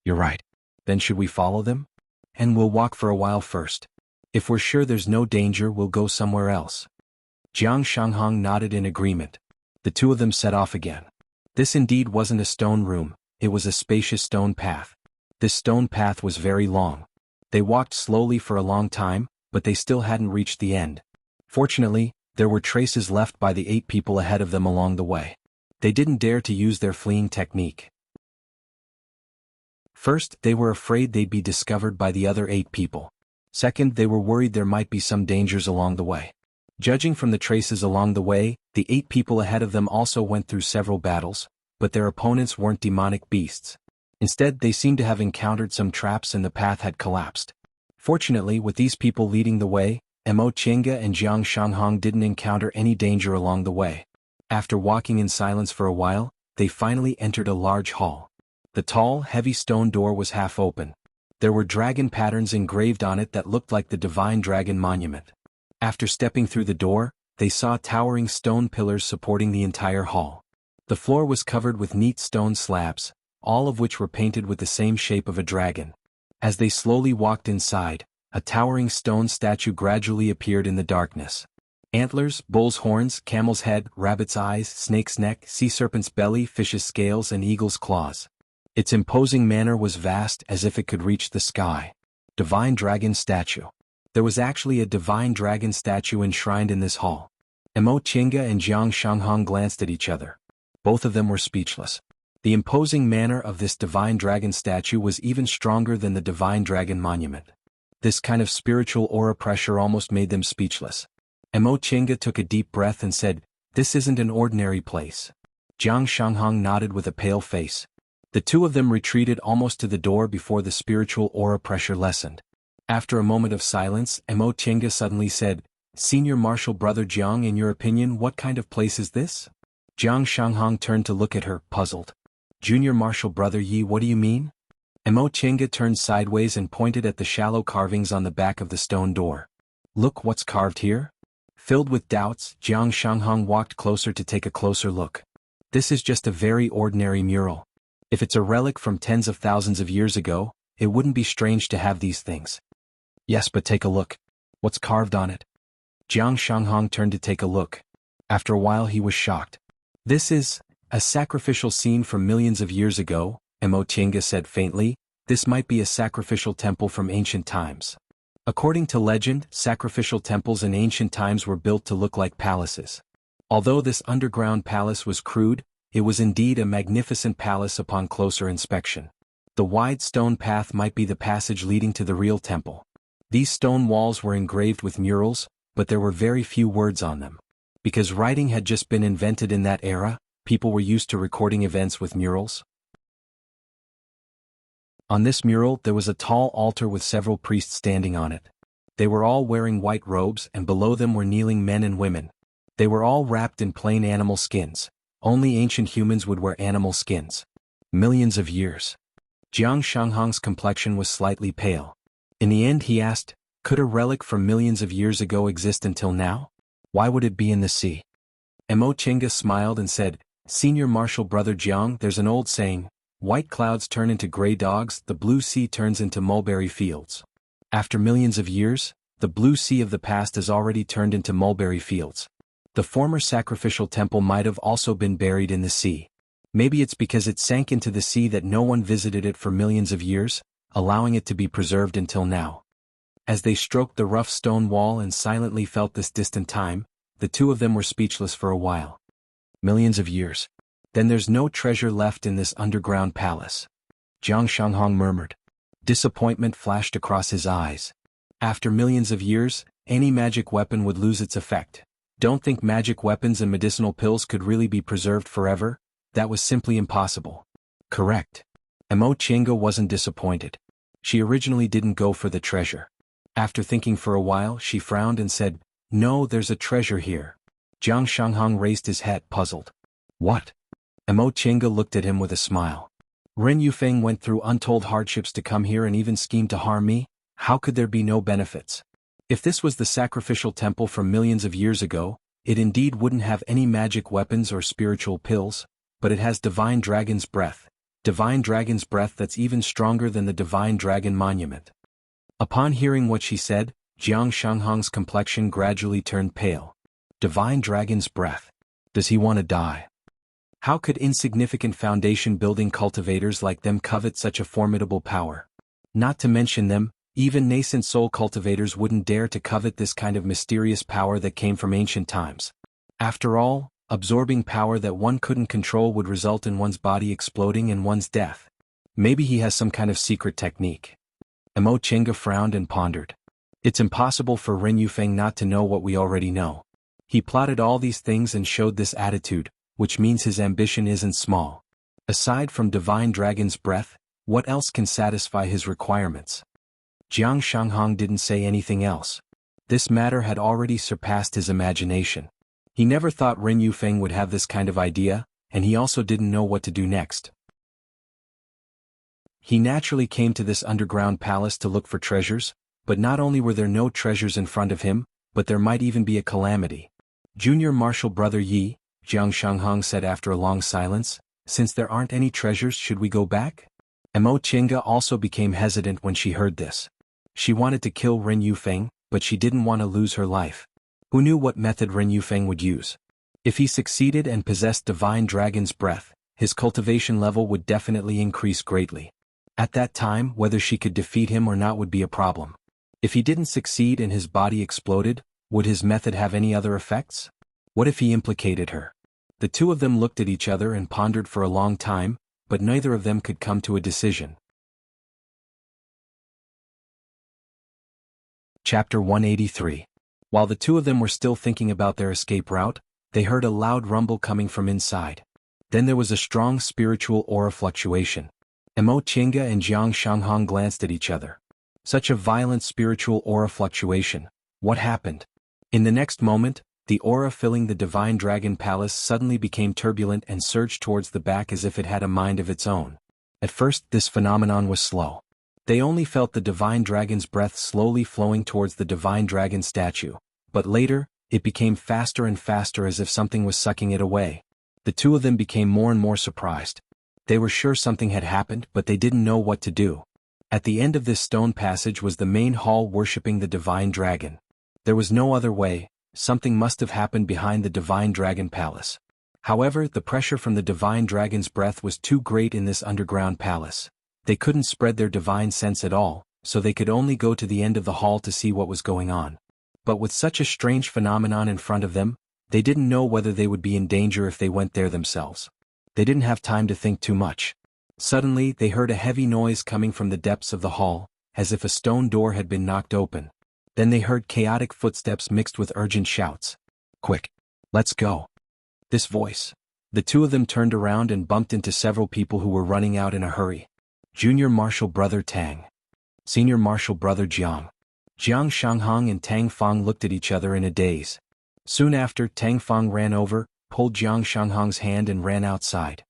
"You're right. Then should we follow them? And we'll walk for a while first. If we're sure there's no danger, we'll go somewhere else." Jiang Shanghang nodded in agreement. The two of them set off again. This indeed wasn't a stone room, it was a spacious stone path. This stone path was very long. They walked slowly for a long time, but they still hadn't reached the end. Fortunately, there were traces left by the 8 people ahead of them along the way. They didn't dare to use their fleeing technique. First, they were afraid they'd be discovered by the other 8 people. Second, they were worried there might be some dangers along the way. Judging from the traces along the way, the 8 people ahead of them also went through several battles, but their opponents weren't demonic beasts. Instead, they seemed to have encountered some traps and the path had collapsed. Fortunately, with these people leading the way, Mo Qingge and Jiang Shanghong didn't encounter any danger along the way. After walking in silence for a while, they finally entered a large hall. The tall, heavy stone door was half open. There were dragon patterns engraved on it that looked like the Divine Dragon Monument. After stepping through the door, they saw towering stone pillars supporting the entire hall. The floor was covered with neat stone slabs, all of which were painted with the same shape of a dragon. As they slowly walked inside, a towering stone statue gradually appeared in the darkness. Antlers, bull's horns, camel's head, rabbit's eyes, snake's neck, sea serpent's belly, fish's scales and eagle's claws. Its imposing manner was vast as if it could reach the sky. Divine Dragon Statue. There was actually a divine dragon statue enshrined in this hall. Mo Qingge and Jiang Shanghong glanced at each other. Both of them were speechless. The imposing manner of this divine dragon statue was even stronger than the Divine Dragon Monument. This kind of spiritual aura pressure almost made them speechless. Mo Qingge took a deep breath and said, "This isn't an ordinary place." Jiang Shanghong nodded with a pale face. The two of them retreated almost to the door before the spiritual aura pressure lessened. After a moment of silence, Mo Qingge suddenly said, "Senior Martial Brother Jiang, in your opinion, what kind of place is this?" Jiang Shanghong turned to look at her, puzzled. "Junior Martial Brother Yi, what do you mean?" Mo Qingge turned sideways and pointed at the shallow carvings on the back of the stone door. "Look what's carved here?" Filled with doubts, Jiang Shanghong walked closer to take a closer look. "This is just a very ordinary mural. If it's a relic from tens of thousands of years ago, it wouldn't be strange to have these things." "Yes, but take a look. What's carved on it?" Jiang Shanghong turned to take a look. After a while he was shocked. "This is a sacrificial scene from millions of years ago," Mo Qingge said faintly. "This might be a sacrificial temple from ancient times." According to legend, sacrificial temples in ancient times were built to look like palaces. Although this underground palace was crude, it was indeed a magnificent palace upon closer inspection. The wide stone path might be the passage leading to the real temple. These stone walls were engraved with murals, but there were very few words on them. Because writing had just been invented in that era, people were used to recording events with murals. On this mural there was a tall altar with several priests standing on it. They were all wearing white robes and below them were kneeling men and women. They were all wrapped in plain animal skins. Only ancient humans would wear animal skins. Millions of years. Jiang Shanghong's complexion was slightly pale. In the end he asked, "Could a relic from millions of years ago exist until now? Why would it be in the sea?" Mo Qingge smiled and said, "Senior Martial Brother Jiang, there's an old saying, white clouds turn into gray dogs, the blue sea turns into mulberry fields. After millions of years, the blue sea of the past has already turned into mulberry fields. The former sacrificial temple might have also been buried in the sea. Maybe it's because it sank into the sea that no one visited it for millions of years, allowing it to be preserved until now." As they stroked the rough stone wall and silently felt this distant time, the two of them were speechless for a while. Millions of years. Then there's no treasure left in this underground palace. Jiang Shanghong murmured. Disappointment flashed across his eyes. After millions of years, any magic weapon would lose its effect. Don't think magic weapons and medicinal pills could really be preserved forever? That was simply impossible. Correct. Mo Qingge wasn't disappointed. She originally didn't go for the treasure. After thinking for a while, she frowned and said, "No, there's a treasure here." Jiang Shanghong raised his head, puzzled. "What?" Mo Qingge looked at him with a smile. "Ren Yufeng went through untold hardships to come here and even schemed to harm me. How could there be no benefits? If this was the sacrificial temple from millions of years ago, it indeed wouldn't have any magic weapons or spiritual pills, but it has Divine Dragon's breath. Divine Dragon's breath that's even stronger than the Divine Dragon Monument." Upon hearing what she said, Jiang Shanghong's complexion gradually turned pale. Divine Dragon's breath. Does he want to die? How could insignificant foundation-building cultivators like them covet such a formidable power? Not to mention them, even nascent soul cultivators wouldn't dare to covet this kind of mysterious power that came from ancient times. After all, absorbing power that one couldn't control would result in one's body exploding and one's death. Maybe he has some kind of secret technique. Mo Chenga frowned and pondered. It's impossible for Ren Yufeng not to know what we already know. He plotted all these things and showed this attitude, which means his ambition isn't small. Aside from Divine Dragon's breath, what else can satisfy his requirements? Jiang Shanghong didn't say anything else. This matter had already surpassed his imagination. He never thought Ren Yufeng would have this kind of idea, and he also didn't know what to do next. He naturally came to this underground palace to look for treasures, but not only were there no treasures in front of him, but there might even be a calamity. Junior Marshal Brother Yi, Jiang Shanghong said after a long silence, since there aren't any treasures, should we go back? Mo Chenga also became hesitant when she heard this. She wanted to kill Ren Yufeng, but she didn't want to lose her life. Who knew what method Ren Yufeng would use? If he succeeded and possessed Divine Dragon's breath, his cultivation level would definitely increase greatly. At that time, whether she could defeat him or not would be a problem. If he didn't succeed and his body exploded, would his method have any other effects? What if he implicated her? The two of them looked at each other and pondered for a long time, but neither of them could come to a decision. Chapter 183. While the two of them were still thinking about their escape route, they heard a loud rumble coming from inside. Then there was a strong spiritual aura fluctuation. Mo Chenga and Jiang Shanghong glanced at each other. Such a violent spiritual aura fluctuation. What happened? In the next moment, the aura filling the Divine Dragon Palace suddenly became turbulent and surged towards the back as if it had a mind of its own. At first, this phenomenon was slow. They only felt the Divine Dragon's breath slowly flowing towards the Divine Dragon statue, but later, it became faster and faster as if something was sucking it away. The two of them became more and more surprised. They were sure something had happened, but they didn't know what to do. At the end of this stone passage was the main hall worshipping the Divine Dragon. There was no other way. Something must have happened behind the Divine Dragon Palace. However, the pressure from the Divine Dragon's breath was too great in this underground palace. They couldn't spread their divine sense at all, so they could only go to the end of the hall to see what was going on. But with such a strange phenomenon in front of them, they didn't know whether they would be in danger if they went there themselves. They didn't have time to think too much. Suddenly, they heard a heavy noise coming from the depths of the hall, as if a stone door had been knocked open. Then they heard chaotic footsteps mixed with urgent shouts. Quick! Let's go! This voice. The two of them turned around and bumped into several people who were running out in a hurry. Junior Marshal Brother Tang. Senior Marshal Brother Jiang. Jiang Shanghong and Tang Fong looked at each other in a daze. Soon after, Tang Fong ran over, pulled Jiang Shanghong's hand and ran outside.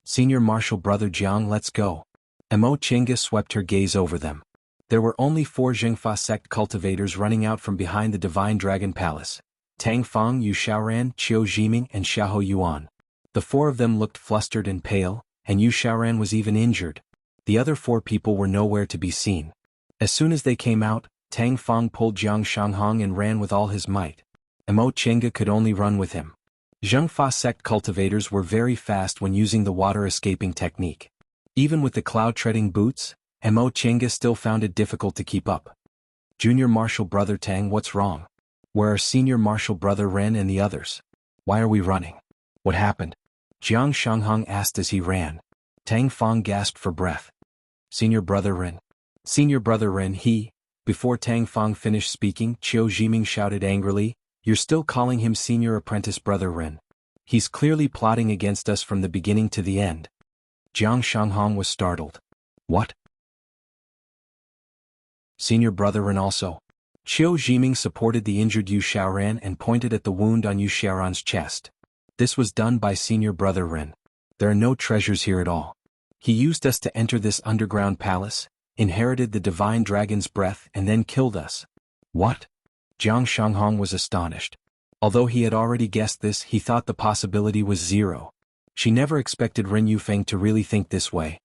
Senior Marshal Brother Jiang, let's go. Mo Chenga swept her gaze over them. There were only 4 Zhengfa sect cultivators running out from behind the Divine Dragon Palace. Tang Fong, Yu Xiaoran, Qiu Jiming and Xiahou Yuan. The 4 of them looked flustered and pale, and Yu Xiaoran was even injured. The other 4 people were nowhere to be seen. As soon as they came out, Tang Fong pulled Jiang Shanghong and ran with all his might. Mo Chenga could only run with him. Zhengfa sect cultivators were very fast when using the water escaping technique. Even with the cloud-treading boots, Mo Chenga still found it difficult to keep up. Junior Marshal Brother Tang, what's wrong? Where are Senior Marshal Brother Ren and the others? Why are we running? What happened? Jiang Shanghong asked as he ran. Tang Fong gasped for breath. Senior Brother Ren. Senior Brother Ren, he. Before Tang Fong finished speaking, Qiu Jiming shouted angrily, you're still calling him Senior Apprentice Brother Ren. He's clearly plotting against us from the beginning to the end. Jiang Shanghong was startled. What? Senior Brother Ren also. Qiu Jiming supported the injured Yu Xiaoran and pointed at the wound on Yu Xiaoran's chest. This was done by Senior Brother Ren. There are no treasures here at all. He used us to enter this underground palace, inherited the Divine Dragon's breath and then killed us. What? Jiang Shanghong was astonished. Although he had already guessed this, he thought the possibility was 0. She never expected Ren Yufeng to really think this way.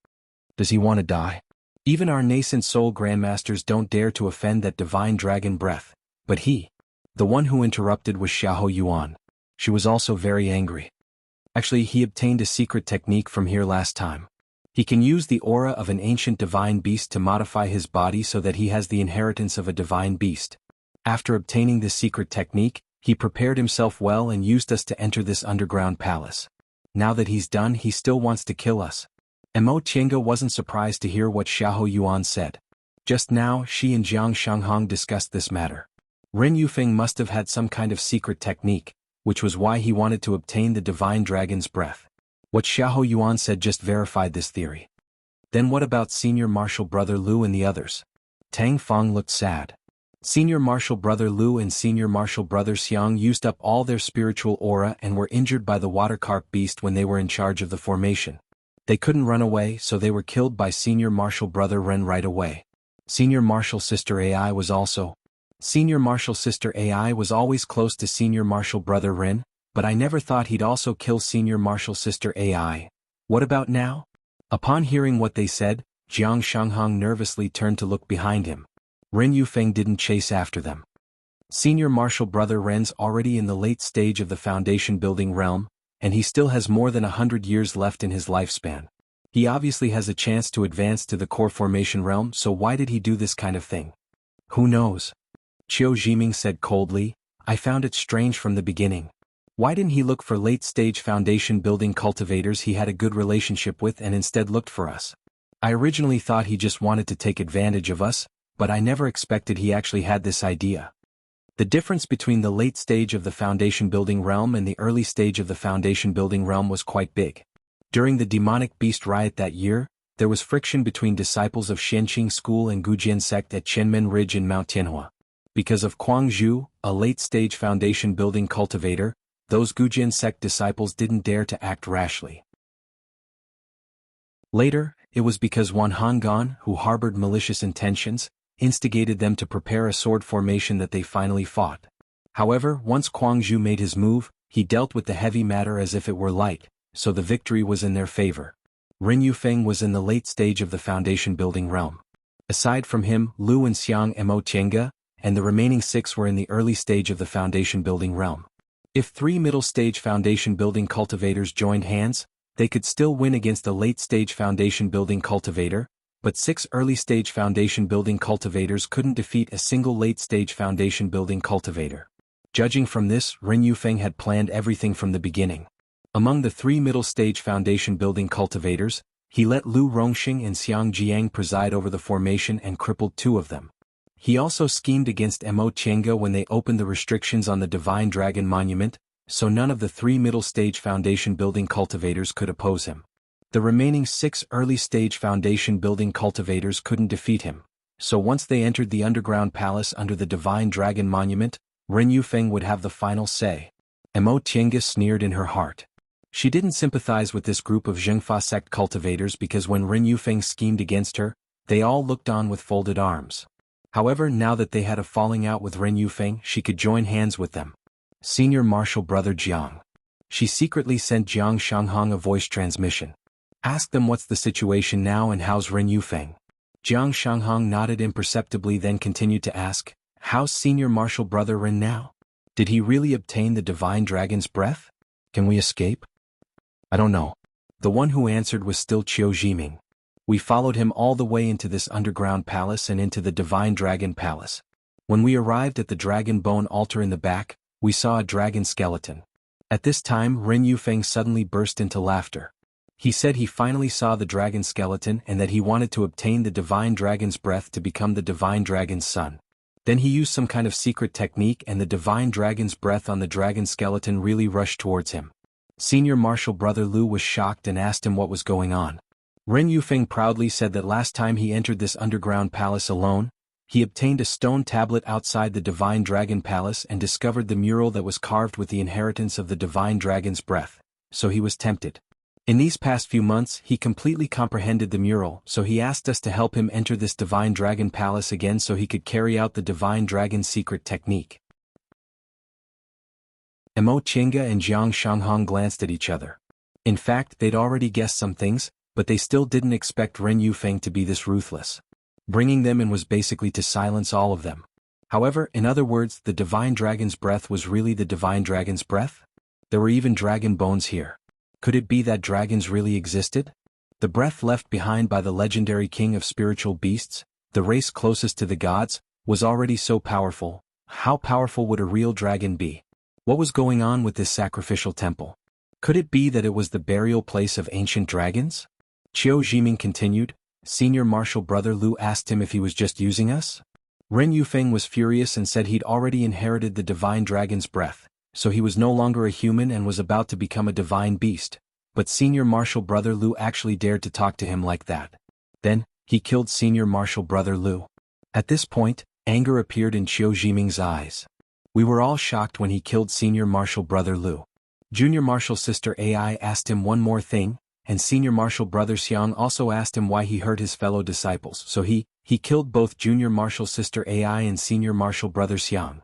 Does he want to die? Even our nascent soul grandmasters don't dare to offend that Divine Dragon breath, but he. The one who interrupted was Xiahou Yuan. She was also very angry. Actually, he obtained a secret technique from here last time. He can use the aura of an ancient divine beast to modify his body so that he has the inheritance of a divine beast. After obtaining this secret technique, he prepared himself well and used us to enter this underground palace. Now that he's done, he still wants to kill us. Mo Tiange wasn't surprised to hear what Xiahou Yuan said. Just now she and Jiang Shanghong discussed this matter. Ren Yufeng must have had some kind of secret technique, which was why he wanted to obtain the divine dragon's breath. What Xiahou Yuan said just verified this theory. Then what about Senior Marshal Brother Lu and the others? Tang Feng looked sad. Senior Marshal Brother Lu and Senior Marshal Brother Xiang used up all their spiritual aura and were injured by the water carp beast when they were in charge of the formation. They couldn't run away, so they were killed by Senior Marshal Brother Ren right away. Senior Marshal Sister Ai was also. Senior Marshal Sister Ai was always close to Senior Marshal Brother Ren, but I never thought he'd also kill Senior Marshal Sister Ai. What about now? Upon hearing what they said, Jiang Shanghong nervously turned to look behind him. Ren Yufeng didn't chase after them. Senior Marshal Brother Ren's already in the late stage of the foundation building realm, and he still has more than 100 years left in his lifespan. He obviously has a chance to advance to the core formation realm, so why did he do this kind of thing? Who knows? Qiu Jiming said coldly, I found it strange from the beginning. Why didn't he look for late-stage foundation building cultivators he had a good relationship with and instead looked for us? I originally thought he just wanted to take advantage of us, but I never expected he actually had this idea. The difference between the late stage of the foundation building realm and the early stage of the foundation building realm was quite big. During the demonic beast riot that year, there was friction between disciples of Xianqing School and Gujian sect at Qianmen Ridge in Mount Tianhua. Because of Kuang Zhu, a late-stage foundation building cultivator, those Gujian sect disciples didn't dare to act rashly. Later, it was because Wan Honggan, who harbored malicious intentions, instigated them to prepare a sword formation that they finally fought. However, once Kuang Zhu made his move, he dealt with the heavy matter as if it were light, so the victory was in their favor. Ren Yufeng was in the late stage of the foundation building realm. Aside from him, Lu and Xiang and Mo Tiange, and the remaining 6 were in the early stage of the foundation building realm. If 3 middle-stage foundation building cultivators joined hands, they could still win against a late-stage foundation building cultivator, but 6 early-stage foundation building cultivators couldn't defeat a single late-stage foundation building cultivator. Judging from this, Ren Yufeng had planned everything from the beginning. Among the 3 middle-stage foundation building cultivators, he let Lu Rongxing and Xiang Jiang preside over the formation and crippled 2 of them. He also schemed against Mo Tiange when they opened the restrictions on the Divine Dragon Monument, so none of the 3 middle-stage foundation building cultivators could oppose him. The remaining 6 early-stage foundation building cultivators couldn't defeat him, so once they entered the underground palace under the Divine Dragon Monument, Ren Yufeng would have the final say. Mo Tiange sneered in her heart. She didn't sympathize with this group of Zhengfa sect cultivators because when Ren Yufeng schemed against her, they all looked on with folded arms. However, now that they had a falling out with Ren Yufeng, she could join hands with them. Senior Marshal Brother Jiang. She secretly sent Jiang Shanghong a voice transmission. Ask them what's the situation now and how's Ren Yufeng. Jiang Shanghong nodded imperceptibly, then continued to ask, how's Senior Marshal Brother Ren now? Did he really obtain the Divine Dragon's breath? Can we escape? I don't know. The one who answered was still Qiu Jiming. We followed him all the way into this underground palace and into the Divine Dragon Palace. When we arrived at the Dragon Bone altar in the back, we saw a dragon skeleton. At this time, Ren Yufeng suddenly burst into laughter. He said he finally saw the dragon skeleton and that he wanted to obtain the Divine Dragon's breath to become the Divine Dragon's son. Then he used some kind of secret technique and the Divine Dragon's breath on the dragon skeleton really rushed towards him. Senior Marshal Brother Lu was shocked and asked him what was going on. Ren Yufeng proudly said that last time he entered this underground palace alone, he obtained a stone tablet outside the Divine Dragon Palace and discovered the mural that was carved with the inheritance of the Divine Dragon's breath, so he was tempted. In these past few months, he completely comprehended the mural, so he asked us to help him enter this Divine Dragon Palace again so he could carry out the Divine Dragon's secret technique. Mo Tiange and Jiang Shanghong glanced at each other. In fact, they'd already guessed some things, but they still didn't expect Ren Yufeng to be this ruthless. Bringing them in was basically to silence all of them. However, in other words, the Divine Dragon's breath was really the Divine Dragon's breath? There were even dragon bones here. Could it be that dragons really existed? The breath left behind by the legendary king of spiritual beasts, the race closest to the gods, was already so powerful. How powerful would a real dragon be? What was going on with this sacrificial temple? Could it be that it was the burial place of ancient dragons? Qiu Jiming continued. Senior Marshal Brother Lu asked him if he was just using us? Ren Yufeng was furious and said he'd already inherited the divine dragon's breath, so he was no longer a human and was about to become a divine beast. But Senior Marshal Brother Lu actually dared to talk to him like that. Then, he killed Senior Marshal Brother Lu. At this point, anger appeared in Qiu Jiming's eyes. We were all shocked when he killed Senior Marshal Brother Lu. Junior Marshal Sister Ai asked him one more thing, and Senior Marshal Brother Xiang also asked him why he hurt his fellow disciples, so he killed both Junior Marshal Sister Ai and Senior Marshal Brother Xiang.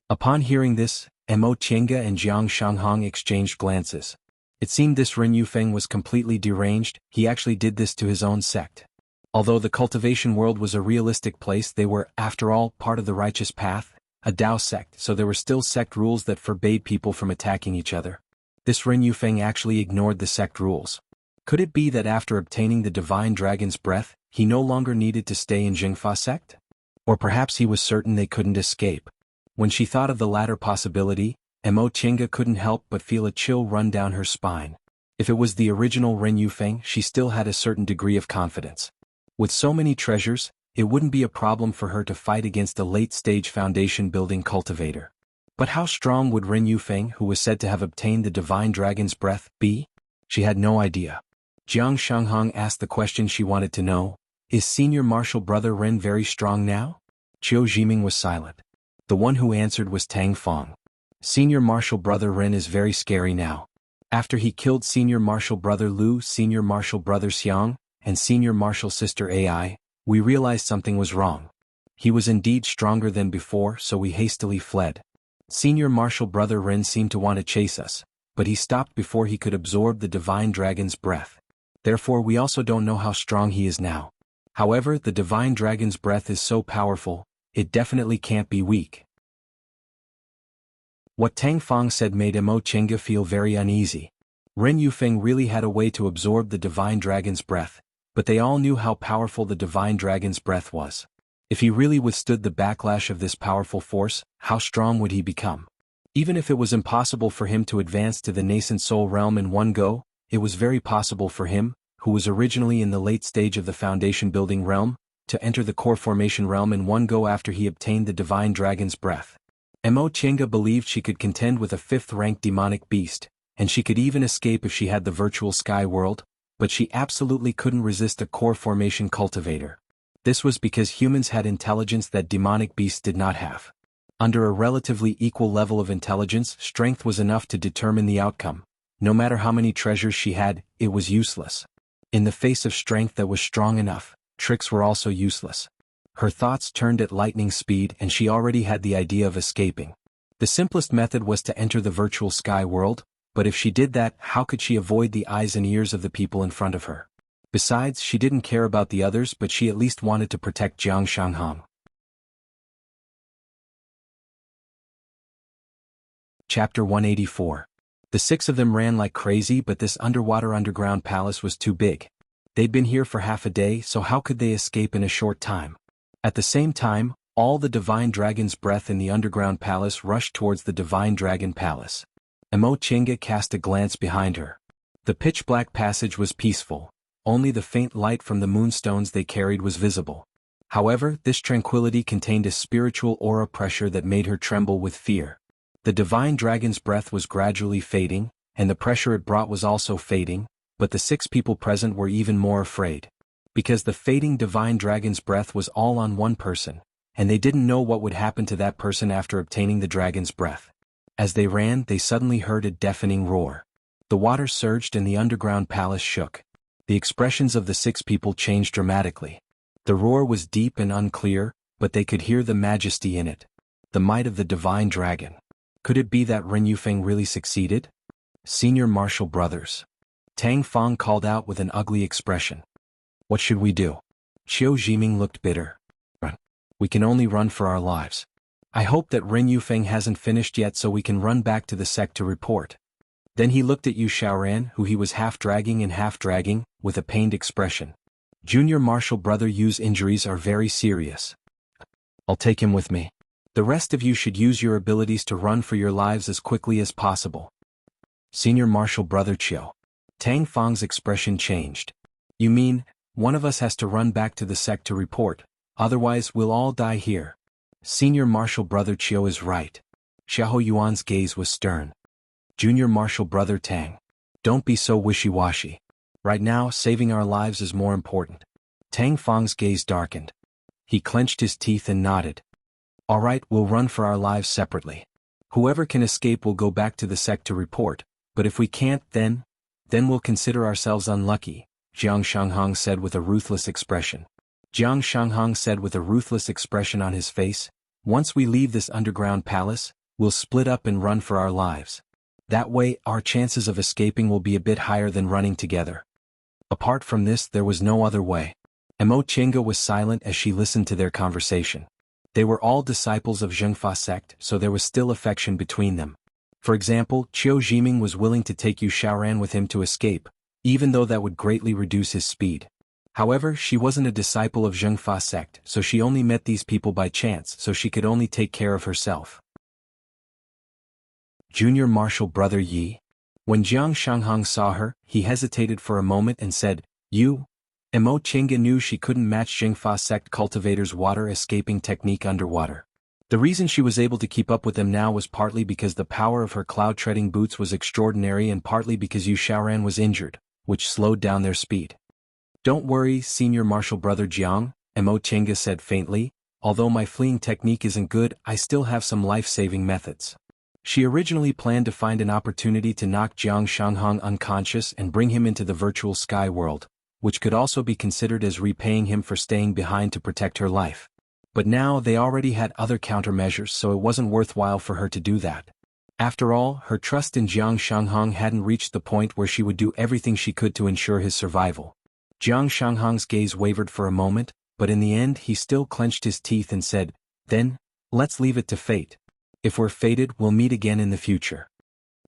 Upon hearing this, Mo Qiange and Jiang Shanghong exchanged glances. It seemed this Ren Yufeng was completely deranged. He actually did this to his own sect. Although the cultivation world was a realistic place, they were, after all, part of the righteous path, a Tao sect, so there were still sect rules that forbade people from attacking each other. This Ren Yufeng actually ignored the sect rules. Could it be that after obtaining the divine dragon's breath, he no longer needed to stay in Jingfa sect? Or perhaps he was certain they couldn't escape. When she thought of the latter possibility, Mo Qiange couldn't help but feel a chill run down her spine. If it was the original Ren Yufeng, she still had a certain degree of confidence. With so many treasures, it wouldn't be a problem for her to fight against a late-stage foundation-building cultivator. But how strong would Ren Yufeng, who was said to have obtained the divine dragon's breath, be? She had no idea. Jiang Shanghong asked the question she wanted to know. Is Senior Marshal Brother Ren very strong now? Qiu Jiming was silent. The one who answered was Tang Fong. Senior Marshal Brother Ren is very scary now. After he killed Senior Marshal Brother Lu, Senior Marshal Brother Xiang, and Senior Marshal Sister Ai, we realized something was wrong. He was indeed stronger than before, so we hastily fled. Senior Marshal Brother Ren seemed to want to chase us, but he stopped before he could absorb the divine dragon's breath. Therefore we also don't know how strong he is now. However, the divine dragon's breath is so powerful, it definitely can't be weak. What Tang Fong said made Mo Qiange feel very uneasy. Ren Yufeng really had a way to absorb the divine dragon's breath, but they all knew how powerful the divine dragon's breath was. If he really withstood the backlash of this powerful force, how strong would he become? Even if it was impossible for him to advance to the nascent soul realm in one go, it was very possible for him, who was originally in the late stage of the foundation building realm, to enter the core formation realm in one go after he obtained the divine dragon's breath. Mo Qiange believed she could contend with a 5th-ranked demonic beast, and she could even escape if she had the virtual sky world, but she absolutely couldn't resist a core formation cultivator. This was because humans had intelligence that demonic beasts did not have. Under a relatively equal level of intelligence, strength was enough to determine the outcome. No matter how many treasures she had, it was useless. In the face of strength that was strong enough, tricks were also useless. Her thoughts turned at lightning speed and she already had the idea of escaping. The simplest method was to enter the virtual sky world, but if she did that, how could she avoid the eyes and ears of the people in front of her? Besides, she didn't care about the others, but she at least wanted to protect Jiang Shanghong. Chapter 184. The 6 of them ran like crazy, but this underground palace was too big. They'd been here for half a day, so how could they escape in a short time? At the same time, all the divine dragon's breath in the underground palace rushed towards the divine dragon palace. Mo Qiange cast a glance behind her. The pitch-black passage was peaceful. Only the faint light from the moonstones they carried was visible. However, this tranquility contained a spiritual aura pressure that made her tremble with fear. The divine dragon's breath was gradually fading, and the pressure it brought was also fading, but the 6 people present were even more afraid. Because the fading divine dragon's breath was all on one person, and they didn't know what would happen to that person after obtaining the dragon's breath. As they ran, they suddenly heard a deafening roar. The water surged and the underground palace shook. The expressions of the 6 people changed dramatically. The roar was deep and unclear, but they could hear the majesty in it. The might of the divine dragon. Could it be that Ren Yufeng really succeeded? Senior Marshal Brothers. Tang Fong called out with an ugly expression. What should we do? Qiu Jiming looked bitter. Run. We can only run for our lives. I hope that Ren Yufeng hasn't finished yet so we can run back to the sect to report. Then he looked at Yu Xiaoran, who he was half dragging, with a pained expression. Junior Marshal Brother Yu's injuries are very serious. I'll take him with me. The rest of you should use your abilities to run for your lives as quickly as possible. Senior Marshal Brother Qiu. Tang Fong's expression changed. You mean, one of us has to run back to the sect to report, otherwise we'll all die here. Senior Marshal Brother Chiu is right. Xiahou Yuan's gaze was stern. Junior Marshal Brother Tang. Don't be so wishy-washy. Right now, saving our lives is more important. Tang Feng's gaze darkened. He clenched his teeth and nodded. All right, we'll run for our lives separately. Whoever can escape will go back to the sect to report, but if we can't, then we'll consider ourselves unlucky, Jiang Shanghong said with a ruthless expression. Jiang Shanghong said with a ruthless expression on his face, once we leave this underground palace, we'll split up and run for our lives. That way, our chances of escaping will be a bit higher than running together. Apart from this, there was no other way. Mo Chenga was silent as she listened to their conversation. They were all disciples of Zhengfa sect, so there was still affection between them. For example, Qiu Jiming was willing to take Yu Xiaoran with him to escape, even though that would greatly reduce his speed. However, she wasn't a disciple of Zhengfa sect, so she only met these people by chance, so she could only take care of herself. Junior Marshal Brother Yi. When Jiang Shanghong saw her, he hesitated for a moment and said, You? Mo Chenga knew she couldn't match Zhengfa sect cultivators' water escaping technique underwater. The reason she was able to keep up with them now was partly because the power of her cloud-treading boots was extraordinary and partly because Yu Xiaoran was injured, which slowed down their speed. Don't worry, Senior Marshal Brother Jiang, Mo Chenga said faintly, although my fleeing technique isn't good, I still have some life-saving methods. She originally planned to find an opportunity to knock Jiang Shanghong unconscious and bring him into the virtual sky world, which could also be considered as repaying him for staying behind to protect her life. But now they already had other countermeasures, so it wasn't worthwhile for her to do that. After all, her trust in Jiang Shanghong hadn't reached the point where she would do everything she could to ensure his survival. Jiang Shanghong's gaze wavered for a moment, but in the end he still clenched his teeth and said, Then, let's leave it to fate. If we're fated, we'll meet again in the future.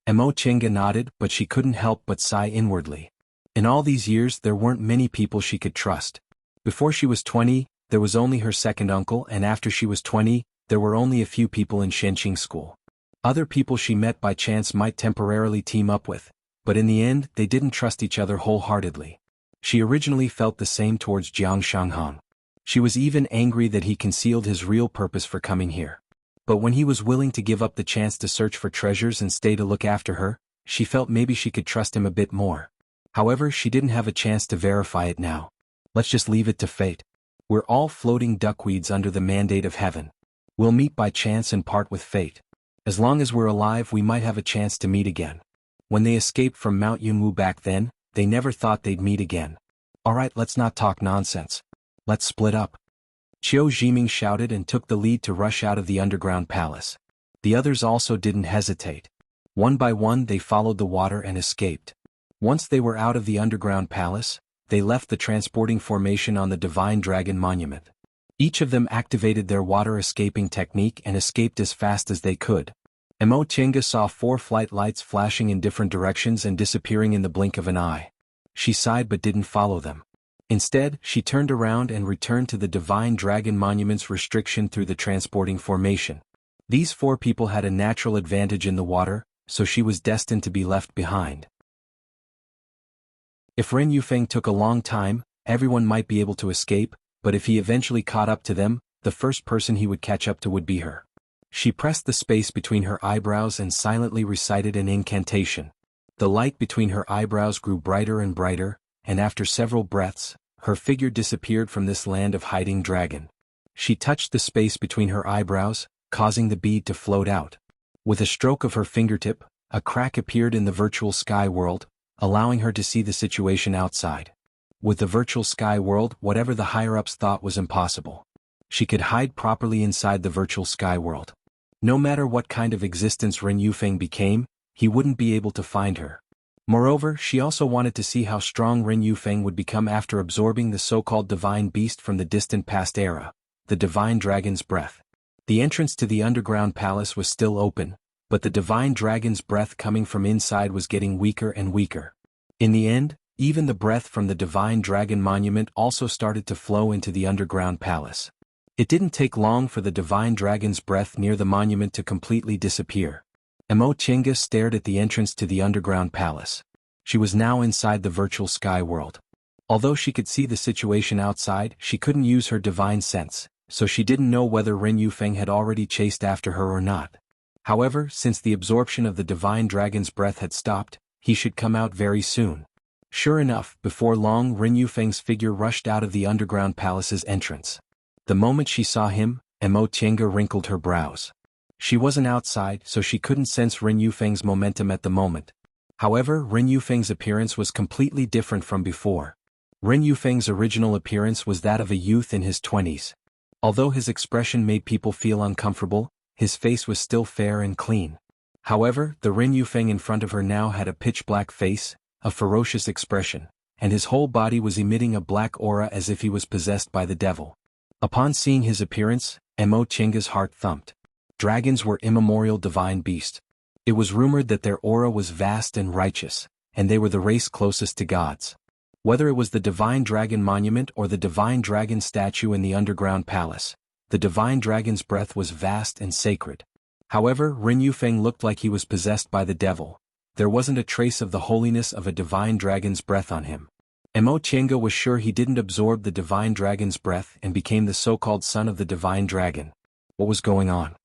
Mo Chenga nodded, but she couldn't help but sigh inwardly. In all these years there weren't many people she could trust. Before she was 20, there was only her second uncle, and after she was 20, there were only a few people in Shenqing school. Other people she met by chance might temporarily team up with, but in the end they didn't trust each other wholeheartedly. She originally felt the same towards Jiang Shanghong. She was even angry that he concealed his real purpose for coming here. But when he was willing to give up the chance to search for treasures and stay to look after her, she felt maybe she could trust him a bit more. However, she didn't have a chance to verify it now. Let's just leave it to fate. We're all floating duckweeds under the mandate of heaven. We'll meet by chance and part with fate. As long as we're alive, we might have a chance to meet again. When they escaped from Mount Yunwu back then, they never thought they'd meet again. Alright, let's not talk nonsense. Let's split up. Qiu Jiming shouted and took the lead to rush out of the underground palace. The others also didn't hesitate. One by one they followed the water and escaped. Once they were out of the underground palace, they left the transporting formation on the Divine Dragon Monument. Each of them activated their water escaping technique and escaped as fast as they could. Mo Chenga saw 4 flight lights flashing in different directions and disappearing in the blink of an eye. She sighed but didn't follow them. Instead, she turned around and returned to the Divine Dragon Monument's restriction through the transporting formation. These 4 people had a natural advantage in the water, so she was destined to be left behind. If Ren Yufeng took a long time, everyone might be able to escape, but if he eventually caught up to them, the first person he would catch up to would be her. She pressed the space between her eyebrows and silently recited an incantation. The light between her eyebrows grew brighter and brighter, and after several breaths, her figure disappeared from this land of hiding dragon. She touched the space between her eyebrows, causing the bead to float out. With a stroke of her fingertip, a crack appeared in the virtual sky world, allowing her to see the situation outside. With the virtual sky world, whatever the higher-ups thought was impossible. She could hide properly inside the virtual sky world. No matter what kind of existence Ren Yufeng became, he wouldn't be able to find her. Moreover, she also wanted to see how strong Ren Yufeng would become after absorbing the so-called divine beast from the distant past era, the divine dragon's breath. The entrance to the underground palace was still open, but the divine dragon's breath coming from inside was getting weaker and weaker. In the end, even the breath from the divine dragon monument also started to flow into the underground palace. It didn't take long for the divine dragon's breath near the monument to completely disappear. Mo Chenga stared at the entrance to the underground palace. She was now inside the virtual sky world. Although she could see the situation outside, she couldn't use her divine sense, so she didn't know whether Ren Yufeng had already chased after her or not. However, since the absorption of the divine dragon's breath had stopped, he should come out very soon. Sure enough, before long Ren Yufeng's figure rushed out of the underground palace's entrance. The moment she saw him, Mo Tiange wrinkled her brows. She wasn't outside, so she couldn't sense Ren Yufeng's momentum at the moment. However, Ren Yufeng's appearance was completely different from before. Ren Yufeng's original appearance was that of a youth in his 20s. Although his expression made people feel uncomfortable, his face was still fair and clean. However, the Ren Yufeng in front of her now had a pitch-black face, a ferocious expression, and his whole body was emitting a black aura as if he was possessed by the devil. Upon seeing his appearance, Mo Tiange's heart thumped. Dragons were immemorial divine beasts. It was rumored that their aura was vast and righteous, and they were the race closest to gods. Whether it was the divine dragon monument or the divine dragon statue in the underground palace, the divine dragon's breath was vast and sacred. However, Ren Yufeng looked like he was possessed by the devil. There wasn't a trace of the holiness of a divine dragon's breath on him. Mo Tiange was sure he didn't absorb the divine dragon's breath and became the so-called son of the divine dragon. What was going on?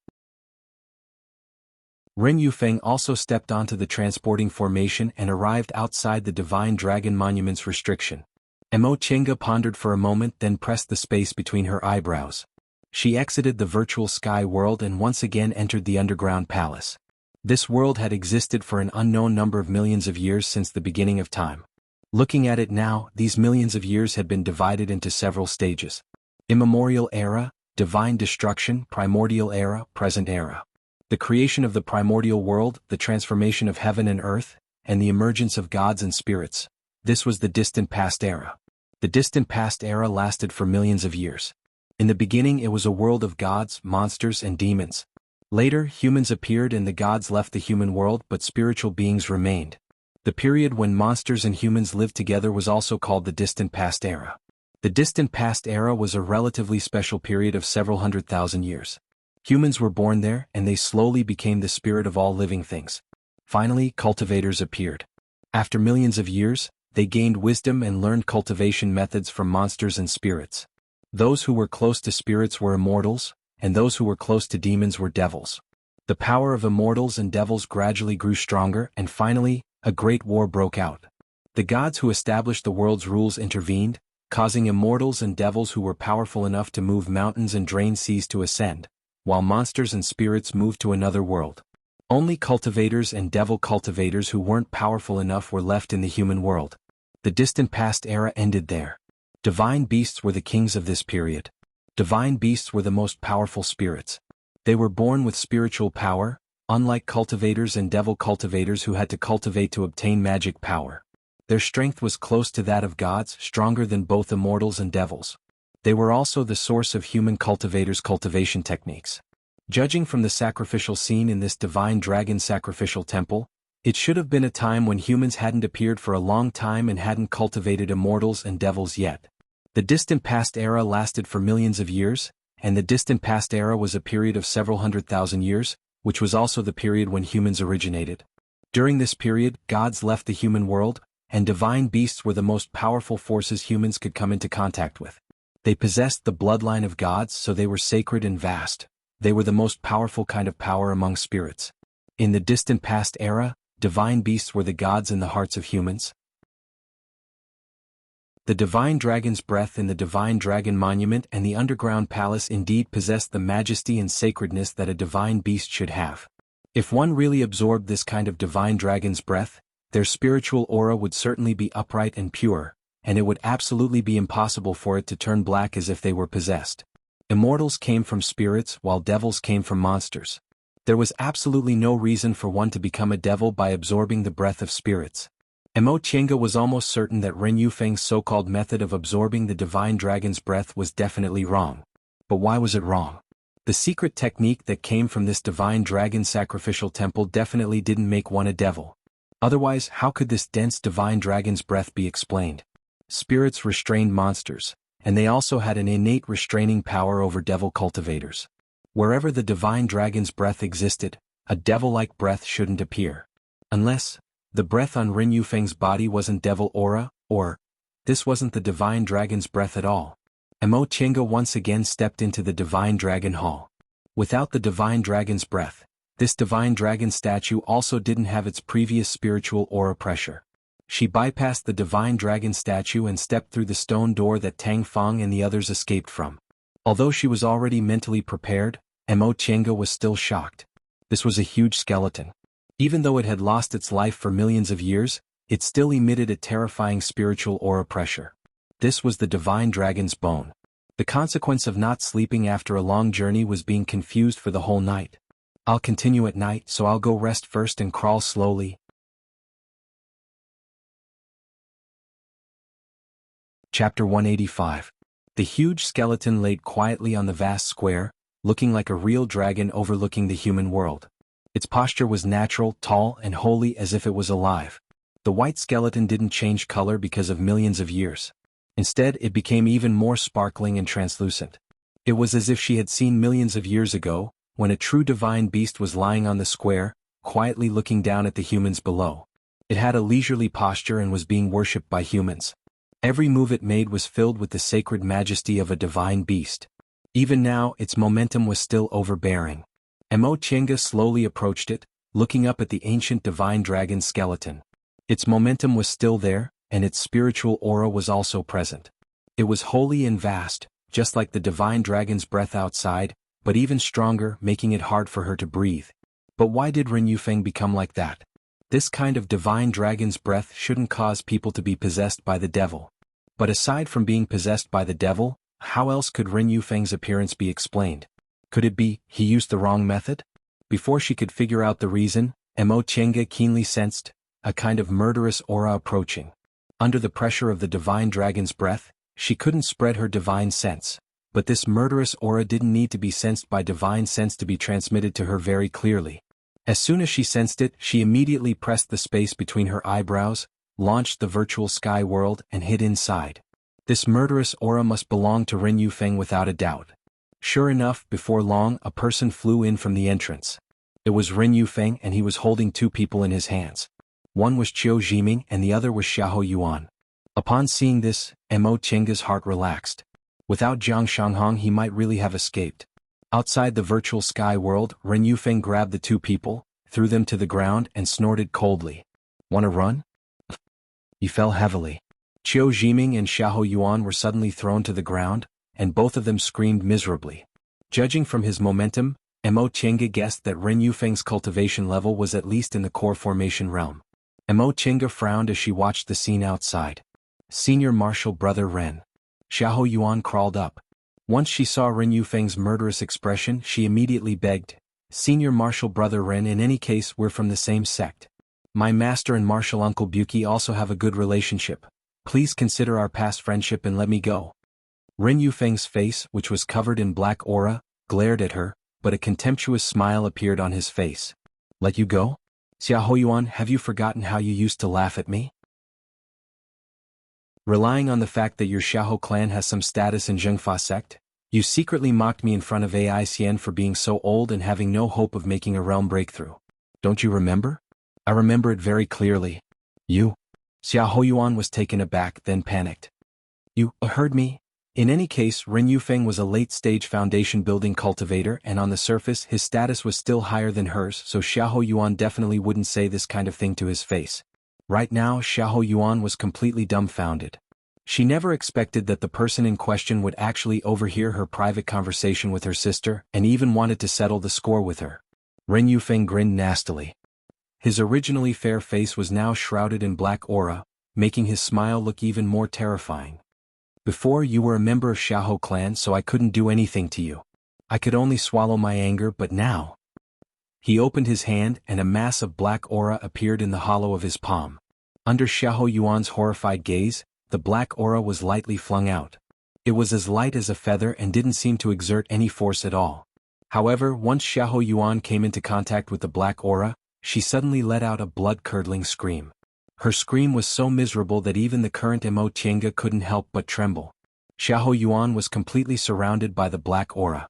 Ren Yufeng also stepped onto the transporting formation and arrived outside the divine dragon monument's restriction. Mo Tiange pondered for a moment, then pressed the space between her eyebrows. She exited the virtual sky world and once again entered the underground palace. This world had existed for an unknown number of millions of years since the beginning of time. Looking at it now, these millions of years had been divided into several stages. Immemorial era, divine destruction, primordial era, present era. The creation of the primordial world, the transformation of heaven and earth, and the emergence of gods and spirits. This was the distant past era. The distant past era lasted for millions of years. In the beginning it was a world of gods, monsters and demons. Later, humans appeared and the gods left the human world, but spiritual beings remained. The period when monsters and humans lived together was also called the distant past era. The distant past era was a relatively special period of several 100,000 years. Humans were born there, and they slowly became the spirit of all living things. Finally, cultivators appeared. After millions of years, they gained wisdom and learned cultivation methods from monsters and spirits. Those who were close to spirits were immortals, and those who were close to demons were devils. The power of immortals and devils gradually grew stronger, and finally, a great war broke out. The gods who established the world's rules intervened, causing immortals and devils who were powerful enough to move mountains and drain seas to ascend, while monsters and spirits moved to another world. Only cultivators and devil cultivators who weren't powerful enough were left in the human world. The distant past era ended there. Divine beasts were the kings of this period. Divine beasts were the most powerful spirits. They were born with spiritual power, unlike cultivators and devil cultivators who had to cultivate to obtain magic power. Their strength was close to that of gods, stronger than both immortals and devils. They were also the source of human cultivators' cultivation techniques. Judging from the sacrificial scene in this divine dragon sacrificial temple, it should have been a time when humans hadn't appeared for a long time and hadn't cultivated immortals and devils yet. The distant past era lasted for millions of years, and the distant past era was a period of several 100,000 years, which was also the period when humans originated. During this period, gods left the human world, and divine beasts were the most powerful forces humans could come into contact with. They possessed the bloodline of gods, so they were sacred and vast. They were the most powerful kind of power among spirits. In the distant past era, divine beasts were the gods in the hearts of humans. The divine dragon's breath in the divine dragon monument and the underground palace indeed possessed the majesty and sacredness that a divine beast should have. If one really absorbed this kind of divine dragon's breath, their spiritual aura would certainly be upright and pure, and it would absolutely be impossible for it to turn black as if they were possessed. Immortals came from spirits while devils came from monsters. There was absolutely no reason for one to become a devil by absorbing the breath of spirits. Mo Tiange was almost certain that Ren Yufeng's so-called method of absorbing the divine dragon's breath was definitely wrong. But why was it wrong? The secret technique that came from this divine dragon sacrificial temple definitely didn't make one a devil. Otherwise, how could this dense divine dragon's breath be explained? Spirits restrained monsters, and they also had an innate restraining power over devil cultivators. Wherever the divine dragon's breath existed, a devil-like breath shouldn't appear. Unless the breath on Ren Yufeng's body wasn't devil aura, or This wasn't the divine dragon's breath at all. Mo Chenga once again stepped into the divine dragon hall. Without the divine dragon's breath, this divine dragon statue also didn't have its previous spiritual aura pressure. She bypassed the divine dragon statue and stepped through the stone door that Tang Feng and the others escaped from. Although she was already mentally prepared, Mo Chenga was still shocked. This was a huge skeleton. Even though it had lost its life for millions of years, it still emitted a terrifying spiritual aura pressure. This was the divine dragon's bone. The consequence of not sleeping after a long journey was being confused for the whole night. I'll continue at night, so I'll go rest first and crawl slowly. Chapter 185. The huge skeleton laid quietly on the vast square, looking like a real dragon overlooking the human world. Its posture was natural, tall, and holy as if it was alive. The white skeleton didn't change color because of millions of years. Instead, it became even more sparkling and translucent. It was as if she had seen millions of years ago, when a true divine beast was lying on the square, quietly looking down at the humans below. It had a leisurely posture and was being worshipped by humans. Every move it made was filled with the sacred majesty of a divine beast. Even now, its momentum was still overbearing. Mo Chenga slowly approached it, looking up at the ancient divine dragon skeleton. Its momentum was still there, and its spiritual aura was also present. It was holy and vast, just like the divine dragon's breath outside, but even stronger, making it hard for her to breathe. But why did Ren Yufeng become like that? This kind of divine dragon's breath shouldn't cause people to be possessed by the devil. But aside from being possessed by the devil, how else could Ren Yufeng's appearance be explained? Could it be, he used the wrong method? Before she could figure out the reason, Mo Chenga keenly sensed a kind of murderous aura approaching. Under the pressure of the divine dragon's breath, she couldn't spread her divine sense. But this murderous aura didn't need to be sensed by divine sense to be transmitted to her very clearly. As soon as she sensed it, she immediately pressed the space between her eyebrows, launched the virtual sky world, and hid inside. This murderous aura must belong to Ren Yufeng without a doubt. Sure enough, before long, a person flew in from the entrance. It was Ren Yufeng, and he was holding two people in his hands. One was Qiu Jiming and the other was Xiahou Yuan. Upon seeing this, Mo Chenga's heart relaxed. Without Jiang Shanghong he might really have escaped. Outside the virtual sky world, Ren Yufeng grabbed the two people, threw them to the ground and snorted coldly. "Wanna run?" He fell heavily. Qiu Jiming and Xiahou Yuan were suddenly thrown to the ground, and both of them screamed miserably. Judging from his momentum, Mo Chenga guessed that Ren Yufeng's cultivation level was at least in the core formation realm. Mo Chenga frowned as she watched the scene outside. Senior Martial Brother Ren. Xiahou Yuan crawled up. Once she saw Ren Yufeng's murderous expression, she immediately begged, "Senior Martial Brother Ren, in any case we're from the same sect. My master and martial uncle Buki also have a good relationship. Please consider our past friendship and let me go." Ren Yufeng's face, which was covered in black aura, glared at her, but a contemptuous smile appeared on his face. "Let you go? Xiahou Yuan, have you forgotten how you used to laugh at me? Relying on the fact that your Xiahou clan has some status in Zhengfa sect, you secretly mocked me in front of Ai Xian for being so old and having no hope of making a realm breakthrough. Don't you remember?" "I remember it very clearly." "You?" Xiahou Yuan was taken aback, then panicked. "You heard me?" In any case, Ren Yufeng was a late-stage foundation-building cultivator, and on the surface his status was still higher than hers, so Xiahou Yuan definitely wouldn't say this kind of thing to his face. Right now, Xiahou Yuan was completely dumbfounded. She never expected that the person in question would actually overhear her private conversation with her sister, and even wanted to settle the score with her. Ren Yufeng grinned nastily. His originally fair face was now shrouded in black aura, making his smile look even more terrifying. "Before, you were a member of Xiahou clan, so I couldn't do anything to you. I could only swallow my anger, but now..." He opened his hand and a mass of black aura appeared in the hollow of his palm. Under Xiahou Yuan's horrified gaze, the black aura was lightly flung out. It was as light as a feather and didn't seem to exert any force at all. However, once Xiahou Yuan came into contact with the black aura, she suddenly let out a blood-curdling scream. Her scream was so miserable that even the current Mo Chenga couldn't help but tremble. Xiahou Yuan was completely surrounded by the black aura.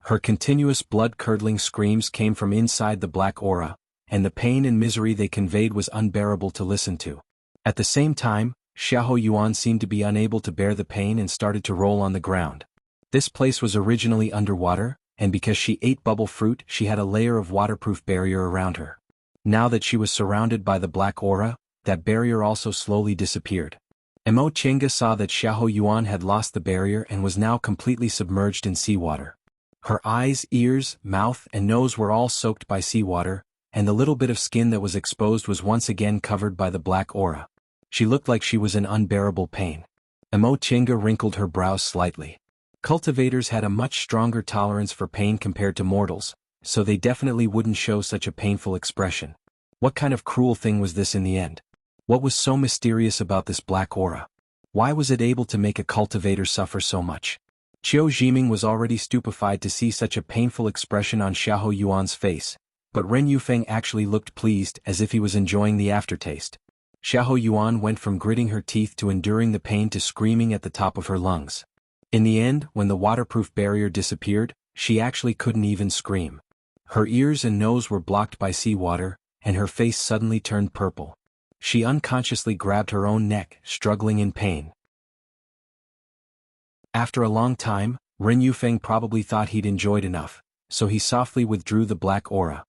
Her continuous blood-curdling screams came from inside the black aura, and the pain and misery they conveyed was unbearable to listen to. At the same time, Xiahou Yuan seemed to be unable to bear the pain and started to roll on the ground. This place was originally underwater, and because she ate bubble fruit, she had a layer of waterproof barrier around her. Now that she was surrounded by the black aura, that barrier also slowly disappeared. Mo Chenga saw that Xiahou Yuan had lost the barrier and was now completely submerged in seawater. Her eyes, ears, mouth, and nose were all soaked by seawater, and the little bit of skin that was exposed was once again covered by the black aura. She looked like she was in unbearable pain. Mo Chenga wrinkled her brows slightly. Cultivators had a much stronger tolerance for pain compared to mortals, so they definitely wouldn't show such a painful expression. What kind of cruel thing was this in the end? What was so mysterious about this black aura? Why was it able to make a cultivator suffer so much? Qiu Jiming was already stupefied to see such a painful expression on Xiahou Yuan's face, but Ren Yufeng actually looked pleased as if he was enjoying the aftertaste. Xiahou Yuan went from gritting her teeth to enduring the pain to screaming at the top of her lungs. In the end, when the waterproof barrier disappeared, she actually couldn't even scream. Her ears and nose were blocked by seawater, and her face suddenly turned purple. She unconsciously grabbed her own neck, struggling in pain. After a long time, Ren Yufeng probably thought he'd enjoyed enough, so he softly withdrew the black aura.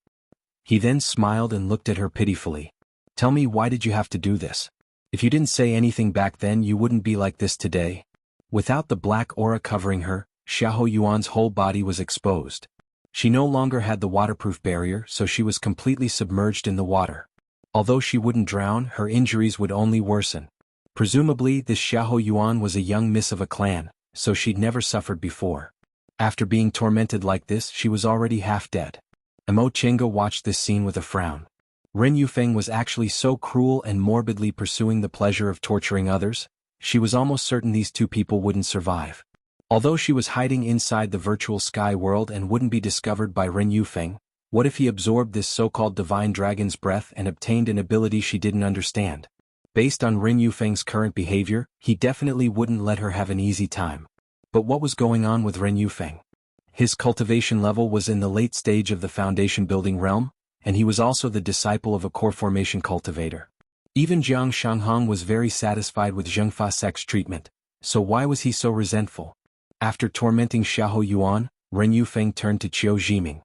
He then smiled and looked at her pitifully. "Tell me, why did you have to do this? If you didn't say anything back then, you wouldn't be like this today." Without the black aura covering her, Xiahou Yuan's whole body was exposed. She no longer had the waterproof barrier, so she was completely submerged in the water. Although she wouldn't drown, her injuries would only worsen. Presumably, this Xiahou Yuan was a young miss of a clan, so she'd never suffered before. After being tormented like this, she was already half dead. Mo Chenga watched this scene with a frown. Ren Yufeng was actually so cruel and morbidly pursuing the pleasure of torturing others. She was almost certain these two people wouldn't survive. Although she was hiding inside the virtual sky world and wouldn't be discovered by Ren Yufeng, what if he absorbed this so-called divine dragon's breath and obtained an ability she didn't understand? Based on Ren Yufeng's current behavior, he definitely wouldn't let her have an easy time. But what was going on with Ren Yufeng? His cultivation level was in the late stage of the foundation building realm, and he was also the disciple of a core formation cultivator. Even Jiang Shanghong was very satisfied with Zhengfa Sek's treatment, so why was he so resentful? After tormenting Xiahou Yuan, Ren Yufeng turned to Qiu Jiming.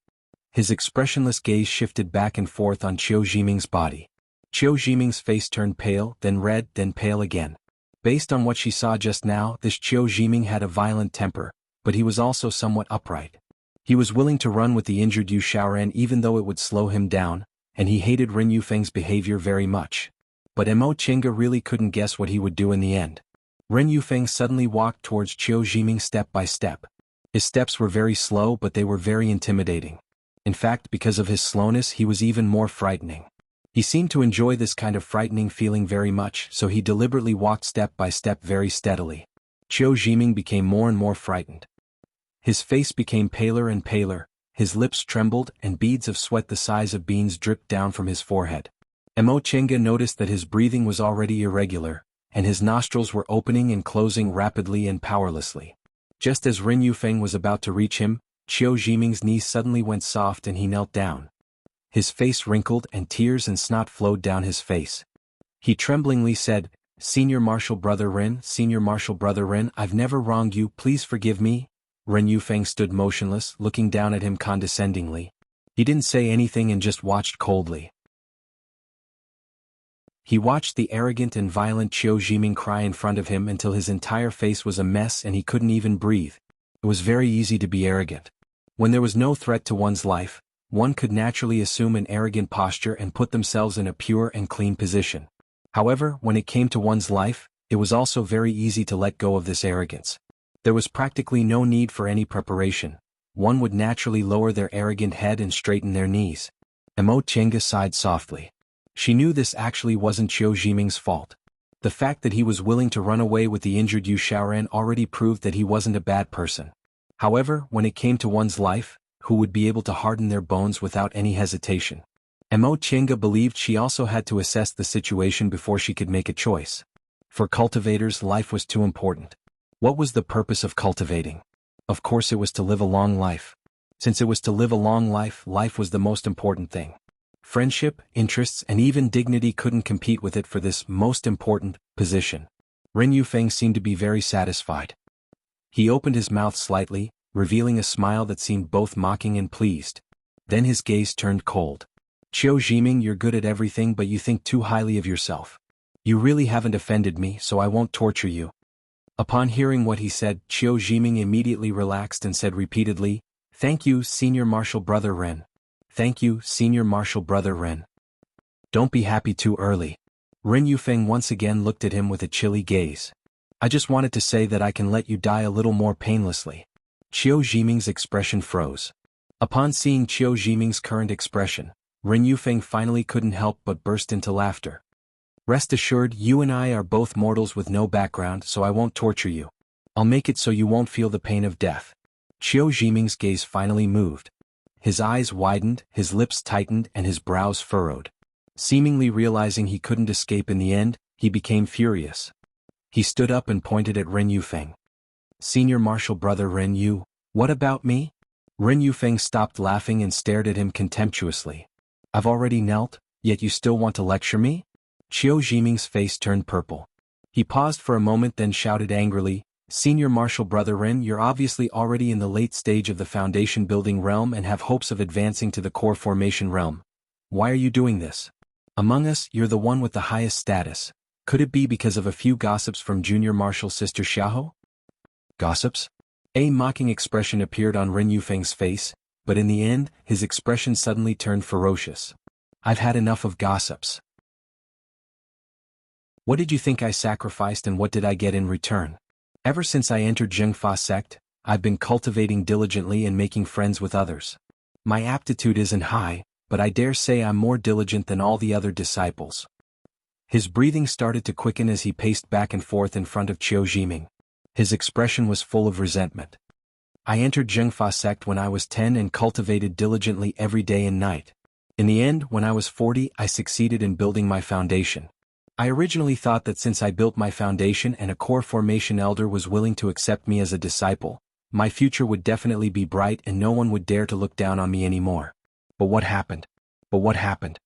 His expressionless gaze shifted back and forth on Qiu Jiming's body. Qiu Jiming's face turned pale, then red, then pale again. Based on what she saw just now, this Qiu Jiming had a violent temper, but he was also somewhat upright. He was willing to run with the injured Yu Xiaoran even though it would slow him down, and he hated Ren Yufeng's behavior very much. But Mo Chenga really couldn't guess what he would do in the end. Ren Yufeng suddenly walked towards Qiu Jiming step by step. His steps were very slow, but they were very intimidating. In fact, because of his slowness, he was even more frightening. He seemed to enjoy this kind of frightening feeling very much, so he deliberately walked step by step very steadily. Qiu Jiming became more and more frightened. His face became paler and paler, his lips trembled, and beads of sweat the size of beans dripped down from his forehead. Mo Chenga noticed that his breathing was already irregular, and his nostrils were opening and closing rapidly and powerlessly. Just as Ren Yufeng was about to reach him, Qiu Jiming's knees suddenly went soft and he knelt down. His face wrinkled and tears and snot flowed down his face. He tremblingly said, "Senior Marshal Brother Ren, Senior Marshal Brother Ren, I've never wronged you, please forgive me." Ren Yufeng stood motionless, looking down at him condescendingly. He didn't say anything and just watched coldly. He watched the arrogant and violent Qiu Jiming cry in front of him until his entire face was a mess and he couldn't even breathe. It was very easy to be arrogant. When there was no threat to one's life, one could naturally assume an arrogant posture and put themselves in a pure and clean position. However, when it came to one's life, it was also very easy to let go of this arrogance. There was practically no need for any preparation. One would naturally lower their arrogant head and straighten their knees. Mo Chenga sighed softly. She knew this actually wasn't Qiu Jiming's fault. The fact that he was willing to run away with the injured Yu Xiaoran already proved that he wasn't a bad person. However, when it came to one's life, who would be able to harden their bones without any hesitation? Mo Chenga believed she also had to assess the situation before she could make a choice. For cultivators, life was too important. What was the purpose of cultivating? Of course it was to live a long life. Since it was to live a long life, life was the most important thing. Friendship, interests, and even dignity couldn't compete with it for this most important position. Ren Yufeng seemed to be very satisfied. He opened his mouth slightly, revealing a smile that seemed both mocking and pleased. Then his gaze turned cold. Qiu Jiming, you're good at everything, but you think too highly of yourself. You really haven't offended me, so I won't torture you. Upon hearing what he said, Qiu Jiming immediately relaxed and said repeatedly, "Thank you, Senior Marshal Brother Ren. Thank you, Senior Marshal Brother Ren." Don't be happy too early. Ren Yufeng once again looked at him with a chilly gaze. I just wanted to say that I can let you die a little more painlessly. Qiu Jiming's expression froze. Upon seeing Qiu Jiming's current expression, Ren Yufeng finally couldn't help but burst into laughter. Rest assured, you and I are both mortals with no background, so I won't torture you. I'll make it so you won't feel the pain of death. Qiu Jiming's gaze finally moved. His eyes widened, his lips tightened, and his brows furrowed. Seemingly realizing he couldn't escape in the end, he became furious. He stood up and pointed at Ren Yufeng. Senior Marshal Brother Ren Yu, what about me? Ren Yufeng stopped laughing and stared at him contemptuously. I've already knelt, yet you still want to lecture me? Qiu Jiming's face turned purple. He paused for a moment, then shouted angrily, Senior Marshal Brother Ren, you're obviously already in the late stage of the foundation building realm and have hopes of advancing to the core formation realm. Why are you doing this? Among us, you're the one with the highest status. Could it be because of a few gossips from Junior Marshal Sister Xiaohou? Gossips? A mocking expression appeared on Ren Yufeng's face, but in the end, his expression suddenly turned ferocious. I've had enough of gossips. What did you think I sacrificed and what did I get in return? Ever since I entered Zhengfa sect, I've been cultivating diligently and making friends with others. My aptitude isn't high, but I dare say I'm more diligent than all the other disciples. His breathing started to quicken as he paced back and forth in front of Qiu Jiming. His expression was full of resentment. I entered Zhengfa sect when I was 10 and cultivated diligently every day and night. In the end, when I was 40, I succeeded in building my foundation. I originally thought that since I built my foundation and a core formation elder was willing to accept me as a disciple, my future would definitely be bright and no one would dare to look down on me anymore. But what happened? But what happened?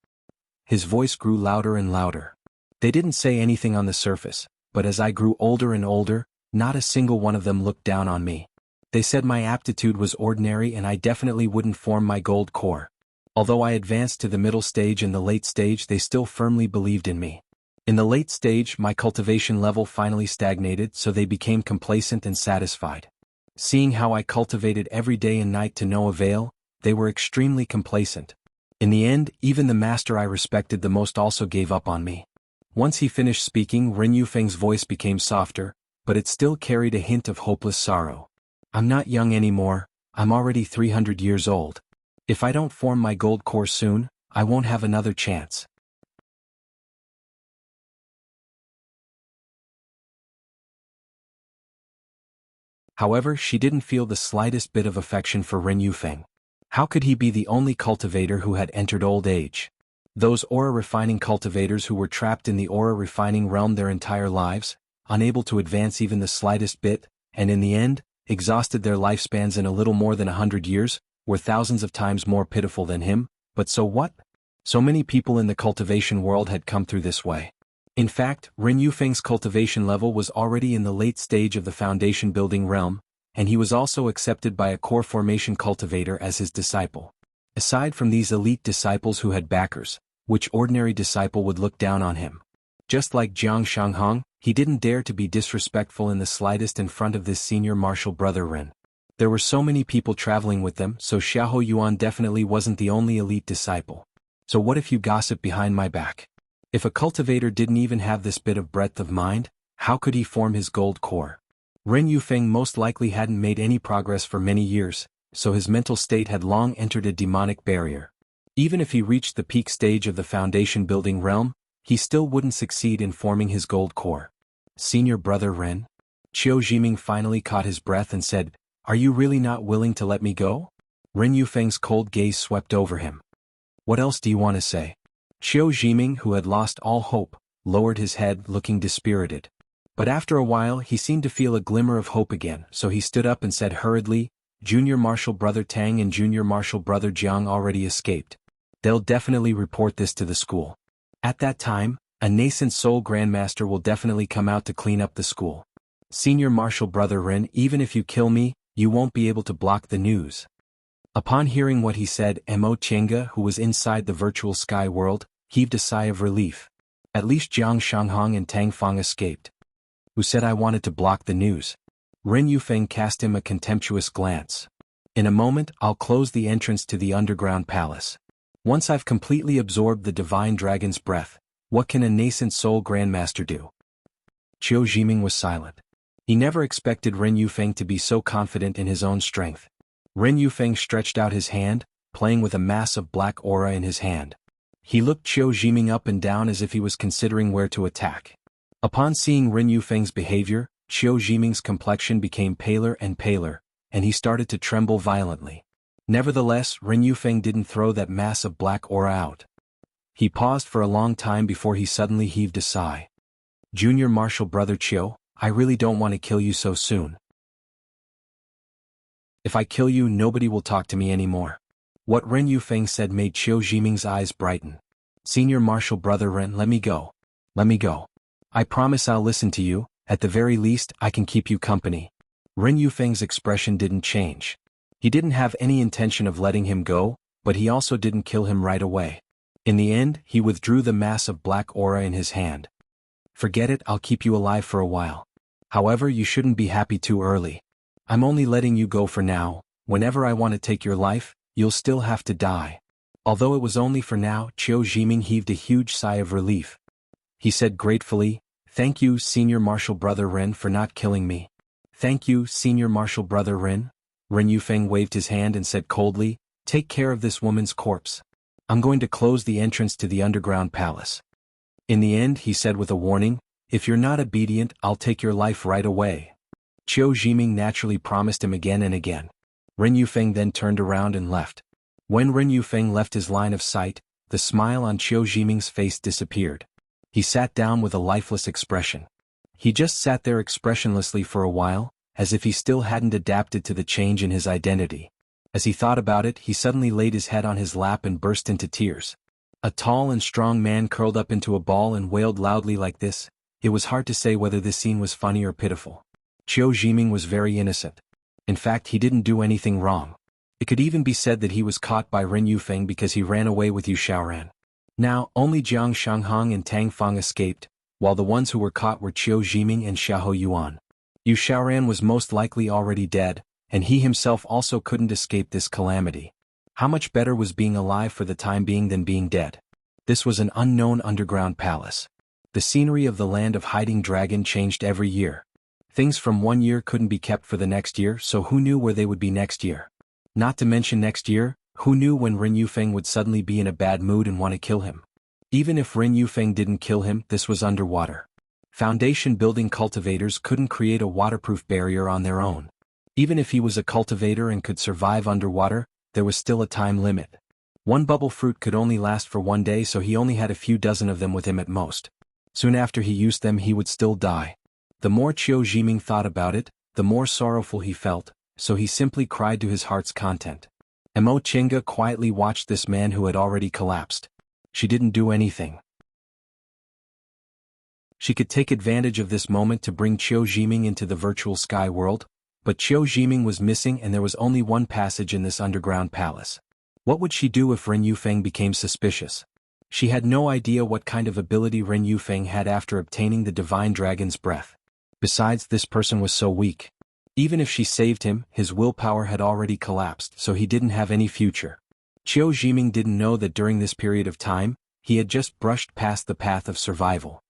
His voice grew louder and louder. They didn't say anything on the surface, but as I grew older and older, not a single one of them looked down on me. They said my aptitude was ordinary and I definitely wouldn't form my gold core. Although I advanced to the middle stage and the late stage, they still firmly believed in me. In the late stage, my cultivation level finally stagnated, so they became complacent and satisfied. Seeing how I cultivated every day and night to no avail, they were extremely complacent. In the end, even the master I respected the most also gave up on me. Once he finished speaking, Ren Yufeng's voice became softer, but it still carried a hint of hopeless sorrow. I'm not young anymore, I'm already 300 years old. If I don't form my gold core soon, I won't have another chance. However, she didn't feel the slightest bit of affection for Ren Yufeng. How could he be the only cultivator who had entered old age? Those aura-refining cultivators who were trapped in the aura-refining realm their entire lives, unable to advance even the slightest bit, and in the end, exhausted their lifespans in a little more than 100 years, were thousands of times more pitiful than him, but so what? So many people in the cultivation world had come through this way. In fact, Ren Yufeng's cultivation level was already in the late stage of the foundation building realm, and he was also accepted by a core formation cultivator as his disciple. Aside from these elite disciples who had backers, which ordinary disciple would look down on him? Just like Jiang Shanghong, he didn't dare to be disrespectful in the slightest in front of this senior martial brother Ren. There were so many people traveling with them, so Xiahou Yuan definitely wasn't the only elite disciple. So what if you gossip behind my back? If a cultivator didn't even have this bit of breadth of mind, how could he form his gold core? Ren Yufeng most likely hadn't made any progress for many years, so his mental state had long entered a demonic barrier. Even if he reached the peak stage of the foundation building realm, he still wouldn't succeed in forming his gold core. Senior brother Ren? Qiu Jiming finally caught his breath and said, "Are you really not willing to let me go?" Ren Yufeng's cold gaze swept over him. "What else do you want to say?" Qiu Jiming, who had lost all hope, lowered his head, looking dispirited. But after a while he seemed to feel a glimmer of hope again, so he stood up and said hurriedly, "Junior Marshal Brother Tang and Junior Marshal Brother Jiang already escaped. They'll definitely report this to the school. At that time, A nascent soul grandmaster will definitely come out to clean up the school. Senior Marshal Brother Ren, even if you kill me, you won't be able to block the news. Upon hearing what he said, Mo Chenga, who was inside the virtual sky world, heaved a sigh of relief. At least Jiang Shanghong and Tang Feng escaped. Who said I wanted to block the news? Ren Yufeng cast him a contemptuous glance. In a moment, I'll close the entrance to the underground palace. Once I've completely absorbed the divine dragon's breath, what can a nascent soul grandmaster do? Qiu Jiming was silent. He never expected Ren Yufeng to be so confident in his own strength. Ren Yufeng stretched out his hand, playing with a mass of black aura in his hand. He looked Qiu Jiming up and down as if he was considering where to attack. Upon seeing Ren Yufeng's behavior, Qiu Jiming's complexion became paler and paler, and he started to tremble violently. Nevertheless, Ren Yufeng didn't throw that mass of black aura out. He paused for a long time before he suddenly heaved a sigh. Junior Marshal Brother Qiu, I really don't want to kill you so soon. If I kill you, nobody will talk to me anymore. What Ren Yufeng said made Qiu Jiming's eyes brighten. Senior Marshal Brother Ren, let me go. Let me go. I promise I'll listen to you, at the very least I can keep you company. Ren Yufeng's expression didn't change. He didn't have any intention of letting him go, but he also didn't kill him right away. In the end, he withdrew the mass of black aura in his hand. Forget it, I'll keep you alive for a while. However, you shouldn't be happy too early. I'm only letting you go for now. Whenever I want to take your life, you'll still have to die. Although it was only for now, Qiu Jiming heaved a huge sigh of relief. He said gratefully, Thank you, Senior Marshal Brother Ren, for not killing me. Thank you, Senior Marshal Brother Ren. Ren Yufeng waved his hand and said coldly, Take care of this woman's corpse. I'm going to close the entrance to the underground palace. In the end, he said with a warning, If you're not obedient, I'll take your life right away. Qiu Jiming naturally promised him again and again. Ren Yufeng then turned around and left. When Ren Yufeng left his line of sight, the smile on Qiu Jiming's face disappeared. He sat down with a lifeless expression. He just sat there expressionlessly for a while, as if he still hadn't adapted to the change in his identity. As he thought about it, he suddenly laid his head on his lap and burst into tears. A tall and strong man curled up into a ball and wailed loudly like this. It was hard to say whether this scene was funny or pitiful. Qiu Jiming was very innocent. In fact, he didn't do anything wrong. It could even be said that he was caught by Ren Yufeng because he ran away with Yu Xiaoran. Now, only Jiang Shanghong and Tang Feng escaped, while the ones who were caught were Qiu Jiming and Xiahou Yuan. Yu Xiaoran was most likely already dead, and he himself also couldn't escape this calamity. How much better was being alive for the time being than being dead? This was an unknown underground palace. The scenery of the land of Hiding Dragon changed every year. Things from one year couldn't be kept for the next year, so who knew where they would be next year? Not to mention next year, who knew when Ren Yufeng would suddenly be in a bad mood and want to kill him? Even if Ren Yufeng didn't kill him, this was underwater. Foundation building cultivators couldn't create a waterproof barrier on their own. Even if he was a cultivator and could survive underwater, there was still a time limit. One bubble fruit could only last for one day, so he only had a few dozen of them with him at most. Soon after he used them, he would still die. The more Qiu Jiming thought about it, the more sorrowful he felt, so he simply cried to his heart's content. Mo Chenga quietly watched this man who had already collapsed. She didn't do anything. She could take advantage of this moment to bring Qiu Jiming into the virtual sky world, but Qiu Jiming was missing and there was only one passage in this underground palace. What would she do if Ren Yufeng became suspicious? She had no idea what kind of ability Ren Yufeng had after obtaining the divine dragon's breath. Besides, this person was so weak. Even if she saved him, his willpower had already collapsed, so he didn't have any future. Qiu Jiming didn't know that during this period of time, he had just brushed past the path of survival.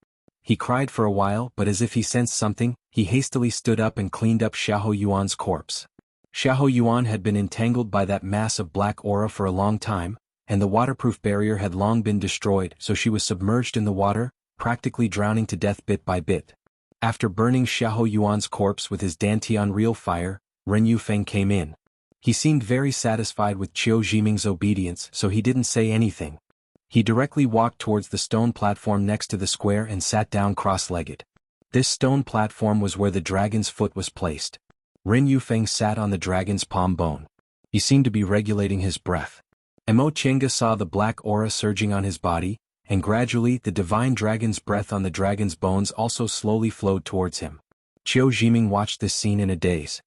He cried for a while, but as if he sensed something, he hastily stood up and cleaned up Xiahou Yuan's corpse. Xiahou Yuan had been entangled by that mass of black aura for a long time, and the waterproof barrier had long been destroyed, so she was submerged in the water, practically drowning to death bit by bit. After burning Xiahou Yuan's corpse with his Dantian real fire, Ren Yufeng came in. He seemed very satisfied with Qiu Jiming's obedience, so he didn't say anything. He directly walked towards the stone platform next to the square and sat down cross-legged. This stone platform was where the dragon's foot was placed. Ren Yufeng sat on the dragon's palm bone. He seemed to be regulating his breath. Mo Chenga saw the black aura surging on his body, and gradually the divine dragon's breath on the dragon's bones also slowly flowed towards him. Qiu Jiming watched this scene in a daze.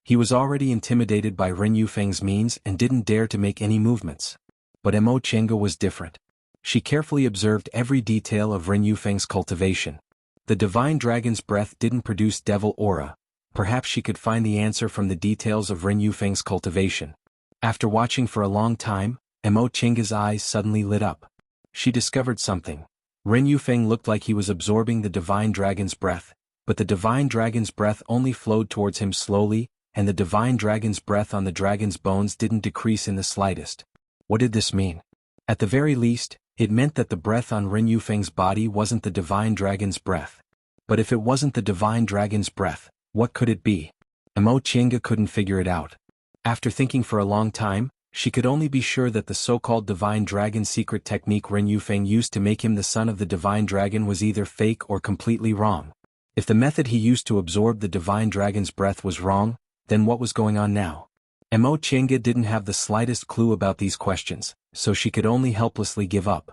He was already intimidated by Ren Yufeng's means and didn't dare to make any movements. But Mo Chenga was different. She carefully observed every detail of Ren Yufeng's cultivation. The divine dragon's breath didn't produce devil aura. Perhaps she could find the answer from the details of Ren Yufeng's cultivation. After watching for a long time, Mo Chenga's eyes suddenly lit up. She discovered something. Ren Yufeng looked like he was absorbing the divine dragon's breath, but the divine dragon's breath only flowed towards him slowly, and the divine dragon's breath on the dragon's bones didn't decrease in the slightest. What did this mean? At the very least, it meant that the breath on Ren Yufeng's body wasn't the divine dragon's breath. But if it wasn't the divine dragon's breath, what could it be? Mo Chenga couldn't figure it out. After thinking for a long time, she could only be sure that the so-called divine dragon's secret technique Ren Yufeng used to make him the son of the divine dragon was either fake or completely wrong. If the method he used to absorb the divine dragon's breath was wrong, then what was going on now? Mo Chenga didn't have the slightest clue about these questions, so she could only helplessly give up.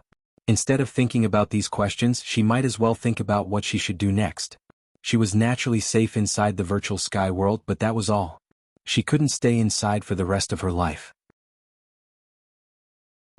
Instead of thinking about these questions, she might as well think about what she should do next. She was naturally safe inside the virtual sky world, but that was all. She couldn't stay inside for the rest of her life.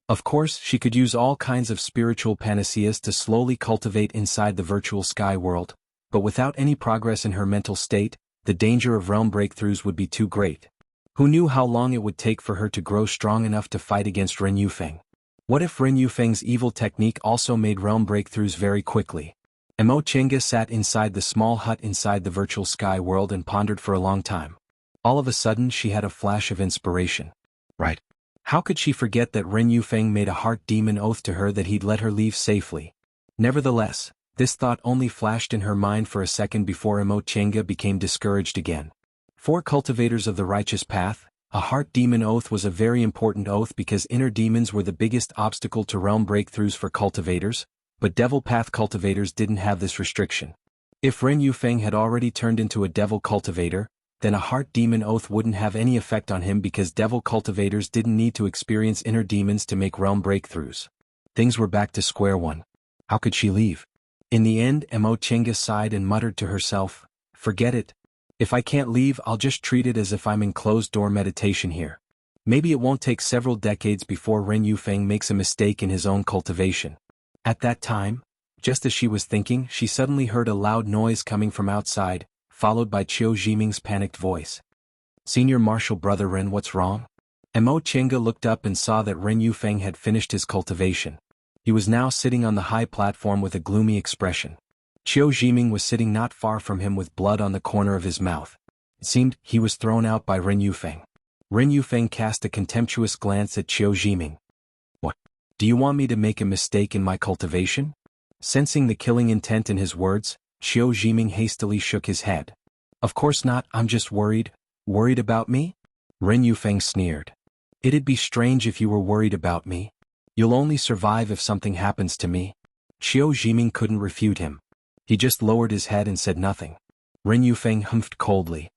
Of course, she could use all kinds of spiritual panaceas to slowly cultivate inside the virtual sky world, but without any progress in her mental state, the danger of realm breakthroughs would be too great. Who knew how long it would take for her to grow strong enough to fight against Ren Yufeng? What if Ren Yufeng's evil technique also made realm breakthroughs very quickly? Mo Chenga sat inside the small hut inside the virtual sky world and pondered for a long time. All of a sudden she had a flash of inspiration. Right. How could she forget that Ren Yufeng made a heart demon oath to her that he'd let her leave safely? Nevertheless, this thought only flashed in her mind for a second before Mo Chenga became discouraged again. For cultivators of the righteous path, a heart demon oath was a very important oath because inner demons were the biggest obstacle to realm breakthroughs for cultivators, but devil path cultivators didn't have this restriction. If Ren Yufeng had already turned into a devil cultivator, then a heart demon oath wouldn't have any effect on him because devil cultivators didn't need to experience inner demons to make realm breakthroughs. Things were back to square one. How could she leave? In the end, Mo Chenga sighed and muttered to herself, "Forget it. If I can't leave, I'll just treat it as if I'm in closed-door meditation here. Maybe it won't take several decades before Ren Yufeng makes a mistake in his own cultivation." At that time, just as she was thinking, she suddenly heard a loud noise coming from outside, followed by Qiu Jiming's panicked voice. "Senior Marshal Brother Ren, what's wrong?" Mo Chenga looked up and saw that Ren Yufeng had finished his cultivation. He was now sitting on the high platform with a gloomy expression. Qiu Jiming was sitting not far from him with blood on the corner of his mouth. It seemed he was thrown out by Ren Yufeng. Ren Yufeng cast a contemptuous glance at Qiu Jiming. "What? Do you want me to make a mistake in my cultivation?" Sensing the killing intent in his words, Qiu Jiming hastily shook his head. "Of course not, I'm just worried." "Worried about me?" Ren Yufeng sneered. "It'd be strange if you were worried about me. You'll only survive if something happens to me." Qiu Jiming couldn't refute him. He just lowered his head and said nothing. Ren Yufeng humphed coldly.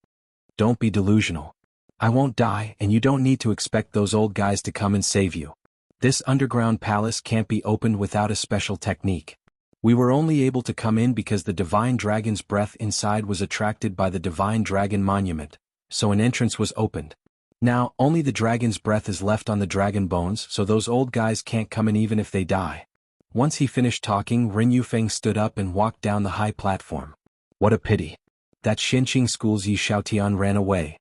"Don't be delusional. I won't die, and you don't need to expect those old guys to come and save you. This underground palace can't be opened without a special technique. We were only able to come in because the divine dragon's breath inside was attracted by the divine dragon monument, so an entrance was opened. Now, only the dragon's breath is left on the dragon bones, so those old guys can't come in even if they die." Once he finished talking, Ren Yufeng stood up and walked down the high platform. "What a pity. That Shenqing School's Yi Xiaotian ran away.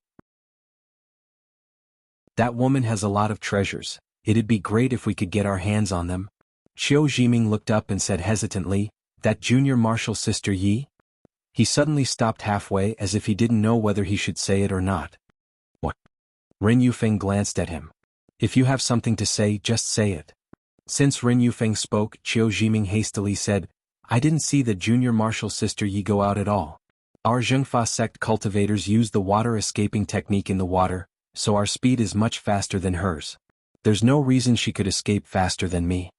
That woman has a lot of treasures. It'd be great if we could get our hands on them." Qiu Jiming looked up and said hesitantly, "That junior marshal sister Yi?" He suddenly stopped halfway as if he didn't know whether he should say it or not. "What?" Ren Yufeng glanced at him. "If you have something to say, just say it." Since Ren Yufeng spoke, Qiu Jiming hastily said, "I didn't see the junior marshal sister Yi go out at all. Our Zhengfa sect cultivators use the water escaping technique in the water, so our speed is much faster than hers. There's no reason she could escape faster than me."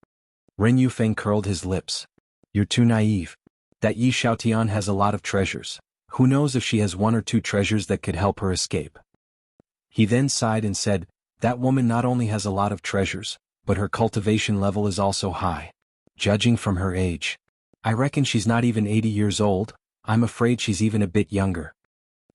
Ren Yufeng curled his lips. "You're too naive. That Yi Xiaotian has a lot of treasures. Who knows if she has one or two treasures that could help her escape." He then sighed and said, "That woman not only has a lot of treasures, but her cultivation level is also high." judging from her age. I reckon she's not even 80 years old, I'm afraid she's even a bit younger.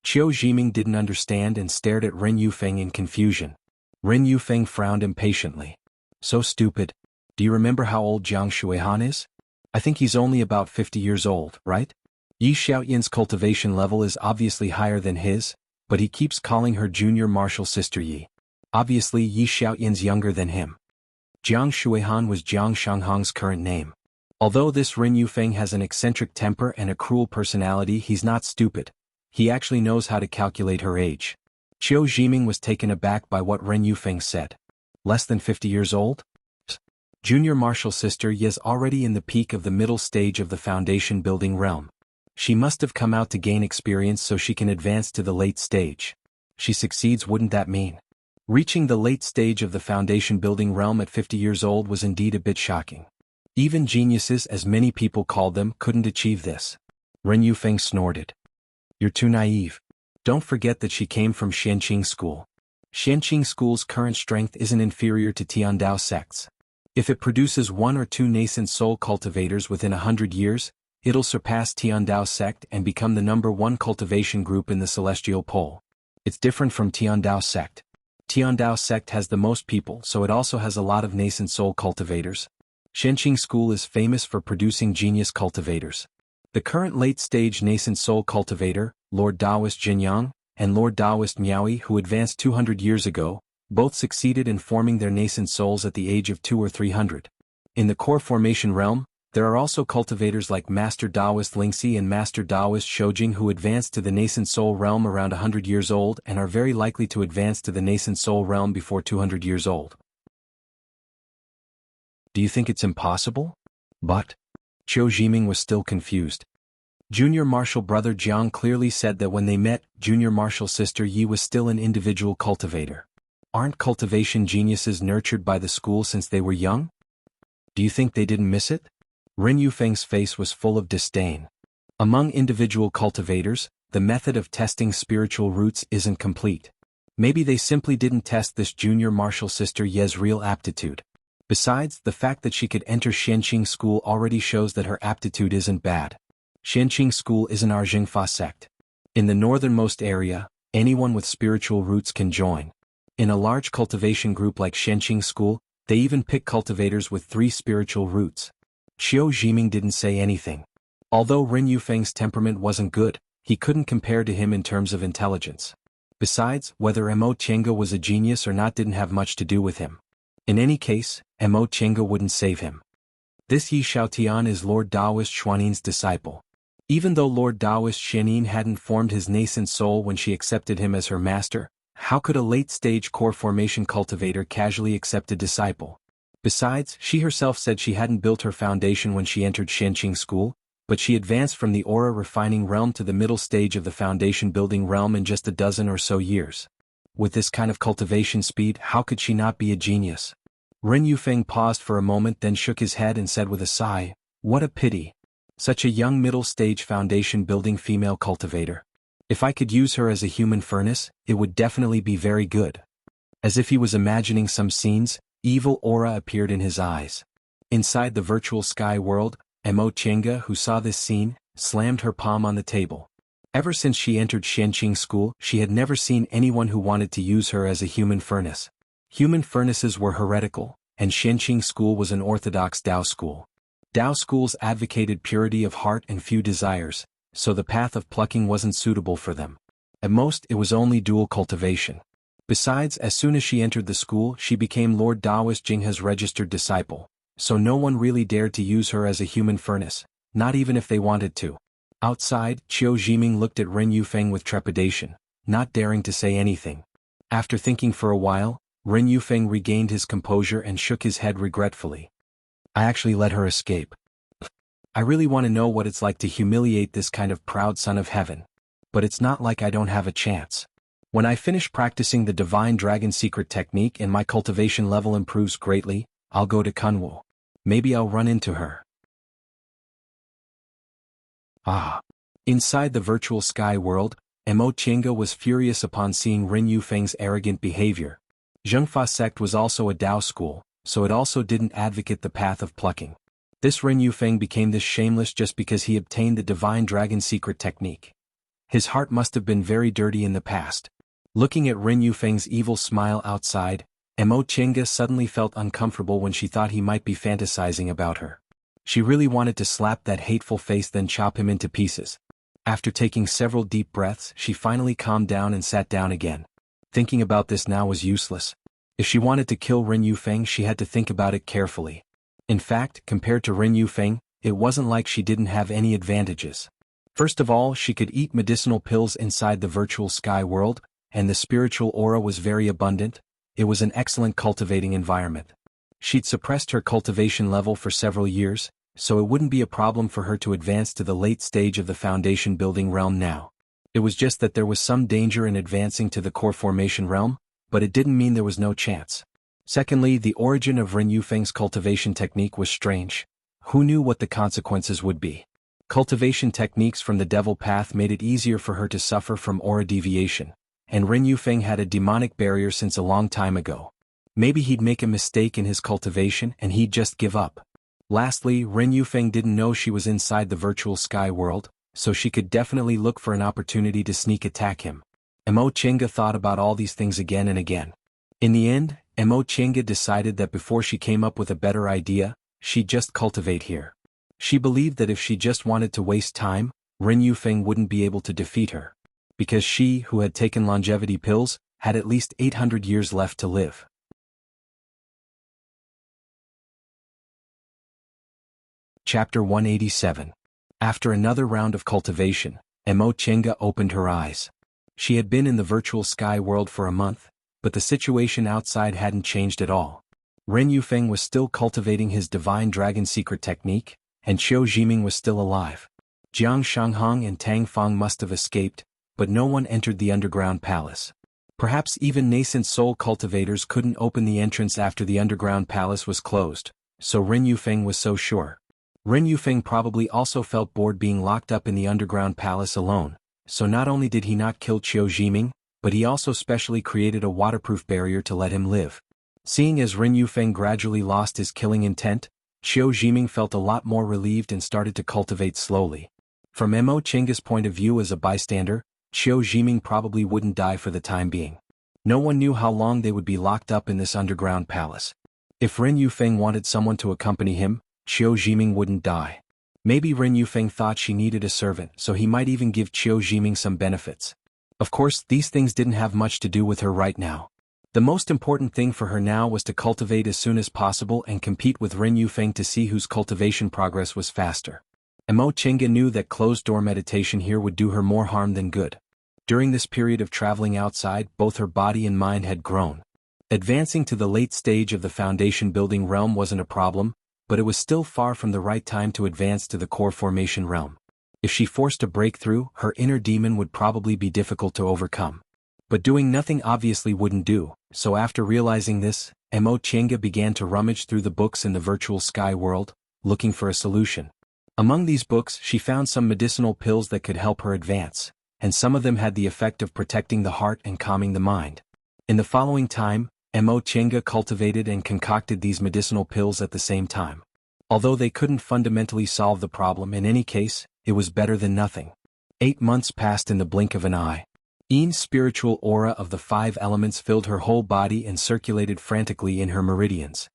Qiu Zhiming didn't understand and stared at Ren Yufeng in confusion. Ren Yufeng frowned impatiently. So stupid. Do you remember how old Jiang Shuihan is? I think he's only about 50 years old, right? Yi Xiaoyan's cultivation level is obviously higher than his, but he keeps calling her junior martial sister Yi. Obviously Yi Xiaoyan's younger than him. Jiang Shuihan was Jiang Shanghang's current name. Although this Ren Yufeng has an eccentric temper and a cruel personality, he's not stupid. He actually knows how to calculate her age. Qiu Zhiming was taken aback by what Ren Yufeng said. Less than 50 years old? Junior martial sister Yi is already in the peak of the middle stage of the foundation building realm. She must have come out to gain experience so she can advance to the late stage. She succeeds, wouldn't that mean? Reaching the late stage of the foundation building realm at 50 years old was indeed a bit shocking. Even geniuses, as many people called them, couldn't achieve this. Ren Yufeng snorted. You're too naive. Don't forget that she came from Xianqing School. Xianqing School's current strength isn't inferior to Tiandao sects. If it produces 1 or 2 nascent soul cultivators within 100 years, it'll surpass Tiandao sect and become the #1 cultivation group in the celestial pole. It's different from Tiandao sect. Tiandao sect has the most people, so it also has a lot of nascent soul cultivators. Xianqing School is famous for producing genius cultivators. The current late-stage nascent soul cultivator, Lord Taoist Jinyang, and Lord Taoist Miaoyi, who advanced 200 years ago, both succeeded in forming their nascent souls at the age of 200 or 300. In the core formation realm, there are also cultivators like Master Taoist Lingxi and Master Taoist Shoujing who advanced to the nascent soul realm around 100 years old and are very likely to advance to the nascent soul realm before 200 years old. Do you think it's impossible? But Qiu Zhiming was still confused. Junior martial brother Jiang clearly said that when they met, junior martial sister Yi was still an individual cultivator. Aren't cultivation geniuses nurtured by the school since they were young? Do you think they didn't miss it? Ren Yufeng's face was full of disdain. Among individual cultivators, the method of testing spiritual roots isn't complete. Maybe they simply didn't test this junior martial sister Ye's real aptitude. Besides, the fact that she could enter Xianqing School already shows that her aptitude isn't bad. Xianqing School is an Arjingfa sect. In the northernmost area, anyone with spiritual roots can join. In a large cultivation group like Xianqing School, they even pick cultivators with 3 spiritual roots. Qiu Zhiming didn't say anything. Although Ren Yufeng's temperament wasn't good, he couldn't compare to him in terms of intelligence. Besides, whether Mo Qianga was a genius or not didn't have much to do with him. In any case, Mo Qianga wouldn't save him. This Yi Xiaotian is Lord Taoist Xuanin's disciple. Even though Lord Taoist Xuanin hadn't formed his nascent soul when she accepted him as her master, how could a late-stage core formation cultivator casually accept a disciple? Besides, she herself said she hadn't built her foundation when she entered Xianqing School, but she advanced from the aura refining realm to the middle stage of the foundation building realm in just a dozen or so years. With this kind of cultivation speed, how could she not be a genius? Ren Yufeng paused for a moment, then shook his head and said with a sigh, "What a pity. Such a young middle-stage foundation building female cultivator. If I could use her as a human furnace, it would definitely be very good." As if he was imagining some scenes, evil aura appeared in his eyes. Inside the virtual sky world, Mo Qianga, who saw this scene, slammed her palm on the table. Ever since she entered Xianqing School, she had never seen anyone who wanted to use her as a human furnace. Human furnaces were heretical, and Xianqing School was an orthodox Tao school. Tao schools advocated purity of heart and few desires, so the path of plucking wasn't suitable for them. At most, it was only dual cultivation. Besides, as soon as she entered the school, she became Lord Taoist Jinghe's registered disciple, so no one really dared to use her as a human furnace, not even if they wanted to. Outside, Qiu Zhiming looked at Ren Yufeng with trepidation, not daring to say anything. After thinking for a while, Ren Yufeng regained his composure and shook his head regretfully. I actually let her escape. I really want to know what it's like to humiliate this kind of proud son of heaven. But it's not like I don't have a chance. When I finish practicing the Divine Dragon Secret technique and my cultivation level improves greatly, I'll go to Kunwu. Maybe I'll run into her. Inside the virtual sky world, Mo Qianga was furious upon seeing Ren Yufeng's arrogant behavior. Zhengfa sect was also a Tao school, so it also didn't advocate the path of plucking. This Ren Yufeng became this shameless just because he obtained the divine dragon secret technique. His heart must have been very dirty in the past. Looking at Ren Yufeng's evil smile outside, Mo Chenga suddenly felt uncomfortable when she thought he might be fantasizing about her. She really wanted to slap that hateful face then chop him into pieces. After taking several deep breaths, she finally calmed down and sat down again. Thinking about this now was useless. If she wanted to kill Ren Yufeng, she had to think about it carefully. In fact, compared to Ren Yufeng, it wasn't like she didn't have any advantages. First of all, she could eat medicinal pills inside the virtual sky world, and the spiritual aura was very abundant. It was an excellent cultivating environment. She'd suppressed her cultivation level for several years, so it wouldn't be a problem for her to advance to the late stage of the foundation building realm now. It was just that there was some danger in advancing to the core formation realm, but it didn't mean there was no chance. Secondly, the origin of Ren Yufeng's cultivation technique was strange. Who knew what the consequences would be? Cultivation techniques from the devil path made it easier for her to suffer from aura deviation, and Ren Yufeng had a demonic barrier since a long time ago. Maybe he'd make a mistake in his cultivation and he'd just give up. Lastly, Ren Yufeng didn't know she was inside the virtual sky world, so she could definitely look for an opportunity to sneak attack him. Mo Chenga thought about all these things again and again. In the end, Mo Chenga decided that before she came up with a better idea, she'd just cultivate here. She believed that if she just wanted to waste time, Ren Yufeng wouldn't be able to defeat her. Because she, who had taken longevity pills, had at least 800 years left to live. Chapter 187. After another round of cultivation, Mo Chenga opened her eyes. She had been in the virtual sky world for a month, but the situation outside hadn't changed at all. Ren Yufeng was still cultivating his divine dragon secret technique, and Qiu Jiming was still alive. Jiang Shanghong and Tang Feng must have escaped, but no one entered the underground palace. Perhaps even nascent soul cultivators couldn't open the entrance after the underground palace was closed, so Ren Yufeng was so sure. Ren Yufeng probably also felt bored being locked up in the underground palace alone, so not only did he not kill Qiu Jiming, but he also specially created a waterproof barrier to let him live. Seeing as Ren Yufeng gradually lost his killing intent, Qiu Jiming felt a lot more relieved and started to cultivate slowly. From Mo Chenga's point of view as a bystander, Qiu Jiming probably wouldn't die for the time being. No one knew how long they would be locked up in this underground palace. If Ren Yufeng wanted someone to accompany him, Qiu Jiming wouldn't die. Maybe Ren Yufeng thought she needed a servant, so he might even give Qiu Jiming some benefits. Of course, these things didn't have much to do with her right now. The most important thing for her now was to cultivate as soon as possible and compete with Ren Yufeng to see whose cultivation progress was faster. Mo Chenga knew that closed-door meditation here would do her more harm than good. During this period of traveling outside, both her body and mind had grown. Advancing to the late stage of the foundation building realm wasn't a problem, but it was still far from the right time to advance to the core formation realm. If she forced a breakthrough, her inner demon would probably be difficult to overcome. But doing nothing obviously wouldn't do, so after realizing this, Mo Chenga began to rummage through the books in the virtual sky world, looking for a solution. Among these books she found some medicinal pills that could help her advance, and some of them had the effect of protecting the heart and calming the mind. In the following time, Mo Chenga cultivated and concocted these medicinal pills at the same time. Although they couldn't fundamentally solve the problem in any case, it was better than nothing. 8 months passed in the blink of an eye. Yi's spiritual aura of the 5 elements filled her whole body and circulated frantically in her meridians.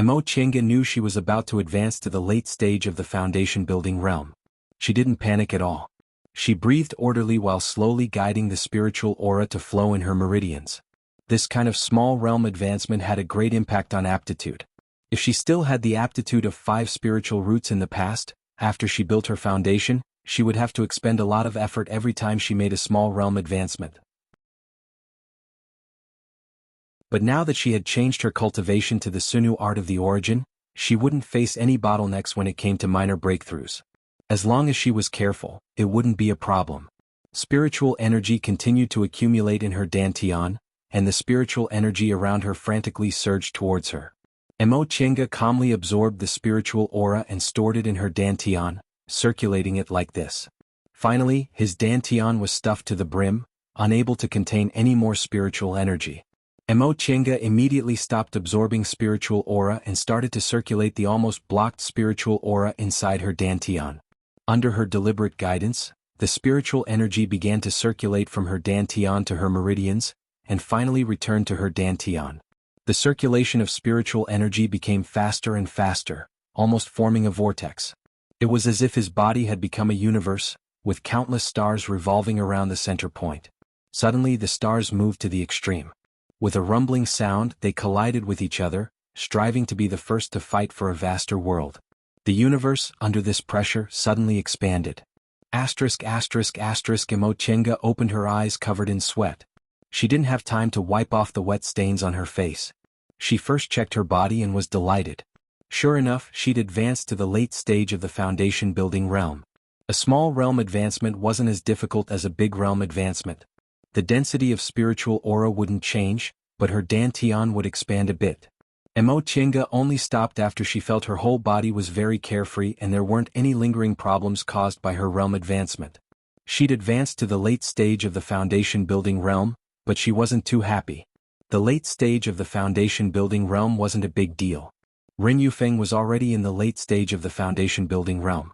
Mo Chenga knew she was about to advance to the late stage of the foundation building realm. She didn't panic at all. She breathed orderly while slowly guiding the spiritual aura to flow in her meridians. This kind of small realm advancement had a great impact on aptitude. If she still had the aptitude of 5 spiritual roots in the past, after she built her foundation, she would have to expend a lot of effort every time she made a small realm advancement. But now that she had changed her cultivation to the Sunu art of the origin, she wouldn't face any bottlenecks when it came to minor breakthroughs. As long as she was careful, it wouldn't be a problem. Spiritual energy continued to accumulate in her dantian, and the spiritual energy around her frantically surged towards her. Mo Chenga calmly absorbed the spiritual aura and stored it in her dantian, circulating it like this. Finally, his dantian was stuffed to the brim, unable to contain any more spiritual energy. Mo Chenga immediately stopped absorbing spiritual aura and started to circulate the almost blocked spiritual aura inside her dantian. Under her deliberate guidance, the spiritual energy began to circulate from her dantian to her meridians, and finally returned to her dantian. The circulation of spiritual energy became faster and faster, almost forming a vortex. It was as if his body had become a universe, with countless stars revolving around the center point. Suddenly the stars moved to the extreme. With a rumbling sound, they collided with each other, striving to be the first to fight for a vaster world. The universe, under this pressure, suddenly expanded. Mo Chenga opened her eyes covered in sweat. She didn't have time to wipe off the wet stains on her face. She first checked her body and was delighted. Sure enough, she'd advanced to the late stage of the foundation building realm. A small realm advancement wasn't as difficult as a big realm advancement. The density of spiritual aura wouldn't change, but her dantian would expand a bit. Mo Chenga only stopped after she felt her whole body was very carefree and there weren't any lingering problems caused by her realm advancement. She'd advanced to the late stage of the foundation building realm, but she wasn't too happy. The late stage of the foundation building realm wasn't a big deal. Ren Yufeng was already in the late stage of the foundation building realm.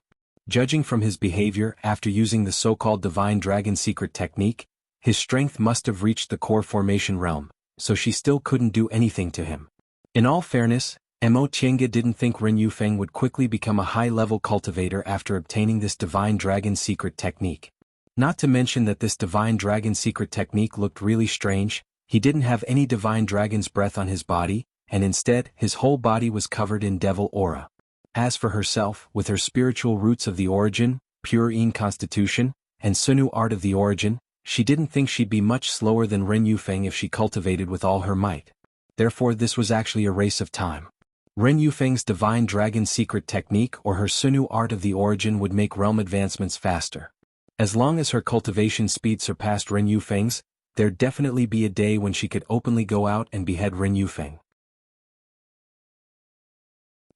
Judging from his behavior after using the so-called Divine Dragon secret technique, his strength must have reached the core formation realm, so she still couldn't do anything to him. In all fairness, Mo Chenga didn't think Ren Yufeng would quickly become a high-level cultivator after obtaining this Divine Dragon secret technique. Not to mention that this Divine Dragon secret technique looked really strange. He didn't have any Divine Dragon's breath on his body, and instead, his whole body was covered in devil aura. As for herself, with her spiritual roots of the origin, pure Yin constitution, and Sunu art of the origin, she didn't think she'd be much slower than Ren Yufeng if she cultivated with all her might. Therefore this was actually a race of time. Ren Yufeng's Divine Dragon secret technique or her Sunu art of the origin would make realm advancements faster. As long as her cultivation speed surpassed Ren Yufeng's, there'd definitely be a day when she could openly go out and behead Ren Yufeng.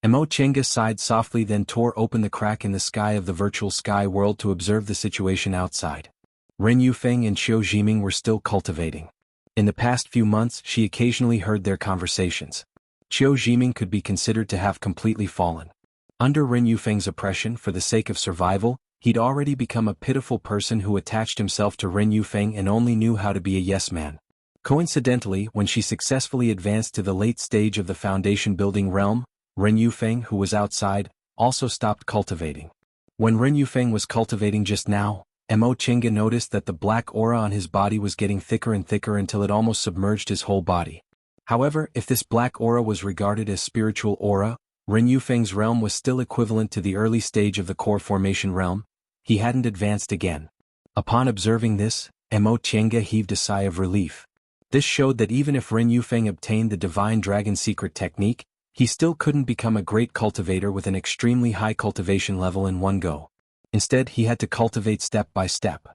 Mo Chenga sighed softly, then tore open the crack in the sky of the virtual sky world to observe the situation outside. Ren Yufeng and Qiu Jiming were still cultivating. In the past few months she occasionally heard their conversations. Qiu Jiming could be considered to have completely fallen. Under Ren Yufeng's oppression for the sake of survival, he'd already become a pitiful person who attached himself to Ren Yufeng and only knew how to be a yes-man. Coincidentally, when she successfully advanced to the late stage of the foundation building realm, Ren Yufeng, who was outside, also stopped cultivating. When Ren Yufeng was cultivating just now, Mo Chenga noticed that the black aura on his body was getting thicker and thicker until it almost submerged his whole body. However, if this black aura was regarded as spiritual aura, Ren Yufeng's realm was still equivalent to the early stage of the core formation realm. He hadn't advanced again. Upon observing this, Mo Chenga heaved a sigh of relief. This showed that even if Ren Yufeng obtained the Divine Dragon secret technique, he still couldn't become a great cultivator with an extremely high cultivation level in one go. Instead, he had to cultivate step by step.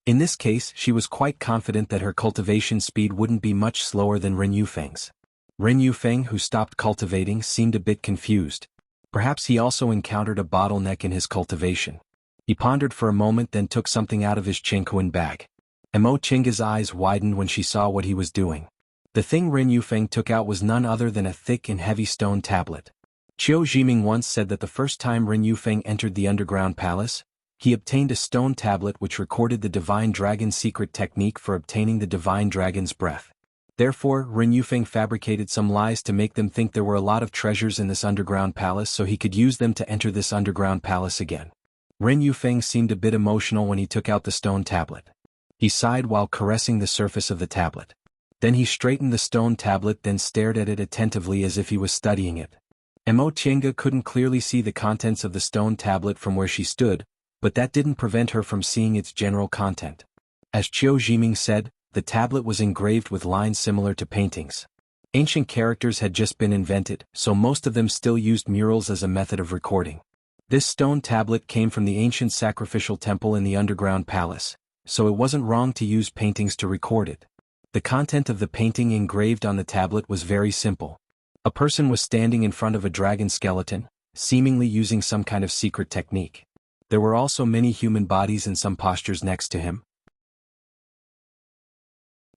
In this case, she was quite confident that her cultivation speed wouldn't be much slower than Ren Yufeng's. Ren Yufeng, who stopped cultivating, seemed a bit confused. Perhaps he also encountered a bottleneck in his cultivation. He pondered for a moment, then took something out of his Chenkuan bag. Mo Chenga's eyes widened when she saw what he was doing. The thing Ren Yufeng took out was none other than a thick and heavy stone tablet. Qiu Jiming once said that the first time Ren Yufeng entered the underground palace, he obtained a stone tablet which recorded the Divine Dragon secret technique for obtaining the Divine Dragon's breath. Therefore, Ren Yufeng fabricated some lies to make them think there were a lot of treasures in this underground palace so he could use them to enter this underground palace again. Ren Yufeng seemed a bit emotional when he took out the stone tablet. He sighed while caressing the surface of the tablet. Then he straightened the stone tablet, then stared at it attentively as if he was studying it. Mo Chenga couldn't clearly see the contents of the stone tablet from where she stood, but that didn't prevent her from seeing its general content. As Qiu Jiming said, the tablet was engraved with lines similar to paintings. Ancient characters had just been invented, so most of them still used murals as a method of recording. This stone tablet came from the ancient sacrificial temple in the underground palace, so it wasn't wrong to use paintings to record it. The content of the painting engraved on the tablet was very simple. A person was standing in front of a dragon skeleton, seemingly using some kind of secret technique. There were also many human bodies in some postures next to him.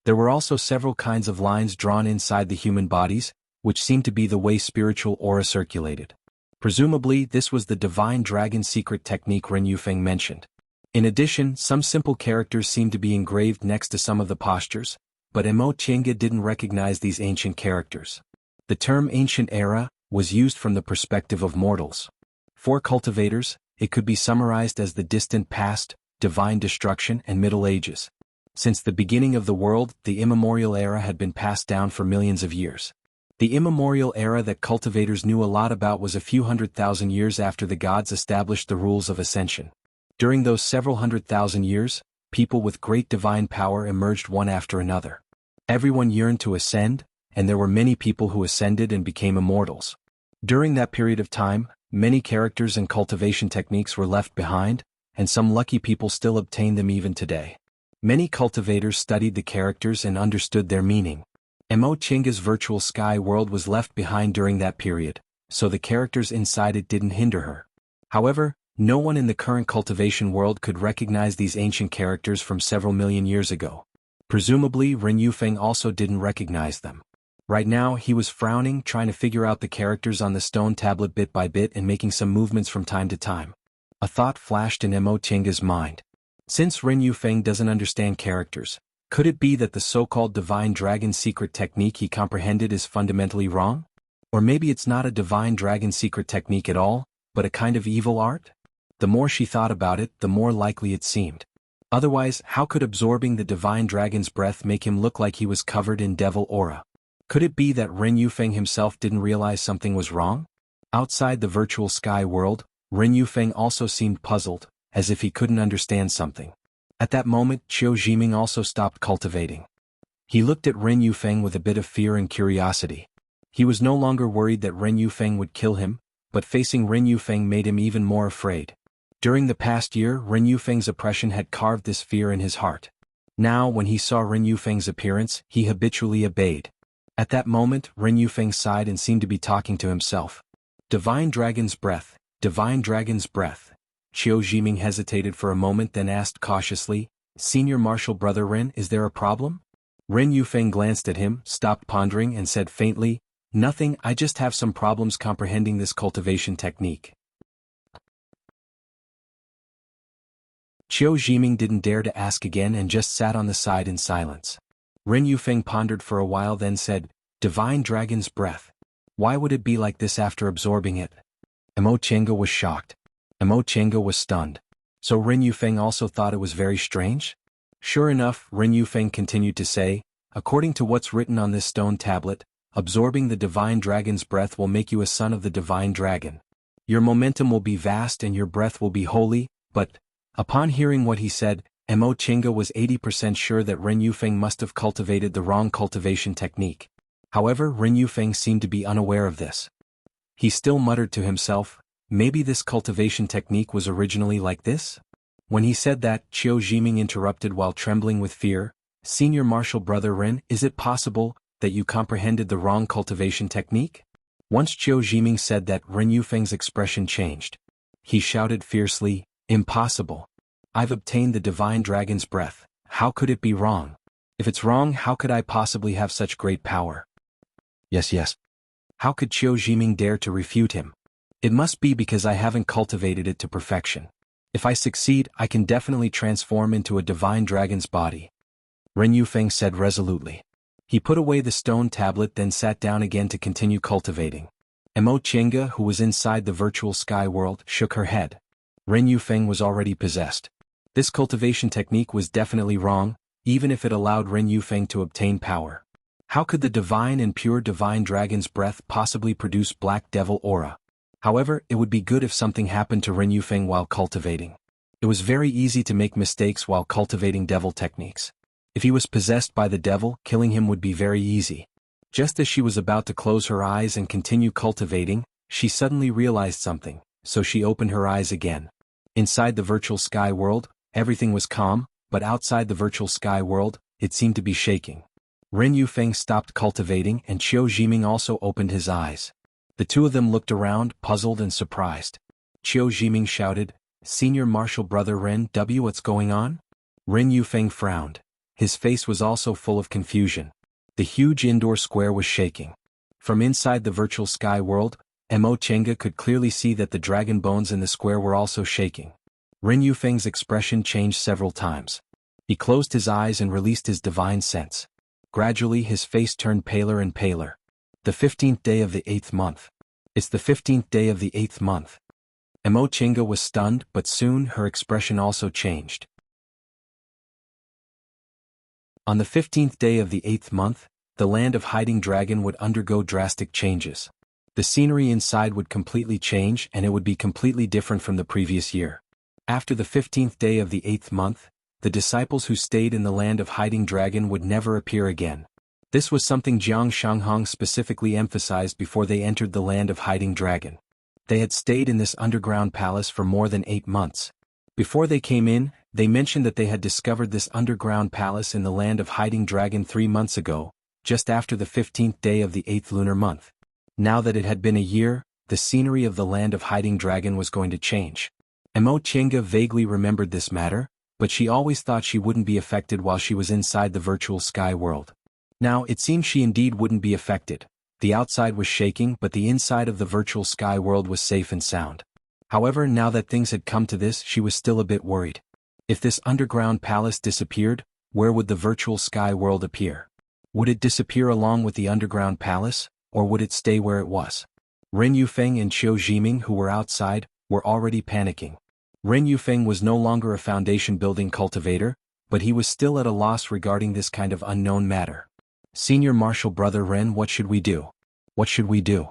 There were also several kinds of lines drawn inside the human bodies, which seemed to be the way spiritual aura circulated. Presumably, this was the divine dragon secret technique Ren Yufeng mentioned. In addition, some simple characters seemed to be engraved next to some of the postures, but Mo Qiange didn't recognize these ancient characters. The term ancient era was used from the perspective of mortals. For cultivators, it could be summarized as the distant past, divine destruction, and Middle Ages. Since the beginning of the world, the immemorial era had been passed down for millions of years. The immemorial era that cultivators knew a lot about was a few 100,000 years after the gods established the rules of ascension. During those several 100,000 years, people with great divine power emerged one after another. Everyone yearned to ascend, and there were many people who ascended and became immortals. During that period of time, many characters and cultivation techniques were left behind, and some lucky people still obtain them even today. Many cultivators studied the characters and understood their meaning. Mo Qiange's virtual sky world was left behind during that period, so the characters inside it didn't hinder her. However, no one in the current cultivation world could recognize these ancient characters from several million years ago. Presumably, Ren Yufeng also didn't recognize them. Right now, he was frowning, trying to figure out the characters on the stone tablet bit by bit and making some movements from time to time. A thought flashed in Mo Qiange's mind. Since Ren Yufeng doesn't understand characters, could it be that the so-called divine dragon secret technique he comprehended is fundamentally wrong? Or maybe it's not a divine dragon secret technique at all, but a kind of evil art? The more she thought about it, the more likely it seemed. Otherwise, how could absorbing the divine dragon's breath make him look like he was covered in devil aura? Could it be that Ren Yufeng himself didn't realize something was wrong? Outside the virtual sky world, Ren Yufeng also seemed puzzled, as if he couldn't understand something. At that moment, Qiu Jiming also stopped cultivating. He looked at Ren Yufeng with a bit of fear and curiosity. He was no longer worried that Ren Yufeng would kill him, but facing Ren Yufeng made him even more afraid. During the past year, Ren Yufeng's oppression had carved this fear in his heart. Now, when he saw Ren Yufeng's appearance, he habitually obeyed. At that moment, Ren Yufeng sighed and seemed to be talking to himself. Divine Dragon's breath, Divine Dragon's breath. Qiu Jiming hesitated for a moment, then asked cautiously, Senior Marshal Brother Ren, is there a problem? Ren Yufeng glanced at him, stopped pondering and said faintly, Nothing, I just have some problems comprehending this cultivation technique. Qiu Jiming didn't dare to ask again and just sat on the side in silence. Ren Yufeng pondered for a while, then said, Divine Dragon's breath. Why would it be like this after absorbing it? Mo Qiange was shocked. Mo Qiange was stunned. So Ren Yufeng also thought it was very strange? Sure enough, Ren Yufeng continued to say, according to what's written on this stone tablet, absorbing the divine dragon's breath will make you a son of the divine dragon. Your momentum will be vast and your breath will be holy, but, upon hearing what he said, Mo Qiange was 80% sure that Ren Yufeng must have cultivated the wrong cultivation technique. However, Ren Yufeng seemed to be unaware of this. He still muttered to himself, maybe this cultivation technique was originally like this? When he said that, Qiu Jiming interrupted while trembling with fear, Senior Marshal Brother Ren, is it possible that you comprehended the wrong cultivation technique? Once Qiu Jiming said that, Ren Yufeng's expression changed. He shouted fiercely, Impossible. I've obtained the divine dragon's breath, how could it be wrong? If it's wrong, how could I possibly have such great power? Yes. How could Qiu Jiming dare to refute him? It must be because I haven't cultivated it to perfection. If I succeed, I can definitely transform into a divine dragon's body. Ren Yufeng said resolutely. He put away the stone tablet, then sat down again to continue cultivating. Mo Qiange, who was inside the virtual sky world, shook her head. Ren Yufeng was already possessed. This cultivation technique was definitely wrong, even if it allowed Ren Yufeng to obtain power. How could the divine and pure divine dragon's breath possibly produce black devil aura? However, it would be good if something happened to Ren Yufeng while cultivating. It was very easy to make mistakes while cultivating devil techniques. If he was possessed by the devil, killing him would be very easy. Just as she was about to close her eyes and continue cultivating, she suddenly realized something, so she opened her eyes again. Inside the virtual sky world, everything was calm, but outside the virtual sky world, it seemed to be shaking. Ren Yufeng stopped cultivating and Qiu Jiming also opened his eyes. The two of them looked around, puzzled and surprised. Qiu Jiming shouted, Senior Marshal Brother Ren, what's going on? Ren Yufeng frowned. His face was also full of confusion. The huge indoor square was shaking. From inside the virtual sky world, Mo Chenga could clearly see that the dragon bones in the square were also shaking. Ren Yufeng's expression changed several times. He closed his eyes and released his divine sense. Gradually his face turned paler and paler. The 15th day of the 8th month. It's the 15th day of the 8th month. Mo Chenga was stunned, but soon her expression also changed. On the 15th day of the 8th month, the land of Hiding Dragon would undergo drastic changes. The scenery inside would completely change and it would be completely different from the previous year. After the 15th day of the 8th month, the disciples who stayed in the land of Hiding Dragon would never appear again. This was something Jiang Shanghong specifically emphasized before they entered the land of Hiding Dragon. They had stayed in this underground palace for more than 8 months. Before they came in, they mentioned that they had discovered this underground palace in the land of Hiding Dragon 3 months ago, just after the 15th day of the 8th lunar month. Now that it had been a year, the scenery of the land of Hiding Dragon was going to change. Mo Chenga vaguely remembered this matter, but she always thought she wouldn't be affected while she was inside the virtual sky world. Now it seemed she indeed wouldn't be affected. The outside was shaking, but the inside of the virtual sky world was safe and sound. However, now that things had come to this, she was still a bit worried. If this underground palace disappeared, where would the virtual sky world appear? Would it disappear along with the underground palace, or would it stay where it was? Ren Yufeng and Qiu Jiming, who were outside, were already panicking. Ren Yufeng was no longer a foundation-building cultivator, but he was still at a loss regarding this kind of unknown matter. Senior Marshal Brother Ren, what should we do? What should we do?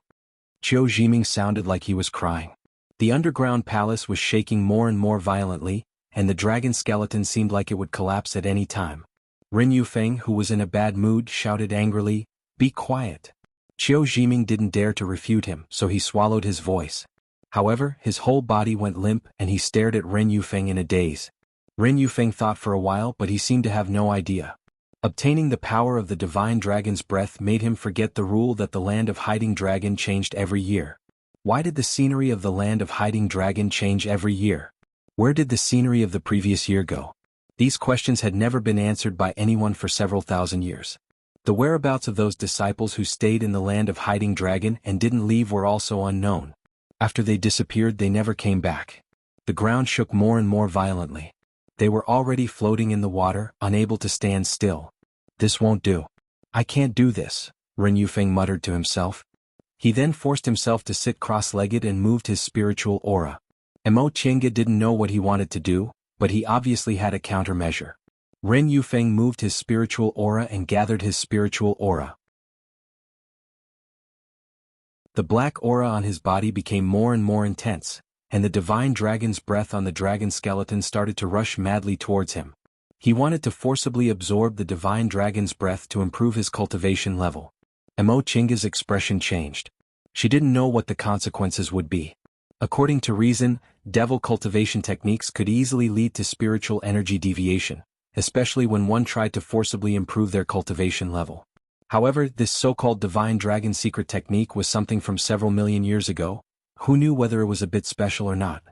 Qiu Jiming sounded like he was crying. The underground palace was shaking more and more violently, and the dragon skeleton seemed like it would collapse at any time. Ren Yufeng, who was in a bad mood, shouted angrily, "Be quiet." Qiu Jiming didn't dare to refute him, so he swallowed his voice. However, his whole body went limp and he stared at Ren Yufeng in a daze. Ren Yufeng thought for a while, but he seemed to have no idea. Obtaining the power of the divine dragon's breath made him forget the rule that the land of Hiding Dragon changed every year. Why did the scenery of the land of Hiding Dragon change every year? Where did the scenery of the previous year go? These questions had never been answered by anyone for several thousand years. The whereabouts of those disciples who stayed in the land of Hiding Dragon and didn't leave were also unknown. After they disappeared, they never came back. The ground shook more and more violently. They were already floating in the water, unable to stand still. This won't do. I can't do this, Ren Yufeng muttered to himself. He then forced himself to sit cross-legged and moved his spiritual aura. Mo Chenga didn't know what he wanted to do, but he obviously had a countermeasure. Ren Yufeng moved his spiritual aura and gathered his spiritual aura. The black aura on his body became more and more intense, and the divine dragon's breath on the dragon skeleton started to rush madly towards him. He wanted to forcibly absorb the divine dragon's breath to improve his cultivation level. Mo Chenga's expression changed. She didn't know what the consequences would be. According to reason, devil cultivation techniques could easily lead to spiritual energy deviation, especially when one tried to forcibly improve their cultivation level. However, this so-called divine dragon secret technique was something from several million years ago. Who knew whether it was a bit special or not?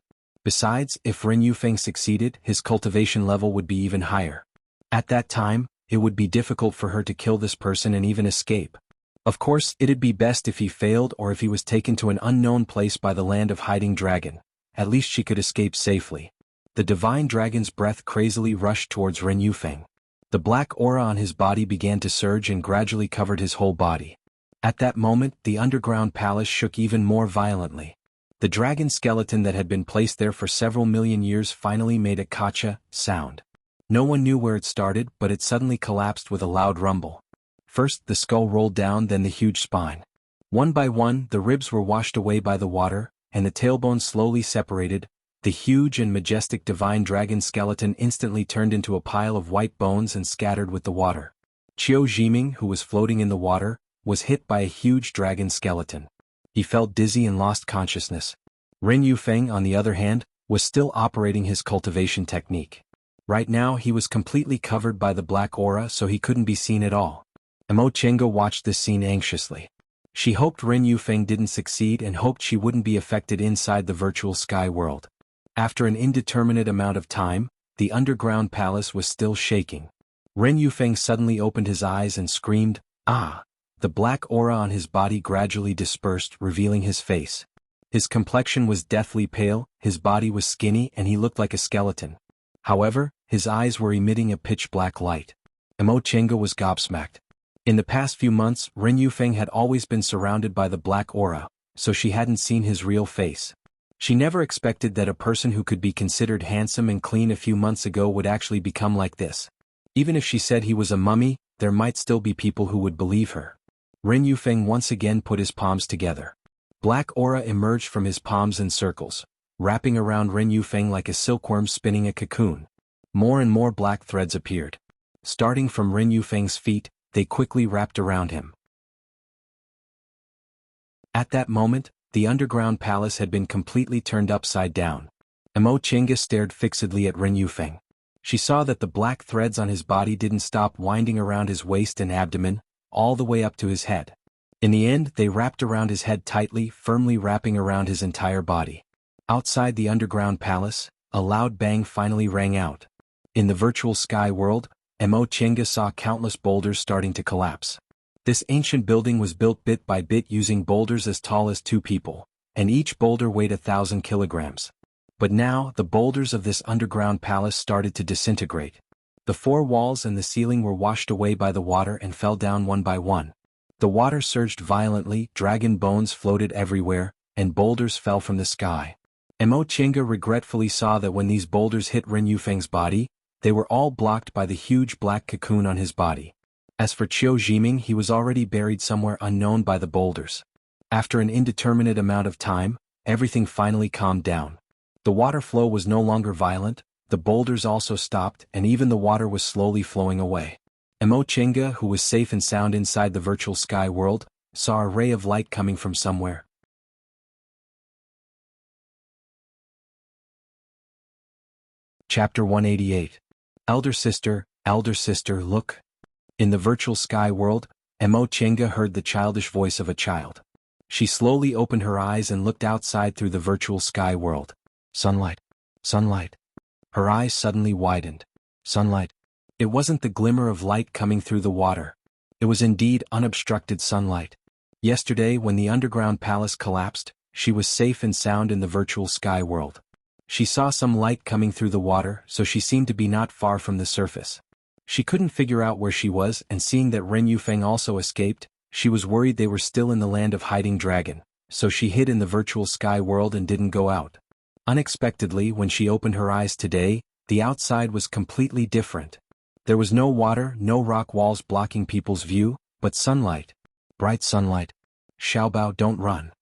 Besides, if Ren Yufeng succeeded, his cultivation level would be even higher. At that time, it would be difficult for her to kill this person and even escape. Of course, it'd be best if he failed or if he was taken to an unknown place by the land of Hiding Dragon. At least she could escape safely. The divine dragon's breath crazily rushed towards Ren Yufeng. The black aura on his body began to surge and gradually covered his whole body. At that moment, the underground palace shook even more violently. The dragon skeleton that had been placed there for several million years finally made a kacha sound. No one knew where it started, but it suddenly collapsed with a loud rumble. First, the skull rolled down, then the huge spine. One by one, the ribs were washed away by the water, and the tailbone slowly separated. The huge and majestic divine dragon skeleton instantly turned into a pile of white bones and scattered with the water. Qiu Jiming, who was floating in the water, was hit by a huge dragon skeleton. He felt dizzy and lost consciousness. Ren Yufeng, on the other hand, was still operating his cultivation technique. Right now he was completely covered by the black aura, so he couldn't be seen at all. Mo Chenga watched this scene anxiously. She hoped Ren Yufeng didn't succeed and hoped she wouldn't be affected inside the virtual sky world. After an indeterminate amount of time, the underground palace was still shaking. Ren Yufeng suddenly opened his eyes and screamed, "Ah!" The black aura on his body gradually dispersed, revealing his face. His complexion was deathly pale, his body was skinny and he looked like a skeleton. However, his eyes were emitting a pitch-black light. Mo Chenga was gobsmacked. In the past few months, Ren Yufeng had always been surrounded by the black aura, so she hadn't seen his real face. She never expected that a person who could be considered handsome and clean a few months ago would actually become like this. Even if she said he was a mummy, there might still be people who would believe her. Ren Yufeng once again put his palms together. Black aura emerged from his palms in circles, wrapping around Ren Yufeng like a silkworm spinning a cocoon. More and more black threads appeared. Starting from Ren Yufeng's feet, they quickly wrapped around him. At that moment, the underground palace had been completely turned upside down. Mo Chenga stared fixedly at Ren Yufeng. She saw that the black threads on his body didn't stop winding around his waist and abdomen, all the way up to his head. In the end, they wrapped around his head tightly, firmly wrapping around his entire body. Outside the underground palace, a loud bang finally rang out. In the virtual sky world, Mo Chenga saw countless boulders starting to collapse. This ancient building was built bit by bit using boulders as tall as 2 people, and each boulder weighed 1,000 kilograms. But now, the boulders of this underground palace started to disintegrate. The 4 walls and the ceiling were washed away by the water and fell down one by one. The water surged violently, dragon bones floated everywhere, and boulders fell from the sky. Mo Chenga regretfully saw that when these boulders hit Ren Yufeng's body, they were all blocked by the huge black cocoon on his body. As for Qiu Jiming, he was already buried somewhere unknown by the boulders. After an indeterminate amount of time, everything finally calmed down. The water flow was no longer violent, the boulders also stopped, and even the water was slowly flowing away. Mo Chenga, who was safe and sound inside the virtual sky world, saw a ray of light coming from somewhere. Chapter 188. Elder sister, look. In the virtual sky world, Mo Chenga heard the childish voice of a child. She slowly opened her eyes and looked outside through the virtual sky world. Sunlight. Sunlight. Her eyes suddenly widened. Sunlight. It wasn't the glimmer of light coming through the water. It was indeed unobstructed sunlight. Yesterday, when the underground palace collapsed, she was safe and sound in the virtual sky world. She saw some light coming through the water, so she seemed to be not far from the surface. She couldn't figure out where she was, and seeing that Ren Yufeng also escaped, she was worried they were still in the land of hiding dragon, so she hid in the virtual sky world and didn't go out. Unexpectedly, when she opened her eyes today, the outside was completely different. There was no water, no rock walls blocking people's view, but sunlight. Bright sunlight. Xiaobao, don't run.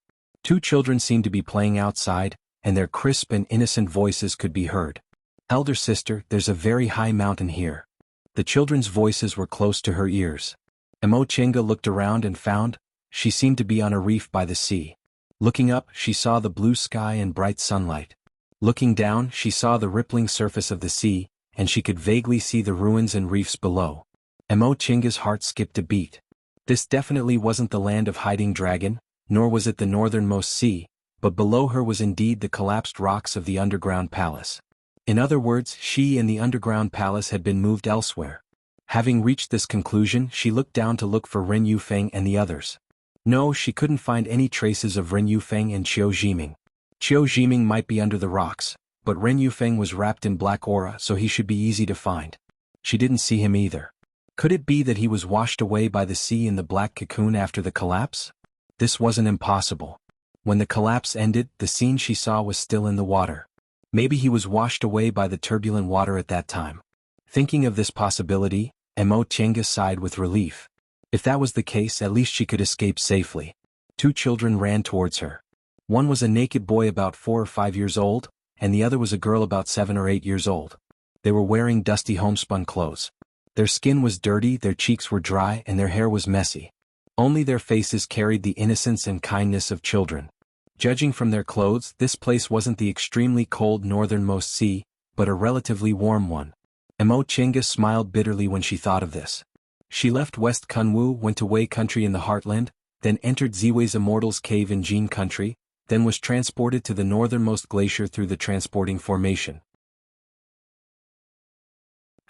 2 children seemed to be playing outside, and their crisp and innocent voices could be heard. Elder sister, there's a very high mountain here. The children's voices were close to her ears. Mo Chenga looked around and found she seemed to be on a reef by the sea. Looking up, she saw the blue sky and bright sunlight. Looking down, she saw the rippling surface of the sea, and she could vaguely see the ruins and reefs below. Mo Chenga's heart skipped a beat. This definitely wasn't the land of hiding dragon, nor was it the northernmost sea, but below her was indeed the collapsed rocks of the underground palace. In other words, she and the underground palace had been moved elsewhere. Having reached this conclusion, she looked down to look for Ren Yufeng and the others. No, she couldn't find any traces of Ren Yufeng and Qiu Jiming. Qiu Jiming might be under the rocks, but Ren Yufeng was wrapped in black aura, so he should be easy to find. She didn't see him either. Could it be that he was washed away by the sea in the black cocoon after the collapse? This wasn't impossible. When the collapse ended, the scene she saw was still in the water. Maybe he was washed away by the turbulent water at that time. Thinking of this possibility, Mo Chenga sighed with relief. If that was the case, at least she could escape safely. 2 children ran towards her. One was a naked boy about 4 or 5 years old, and the other was a girl about 7 or 8 years old. They were wearing dusty homespun clothes. Their skin was dirty, their cheeks were dry, and their hair was messy. Only their faces carried the innocence and kindness of children. Judging from their clothes, this place wasn't the extremely cold northernmost sea, but a relatively warm one. Mo Chenga smiled bitterly when she thought of this. She left West Kunwu, went to Wei country in the heartland, then entered Ziwei's Immortals Cave in Jin country, then was transported to the northernmost glacier through the transporting formation.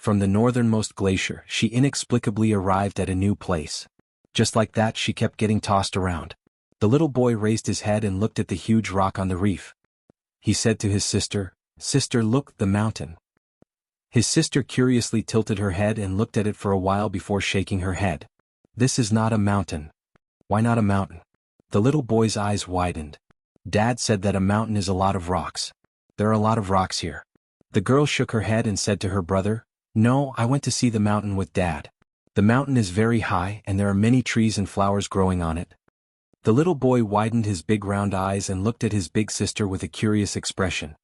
From the northernmost glacier, she inexplicably arrived at a new place. Just like that, she kept getting tossed around. The little boy raised his head and looked at the huge rock on the reef. He said to his sister, "Sister, look, the mountain." His sister curiously tilted her head and looked at it for a while before shaking her head. "This is not a mountain." "Why not a mountain?" The little boy's eyes widened. "Dad said that a mountain is a lot of rocks. There are a lot of rocks here." The girl shook her head and said to her brother, "No, I went to see the mountain with Dad. The mountain is very high and there are many trees and flowers growing on it." The little boy widened his big round eyes and looked at his big sister with a curious expression.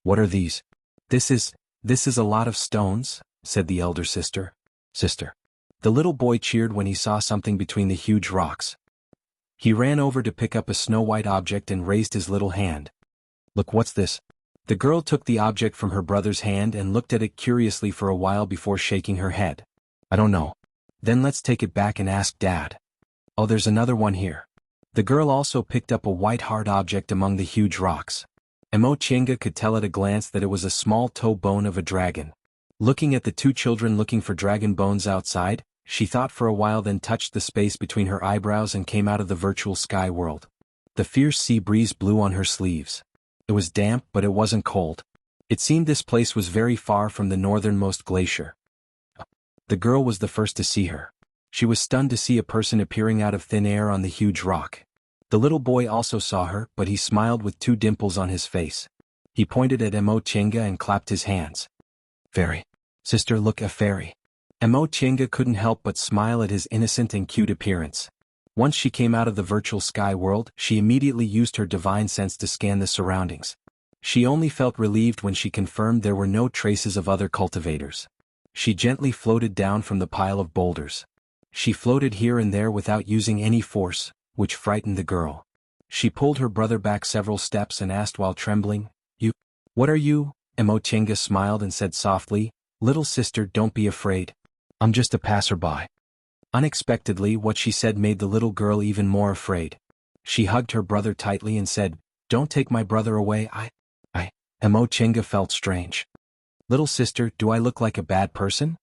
"What are these?" This is a lot of stones," said the elder sister. "Sister." The little boy cheered when he saw something between the huge rocks. He ran over to pick up a snow-white object and raised his little hand. "Look, what's this?" The girl took the object from her brother's hand and looked at it curiously for a while before shaking her head. "I don't know." "Then let's take it back and ask Dad." "Oh, there's another one here." The girl also picked up a white hard object among the huge rocks. Chenga could tell at a glance that it was a small toe bone of a dragon. Looking at the two children looking for dragon bones outside, she thought for a while, then touched the space between her eyebrows and came out of the virtual sky world. The fierce sea breeze blew on her sleeves. It was damp, but it wasn't cold. It seemed this place was very far from the northernmost glacier. The girl was the first to see her. She was stunned to see a person appearing out of thin air on the huge rock. The little boy also saw her, but he smiled with two dimples on his face. He pointed at Chenga and clapped his hands. "Fairy. Sister, look, a fairy." Chenga couldn't help but smile at his innocent and cute appearance. Once she came out of the virtual sky world, she immediately used her divine sense to scan the surroundings. She only felt relieved when she confirmed there were no traces of other cultivators. She gently floated down from the pile of boulders. She floated here and there without using any force, which frightened the girl. She pulled her brother back several steps and asked while trembling, "You? What are you?" Chenga smiled and said softly, "Little sister, don't be afraid. I'm just a passerby." Unexpectedly, what she said made the little girl even more afraid. She hugged her brother tightly and said, "Don't take my brother away, I. Chenga felt strange. "Little sister, do I look like a bad person?"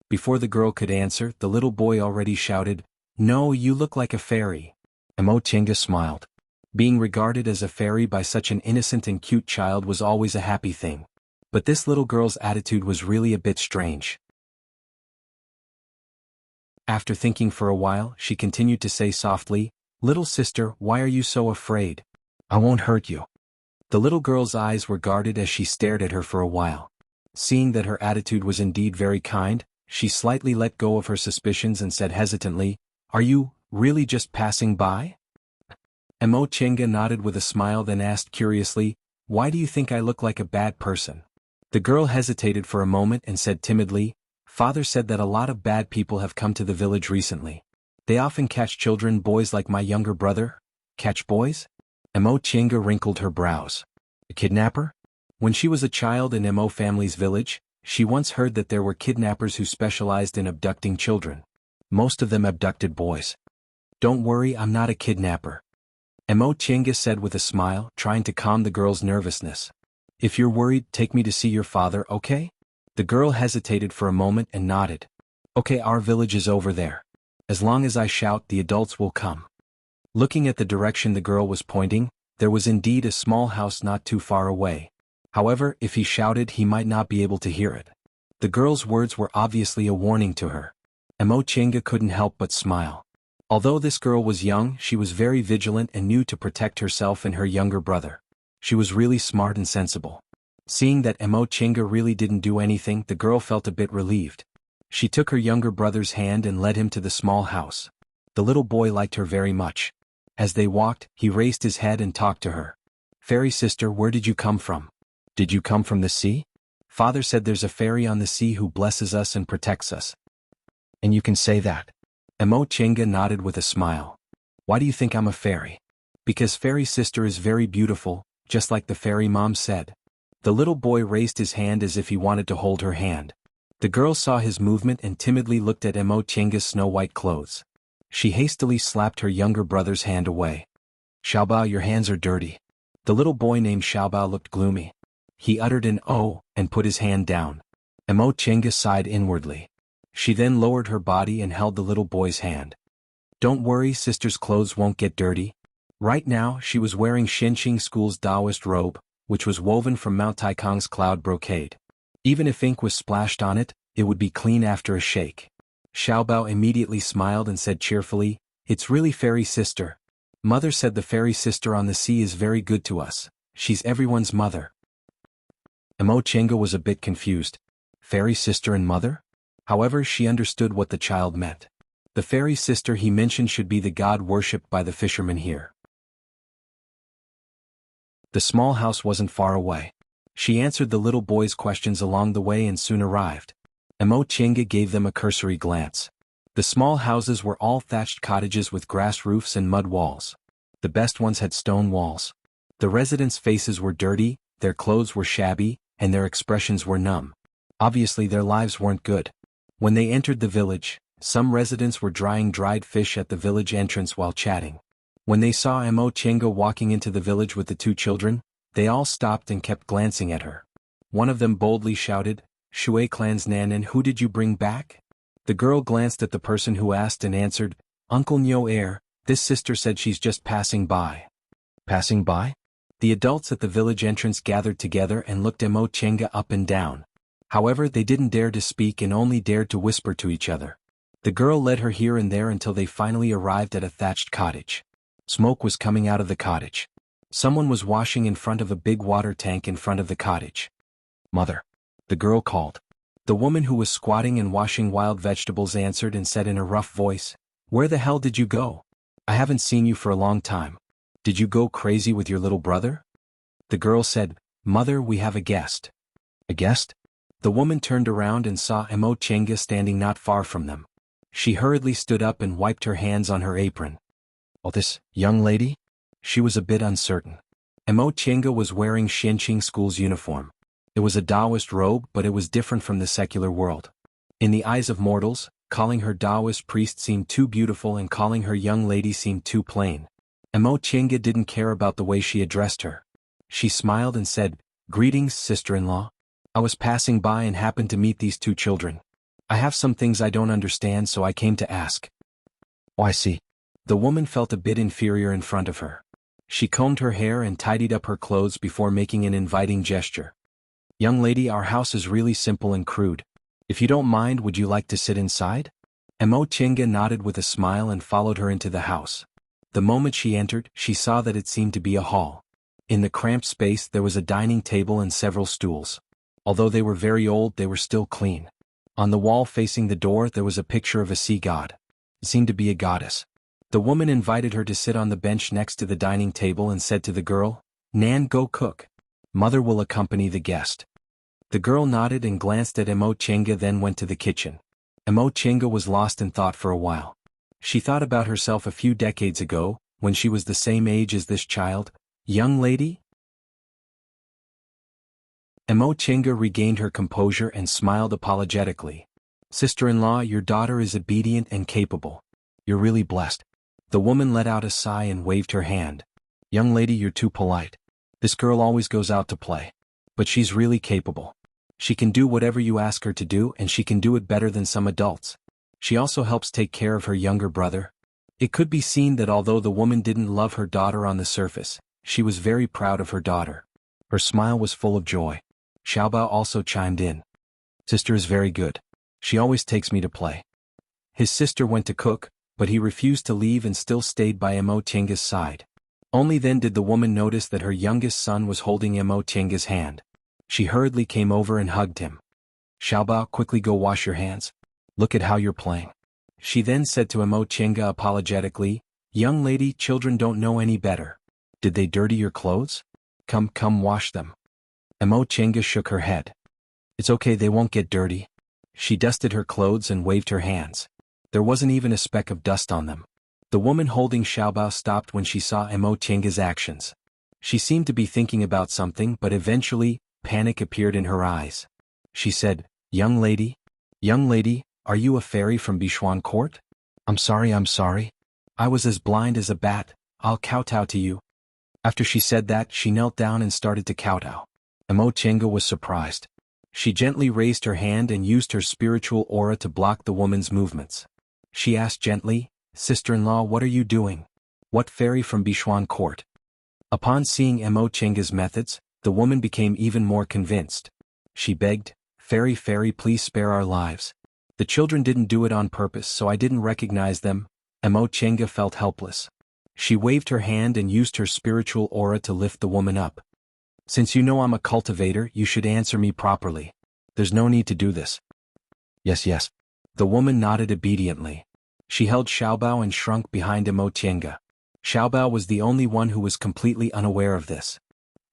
Before the girl could answer, the little boy already shouted, "No, you look like a fairy." Chenga smiled. Being regarded as a fairy by such an innocent and cute child was always a happy thing. But this little girl's attitude was really a bit strange. After thinking for a while, she continued to say softly, "Little sister, why are you so afraid? I won't hurt you." The little girl's eyes were guarded as she stared at her for a while. Seeing that her attitude was indeed very kind, she slightly let go of her suspicions and said hesitantly, "Are you really just passing by?" Chenga nodded with a smile, then asked curiously, "Why do you think I look like a bad person?" The girl hesitated for a moment and said timidly, "Father said that a lot of bad people have come to the village recently. They often catch children, boys like my younger brother." "Catch boys?" Chenga wrinkled her brows. "A kidnapper?" When she was a child in family's village, she once heard that there were kidnappers who specialized in abducting children. Most of them abducted boys. "Don't worry, I'm not a kidnapper," Chenga said with a smile, trying to calm the girl's nervousness. "If you're worried, take me to see your father, okay?" The girl hesitated for a moment and nodded. "Okay, our village is over there. As long as I shout, the adults will come." Looking at the direction the girl was pointing, there was indeed a small house not too far away. However, if he shouted, he might not be able to hear it. The girl's words were obviously a warning to her. Chenga couldn't help but smile. Although this girl was young, she was very vigilant and knew to protect herself and her younger brother. She was really smart and sensible. Seeing that Chenga really didn't do anything, the girl felt a bit relieved. She took her younger brother's hand and led him to the small house. The little boy liked her very much. As they walked, he raised his head and talked to her. "Fairy sister, where did you come from? Did you come from the sea? Father said there's a fairy on the sea who blesses us and protects us." "And you can say that?" Chenga nodded with a smile. "Why do you think I'm a fairy?" "Because fairy sister is very beautiful, just like the fairy mom said." The little boy raised his hand as if he wanted to hold her hand. The girl saw his movement and timidly looked at Chenga's snow-white clothes. She hastily slapped her younger brother's hand away. "Xiaobao, your hands are dirty." The little boy named Xiaobao looked gloomy. He uttered an "oh" and put his hand down. Emo Chenga sighed inwardly. She then lowered her body and held the little boy's hand. Don't worry, sister's clothes won't get dirty. Right now, she was wearing Shenqing School's Taoist robe, which was woven from Mount Taikong's cloud brocade. Even if ink was splashed on it, it would be clean after a shake. Xiaobao immediately smiled and said cheerfully, It's really fairy sister. Mother said the fairy sister on the sea is very good to us. She's everyone's mother. Emo Chenga was a bit confused. Fairy sister and mother? However, she understood what the child meant. The fairy sister he mentioned should be the god worshipped by the fishermen here. The small house wasn't far away. She answered the little boy's questions along the way and soon arrived. Emo Chenga gave them a cursory glance. The small houses were all thatched cottages with grass roofs and mud walls. The best ones had stone walls. The residents' faces were dirty, their clothes were shabby, and their expressions were numb. Obviously their lives weren't good. When they entered the village, some residents were drying dried fish at the village entrance while chatting. When they saw Emo Chenga walking into the village with the two children, they all stopped and kept glancing at her. One of them boldly shouted, Shui Clan's Nanan, who did you bring back? The girl glanced at the person who asked and answered, Uncle Nyo Air, this sister said she's just passing by. Passing by? The adults at the village entrance gathered together and looked Emo Chenga up and down. However, they didn't dare to speak and only dared to whisper to each other. The girl led her here and there until they finally arrived at a thatched cottage. Smoke was coming out of the cottage. Someone was washing in front of a big water tank in front of the cottage. Mother. The girl called. The woman who was squatting and washing wild vegetables answered and said in a rough voice, Where the hell did you go? I haven't seen you for a long time. Did you go crazy with your little brother? The girl said, Mother, we have a guest. A guest? The woman turned around and saw Emo Chenga standing not far from them. She hurriedly stood up and wiped her hands on her apron. Oh, this young lady? She was a bit uncertain. Emo Chenga was wearing Shenqing School's uniform. It was a Taoist robe, but it was different from the secular world. In the eyes of mortals, calling her Taoist priest seemed too beautiful and calling her young lady seemed too plain. Emo Chenga didn't care about the way she addressed her. She smiled and said, Greetings, sister-in-law. I was passing by and happened to meet these two children. I have some things I don't understand, so I came to ask. Oh, I see. The woman felt a bit inferior in front of her. She combed her hair and tidied up her clothes before making an inviting gesture. Young lady, our house is really simple and crude. If you don't mind, would you like to sit inside? Emo Chenga nodded with a smile and followed her into the house. The moment she entered, she saw that it seemed to be a hall. In the cramped space there was a dining table and several stools. Although they were very old, they were still clean. On the wall facing the door there was a picture of a sea god. It seemed to be a goddess. The woman invited her to sit on the bench next to the dining table and said to the girl, Nan, go cook. Mother will accompany the guest. The girl nodded and glanced at Emo Chenga, then went to the kitchen. Emo Chenga was lost in thought for a while. She thought about herself a few decades ago, when she was the same age as this child. Young lady? Emo Chenga regained her composure and smiled apologetically. Sister-in-law, your daughter is obedient and capable. You're really blessed. The woman let out a sigh and waved her hand. Young lady, you're too polite. This girl always goes out to play. But she's really capable. She can do whatever you ask her to do, and she can do it better than some adults. She also helps take care of her younger brother. It could be seen that although the woman didn't love her daughter on the surface, she was very proud of her daughter. Her smile was full of joy. Xiaobao also chimed in. Sister is very good. She always takes me to play. His sister went to cook, but he refused to leave and still stayed by Emo Chenga's side. Only then did the woman notice that her youngest son was holding Emo Chenga's hand. She hurriedly came over and hugged him. Xiaobao, quickly go wash your hands. Look at how you're playing. She then said to Emo Chenga apologetically, Young lady, children don't know any better. Did they dirty your clothes? Come wash them. Emo Chenga shook her head. It's okay, they won't get dirty. She dusted her clothes and waved her hands. There wasn't even a speck of dust on them. The woman holding Xiaobao stopped when she saw Emo Chenga's actions. She seemed to be thinking about something, but eventually, panic appeared in her eyes. She said, Young lady, are you a fairy from Bichuan Court? I'm sorry. I was as blind as a bat. I'll kowtow to you. After she said that, she knelt down and started to kowtow. Emo Chenga was surprised. She gently raised her hand and used her spiritual aura to block the woman's movements. She asked gently, "Sister-in-law, what are you doing? What fairy from Bichuan court?" Upon seeing Mo Chenga's methods, the woman became even more convinced. She begged, "Fairy, fairy, please spare our lives. The children didn't do it on purpose, so I didn't recognize them." Mo Chenga felt helpless. She waved her hand and used her spiritual aura to lift the woman up. "Since you know I'm a cultivator, you should answer me properly. There's no need to do this." "Yes, yes." The woman nodded obediently. She held Xiaobao and shrunk behind Mo Chenga. Xiaobao was the only one who was completely unaware of this.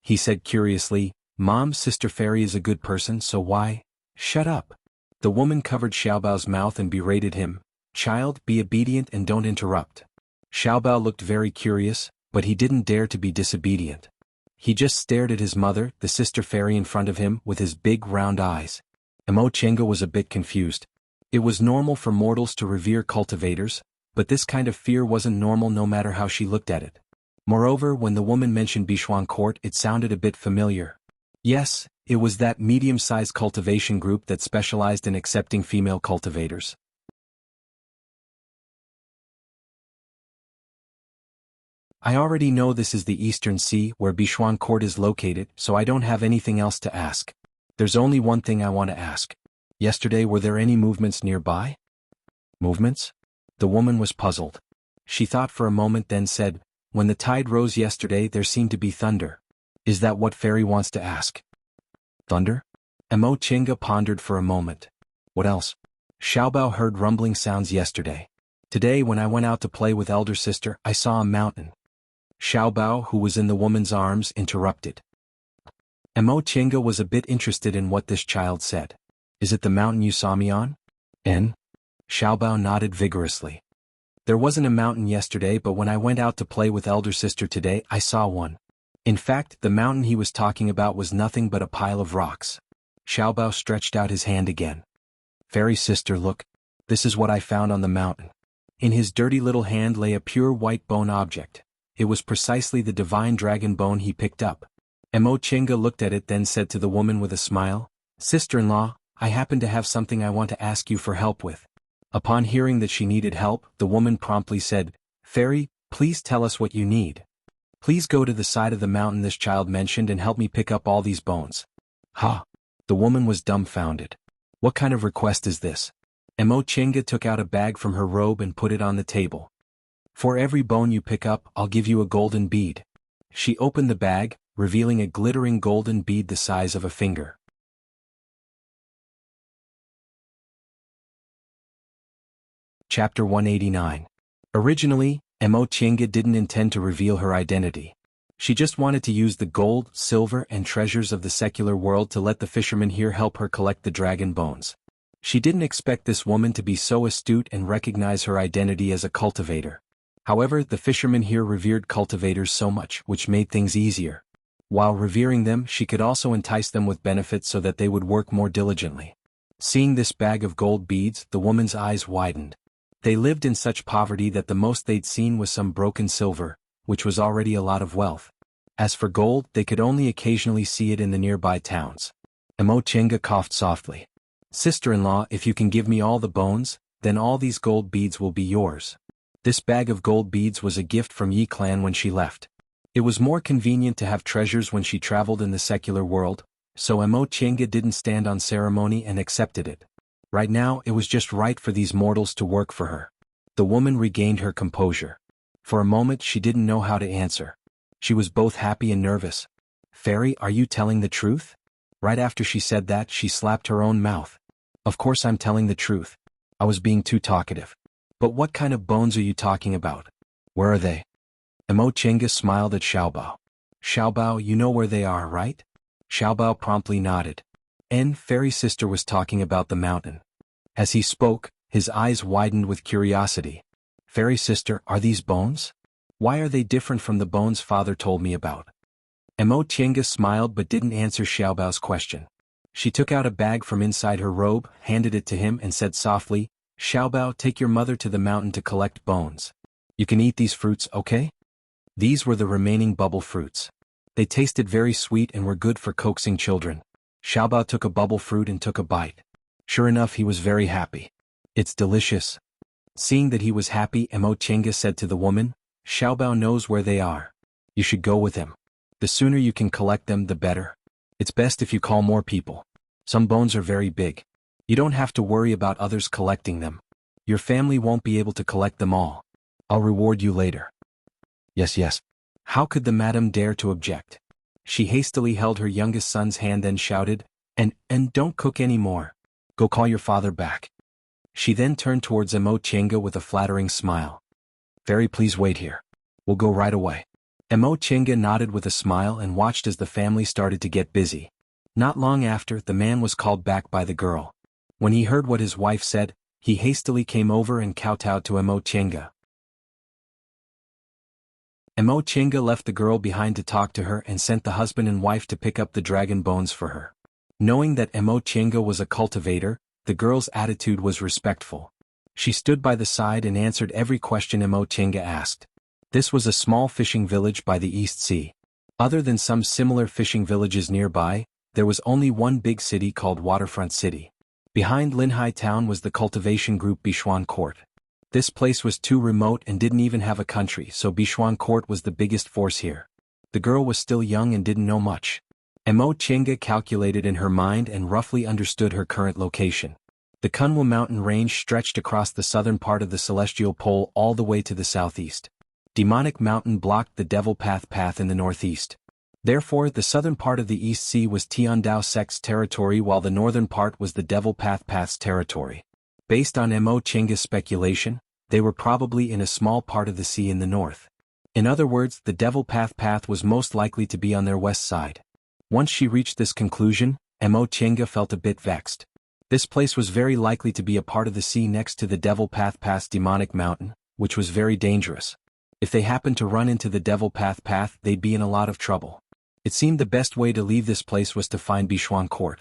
He said curiously, "Mom, Sister Fairy is a good person, so why?" "Shut up." The woman covered Xiaobao's mouth and berated him. "Child, be obedient and don't interrupt." Xiaobao looked very curious, but he didn't dare to be disobedient. He just stared at his mother, the Sister Fairy in front of him, with his big round eyes. Mo Chenga was a bit confused. It was normal for mortals to revere cultivators, but this kind of fear wasn't normal no matter how she looked at it. Moreover, when the woman mentioned Bichuan Court, it sounded a bit familiar. Yes, it was that medium-sized cultivation group that specialized in accepting female cultivators. "I already know this is the Eastern Sea where Bichuan Court is located, so I don't have anything else to ask. There's only one thing I want to ask. Yesterday, were there any movements nearby?" "Movements?" The woman was puzzled. She thought for a moment, then said, "When the tide rose yesterday, there seemed to be thunder. Is that what Fairy wants to ask?" "Thunder?" Mo Chenga pondered for a moment. "What else?" "Xiaobao heard rumbling sounds yesterday. Today, when I went out to play with elder sister, I saw a mountain." Xiaobao, who was in the woman's arms, interrupted. Mo Chenga was a bit interested in what this child said. "Is it the mountain you saw me on?" "En?" Xiaobao nodded vigorously. "There wasn't a mountain yesterday, but when I went out to play with elder sister today, I saw one. In fact, the mountain he was talking about was nothing but a pile of rocks." Xiaobao stretched out his hand again. "Fairy sister, look. This is what I found on the mountain." In his dirty little hand lay a pure white bone object. It was precisely the divine dragon bone he picked up. Mo Chenga looked at it, then said to the woman with a smile, "Sister-in-law, I happen to have something I want to ask you for help with." Upon hearing that she needed help, the woman promptly said, "Fairy, please tell us what you need. Please go to the side of the mountain this child mentioned and help me pick up all these bones." "Ha!" The woman was dumbfounded. "What kind of request is this?" Mo Chenga took out a bag from her robe and put it on the table. "For every bone you pick up, I'll give you a golden bead." She opened the bag, revealing a glittering golden bead the size of a finger. Chapter 189. Originally, Mo Chenga didn't intend to reveal her identity. She just wanted to use the gold, silver, and treasures of the secular world to let the fishermen here help her collect the dragon bones. She didn't expect this woman to be so astute and recognize her identity as a cultivator. However, the fishermen here revered cultivators so much, which made things easier. While revering them, she could also entice them with benefits so that they would work more diligently. Seeing this bag of gold beads, the woman's eyes widened. They lived in such poverty that the most they'd seen was some broken silver, which was already a lot of wealth. As for gold, they could only occasionally see it in the nearby towns. Mo Chenga coughed softly. "Sister-in-law, if you can give me all the bones, then all these gold beads will be yours." This bag of gold beads was a gift from Yi clan when she left. It was more convenient to have treasures when she traveled in the secular world, so Mo Chenga didn't stand on ceremony and accepted it. Right now, it was just right for these mortals to work for her. The woman regained her composure. For a moment, she didn't know how to answer. She was both happy and nervous. "Fairy, are you telling the truth?" Right after she said that, she slapped her own mouth. "Of course I'm telling the truth. I was being too talkative. But what kind of bones are you talking about? Where are they?" Mo Chenga smiled at Xiaobao. "Xiaobao, you know where they are, right?" Xiaobao promptly nodded. Fairy sister was talking about the mountain. As he spoke, his eyes widened with curiosity. "Fairy sister, are these bones? Why are they different from the bones father told me about?" Mo Chenga smiled but didn't answer Xiaobao's question. She took out a bag from inside her robe, handed it to him and said softly, "Xiaobao, take your mother to the mountain to collect bones. You can eat these fruits, okay?" These were the remaining bubble fruits. They tasted very sweet and were good for coaxing children. Xiaobao took a bubble fruit and took a bite. Sure enough, he was very happy. It's delicious. Seeing that he was happy, Mo Chenga said to the woman, Xiaobao knows where they are. You should go with him. The sooner you can collect them, the better. It's best if you call more people. Some bones are very big. You don't have to worry about others collecting them. Your family won't be able to collect them all. I'll reward you later. Yes, yes. How could the madam dare to object? She hastily held her youngest son's hand and shouted, And don't cook any more. Go call your father back. She then turned towards Mo Chenga with a flattering smile. Very please wait here. We'll go right away. Mo Chenga nodded with a smile and watched as the family started to get busy. Not long after, the man was called back by the girl. When he heard what his wife said, he hastily came over and kowtowed to Mo Chenga. Mo Chenga left the girl behind to talk to her and sent the husband and wife to pick up the dragon bones for her. Knowing that Mo Chenga was a cultivator, the girl's attitude was respectful. She stood by the side and answered every question Mo Chenga asked. This was a small fishing village by the East Sea. Other than some similar fishing villages nearby, there was only one big city called Waterfront City. Behind Linhai town was the cultivation group Bichuan Court. This place was too remote and didn't even have a country, so Bichuan Court was the biggest force here. The girl was still young and didn't know much. Mo Chenga calculated in her mind and roughly understood her current location. The Kunwa mountain range stretched across the southern part of the celestial pole all the way to the southeast. Demonic Mountain blocked the Devil Path in the northeast. Therefore, the southern part of the East Sea was Tiandao sect's territory while the northern part was the Devil Path's territory. Based on Mo Chenga's speculation, they were probably in a small part of the sea in the north. In other words, the Devil Path was most likely to be on their west side. Once she reached this conclusion, Mo Chenga felt a bit vexed. This place was very likely to be a part of the sea next to the Devil Path's demonic mountain, which was very dangerous. If they happened to run into the Devil Path, they'd be in a lot of trouble. It seemed the best way to leave this place was to find Bichuan Court.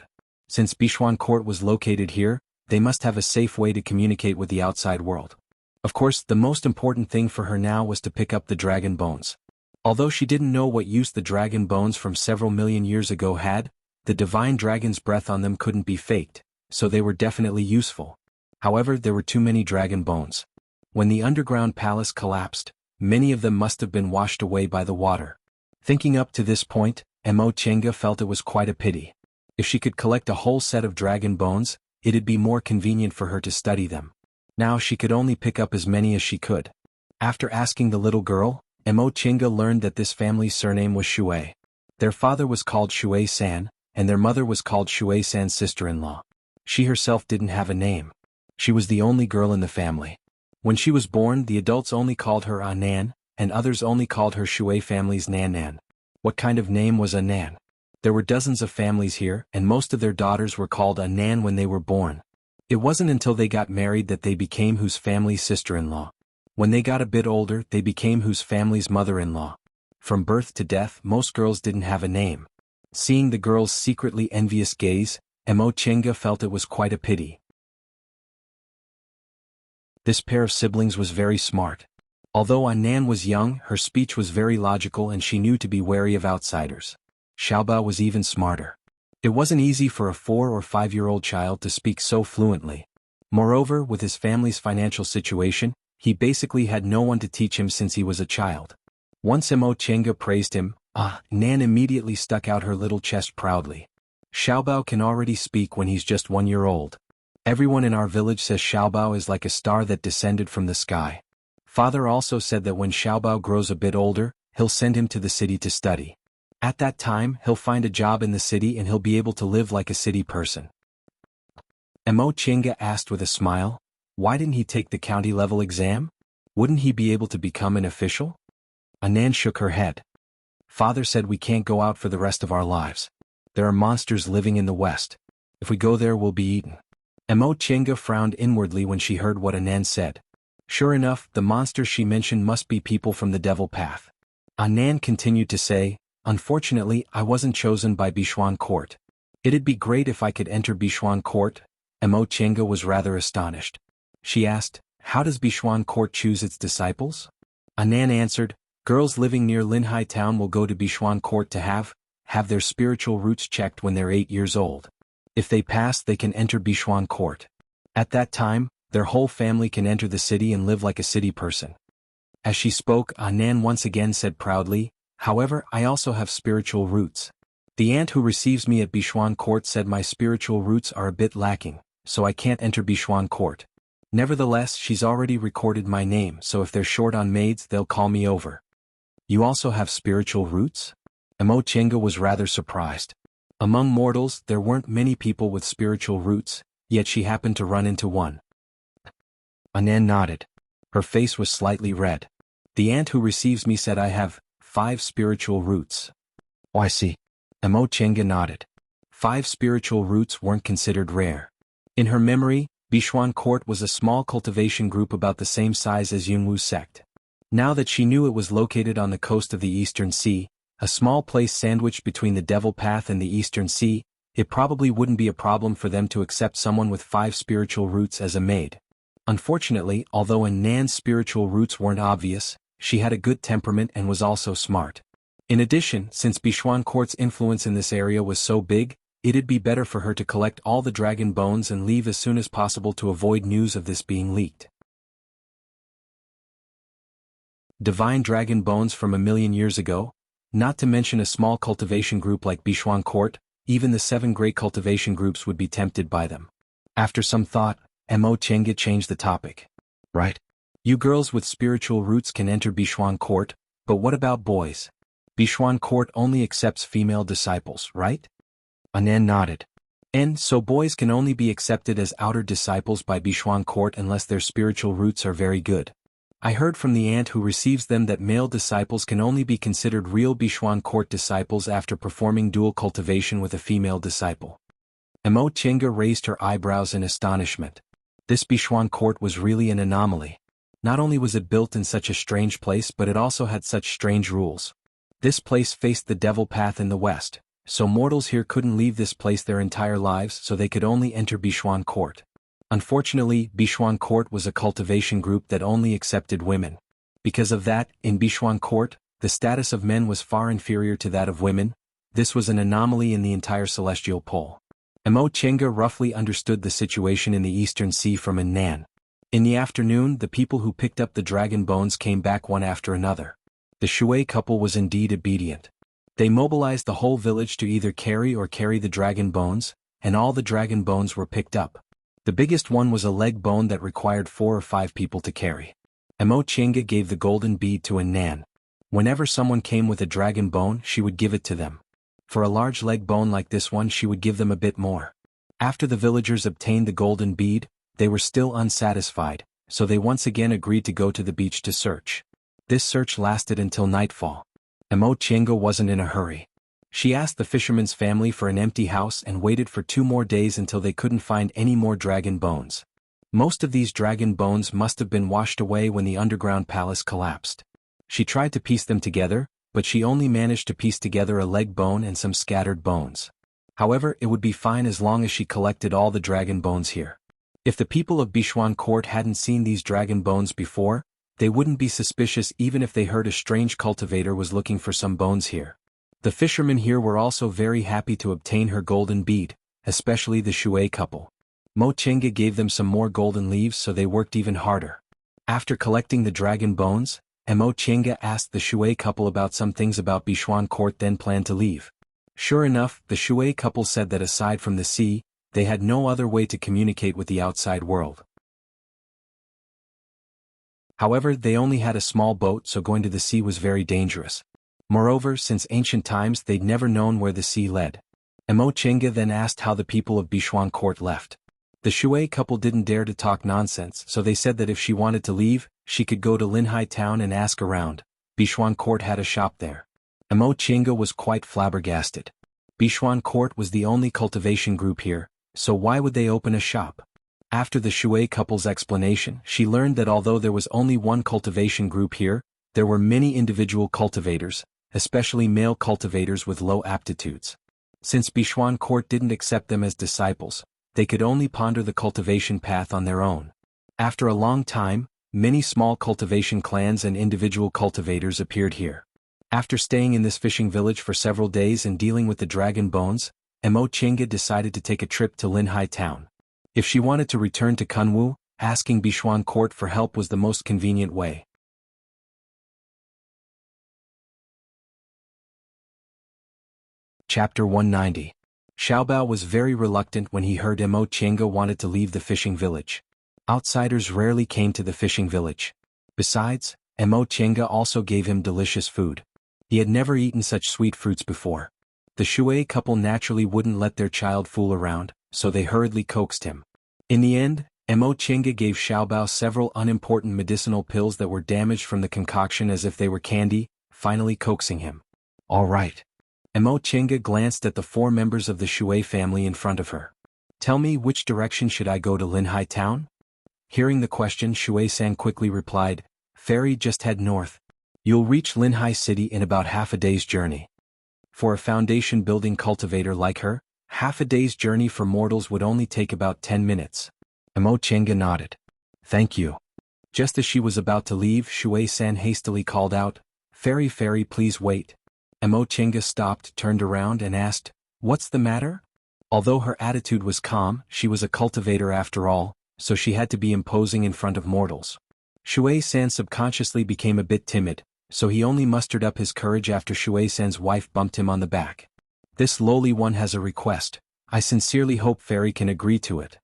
Since Bichuan Court was located here, they must have a safe way to communicate with the outside world. Of course, the most important thing for her now was to pick up the dragon bones. Although she didn't know what use the dragon bones from several million years ago had, the divine dragon's breath on them couldn't be faked, so they were definitely useful. However, there were too many dragon bones. When the underground palace collapsed, many of them must have been washed away by the water. Thinking up to this point, Mo Chenga felt it was quite a pity. If she could collect a whole set of dragon bones, it'd be more convenient for her to study them. Now she could only pick up as many as she could. After asking the little girl, Mo Chenga learned that this family's surname was Shui. Their father was called Shui-san, and their mother was called Shui-san's sister-in-law. She herself didn't have a name. She was the only girl in the family. When she was born, the adults only called her Nan, and others only called her Shui family's Nan. What kind of name was Nan? There were dozens of families here, and most of their daughters were called Nan when they were born. It wasn't until they got married that they became whose family's sister-in-law. When they got a bit older, they became whose family's mother-in-law. From birth to death, most girls didn't have a name. Seeing the girl's secretly envious gaze, Mo Chenga felt it was quite a pity. This pair of siblings was very smart. Although Nan was young, her speech was very logical and she knew to be wary of outsiders. Xiaobao was even smarter. It wasn't easy for a 4 or 5-year-old child to speak so fluently. Moreover, with his family's financial situation, he basically had no one to teach him since he was a child. Once Mo Chenga praised him, Nan immediately stuck out her little chest proudly. Xiaobao can already speak when he's just 1 year old. Everyone in our village says Xiaobao is like a star that descended from the sky. Father also said that when Xiaobao grows a bit older, he'll send him to the city to study. At that time, he'll find a job in the city and he'll be able to live like a city person. Mo Chenga asked with a smile, why didn't he take the county-level exam? Wouldn't he be able to become an official? Nan shook her head. Father said we can't go out for the rest of our lives. There are monsters living in the west. If we go there, we'll be eaten. Mo Chenga frowned inwardly when she heard what Nan said. Sure enough, the monsters she mentioned must be people from the Devil Path. Nan continued to say, unfortunately, I wasn't chosen by Bichuan Court. It'd be great if I could enter Bichuan Court. Mo Chenga was rather astonished. She asked, how does Bichuan Court choose its disciples? Nan answered, girls living near Linhai town will go to Bichuan Court to have have their spiritual roots checked when they're 8 years old. If they pass, they can enter Bishuan court. At that time, their whole family can enter the city and live like a city person. As she spoke, Nan once again said proudly, "However, I also have spiritual roots. The aunt who receives me at Bishuan court said my spiritual roots are a bit lacking, so I can't enter Bishuan court. Nevertheless, she's already recorded my name, so if they're short on maids, they'll call me over." "You also have spiritual roots?" Mo Chenga was rather surprised. Among mortals, there weren't many people with spiritual roots, yet she happened to run into one. Nan nodded. Her face was slightly red. "The aunt who receives me said I have 5 spiritual roots." "Oh, I see." Mo Chenga nodded. 5 spiritual roots weren't considered rare. In her memory, Bishuan court was a small cultivation group about the same size as Yunwu sect. Now that she knew it was located on the coast of the Eastern Sea, a small place sandwiched between the Devil Path and the Eastern Sea, it probably wouldn't be a problem for them to accept someone with 5 spiritual roots as a maid. Unfortunately, although Nan's spiritual roots weren't obvious, she had a good temperament and was also smart. In addition, since Bishuan court's influence in this area was so big, it'd be better for her to collect all the dragon bones and leave as soon as possible to avoid news of this being leaked. Divine dragon bones from a million years ago? Not to mention a small cultivation group like Bishuan court, even the 7 great cultivation groups would be tempted by them. After some thought, Mo Chenga changed the topic. "Right. You girls with spiritual roots can enter Bishuan court, but what about boys? Bishuan court only accepts female disciples, right?" Nan nodded. "And so boys can only be accepted as outer disciples by Bishuan court unless their spiritual roots are very good. I heard from the aunt who receives them that male disciples can only be considered real Bishuan court disciples after performing dual cultivation with a female disciple." Mo Chenga raised her eyebrows in astonishment. This Bishuan court was really an anomaly. Not only was it built in such a strange place, but it also had such strange rules. This place faced the Devil Path in the west, so mortals here couldn't leave this place their entire lives, so they could only enter Bishuan court. Unfortunately, Bishuan court was a cultivation group that only accepted women. Because of that, in Bishuan court, the status of men was far inferior to that of women. This was an anomaly in the entire celestial pole. Mo Chenga roughly understood the situation in the Eastern Sea from Nan. In the afternoon, the people who picked up the dragon bones came back one after another. The Shui couple was indeed obedient. They mobilized the whole village to either carry the dragon bones, and all the dragon bones were picked up. The biggest one was a leg bone that required 4 or 5 people to carry. Mo Chenga gave the golden bead to Nan. Whenever someone came with a dragon bone, she would give it to them. For a large leg bone like this one, she would give them a bit more. After the villagers obtained the golden bead, they were still unsatisfied, so they once again agreed to go to the beach to search. This search lasted until nightfall. Mo Chenga wasn't in a hurry. She asked the fisherman's family for an empty house and waited for 2 more days until they couldn't find any more dragon bones. Most of these dragon bones must have been washed away when the underground palace collapsed. She tried to piece them together, but she only managed to piece together a leg bone and some scattered bones. However, it would be fine as long as she collected all the dragon bones here. If the people of Bishuan court hadn't seen these dragon bones before, they wouldn't be suspicious even if they heard a strange cultivator was looking for some bones here. The fishermen here were also very happy to obtain her golden bead, especially the Shui couple. Mo Chenga gave them some more golden leaves, so they worked even harder. After collecting the dragon bones, Mo Chenga asked the Shui couple about some things about Bishuan court, then planned to leave. Sure enough, the Shui couple said that aside from the sea, they had no other way to communicate with the outside world. However, they only had a small boat, so going to the sea was very dangerous. Moreover, since ancient times they'd never known where the sea led. Mo Chenga then asked how the people of Bishuan court left. The Shui couple didn't dare to talk nonsense, so they said that if she wanted to leave, she could go to Linhai town and ask around. Bishuan court had a shop there. Mo Chenga was quite flabbergasted. Bishuan court was the only cultivation group here, so why would they open a shop? After the Shui couple's explanation, she learned that although there was only one cultivation group here, there were many individual cultivators, especially male cultivators with low aptitudes. Since Bishuan court didn't accept them as disciples, they could only ponder the cultivation path on their own. After a long time, many small cultivation clans and individual cultivators appeared here. After staying in this fishing village for several days and dealing with the dragon bones, Mo Chinga decided to take a trip to Linhai town. If she wanted to return to Kunwu, asking Bishuan court for help was the most convenient way. Chapter 190. Xiaobao was very reluctant when he heard Mo Chinga wanted to leave the fishing village. Outsiders rarely came to the fishing village. Besides, Mo Chinga also gave him delicious food. He had never eaten such sweet fruits before. The Shui couple naturally wouldn't let their child fool around, so they hurriedly coaxed him. In the end, Mo Chinga gave Xiaobao several unimportant medicinal pills that were damaged from the concoction as if they were candy, finally coaxing him. All right. Mo Chinga glanced at the 4 members of the Shui family in front of her. Tell me, which direction should I go to Linhai town? Hearing the question, Shui-san quickly replied, Fairy, just head north. You'll reach Linhai city in about half a day's journey. For a foundation building cultivator like her, half a day's journey for mortals would only take about 10 minutes. Mo Chinga nodded. Thank you. Just as she was about to leave, Shui-san hastily called out, Fairy, Fairy, please wait. Mo Chinga stopped, turned around and asked, What's the matter? Although her attitude was calm, she was a cultivator after all, so she had to be imposing in front of mortals. Shui-san subconsciously became a bit timid, so he only mustered up his courage after Shui-san's wife bumped him on the back. This lowly one has a request. I sincerely hope Fairy can agree to it.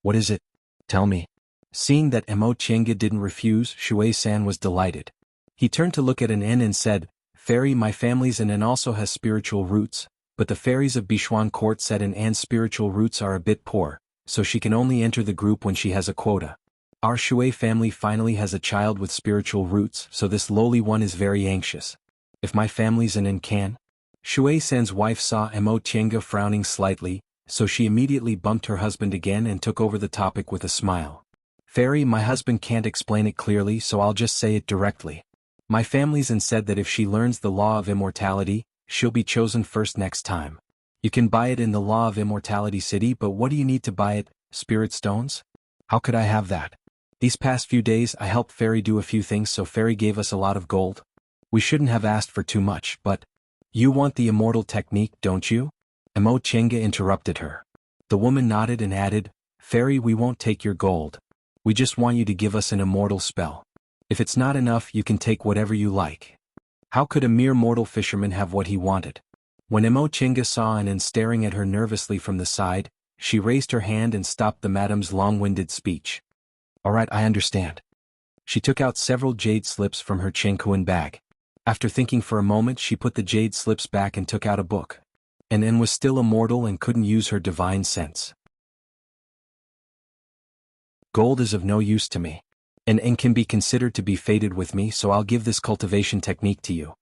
What is it? Tell me. Seeing that Mo Chinga didn't refuse, Shui-san was delighted. He turned to look at an N and said, Fairy, my family's an N also has spiritual roots, but the fairies of Bishuan court said an N's spiritual roots are a bit poor, so she can only enter the group when she has a quota. Our Shui family finally has a child with spiritual roots, so this lowly one is very anxious. If my family's an N can? Shui-san's wife saw Mo Chinga frowning slightly, so she immediately bumped her husband again and took over the topic with a smile. Fairy, my husband can't explain it clearly, so I'll just say it directly. My family's N said that if she learns the law of immortality, she'll be chosen first next time. You can buy it in the Law of Immortality City, but what do you need to buy it? Spirit stones? How could I have that? These past few days I helped Fairy do a few things, so Fairy gave us a lot of gold. We shouldn't have asked for too much, but... You want the immortal technique, don't you? Mo Chinga interrupted her. The woman nodded and added, Fairy, we won't take your gold. We just want you to give us an immortal spell. If it's not enough, you can take whatever you like. How could a mere mortal fisherman have what he wanted? When Mo Chinga saw N staring at her nervously from the side, she raised her hand and stopped the madam's long-winded speech. All right, I understand. She took out several jade slips from her Chenkuan bag. After thinking for a moment, she put the jade slips back and took out a book. N was still immortal and couldn't use her divine sense. Gold is of no use to me. N can be considered to be fated with me, so I'll give this cultivation technique to you.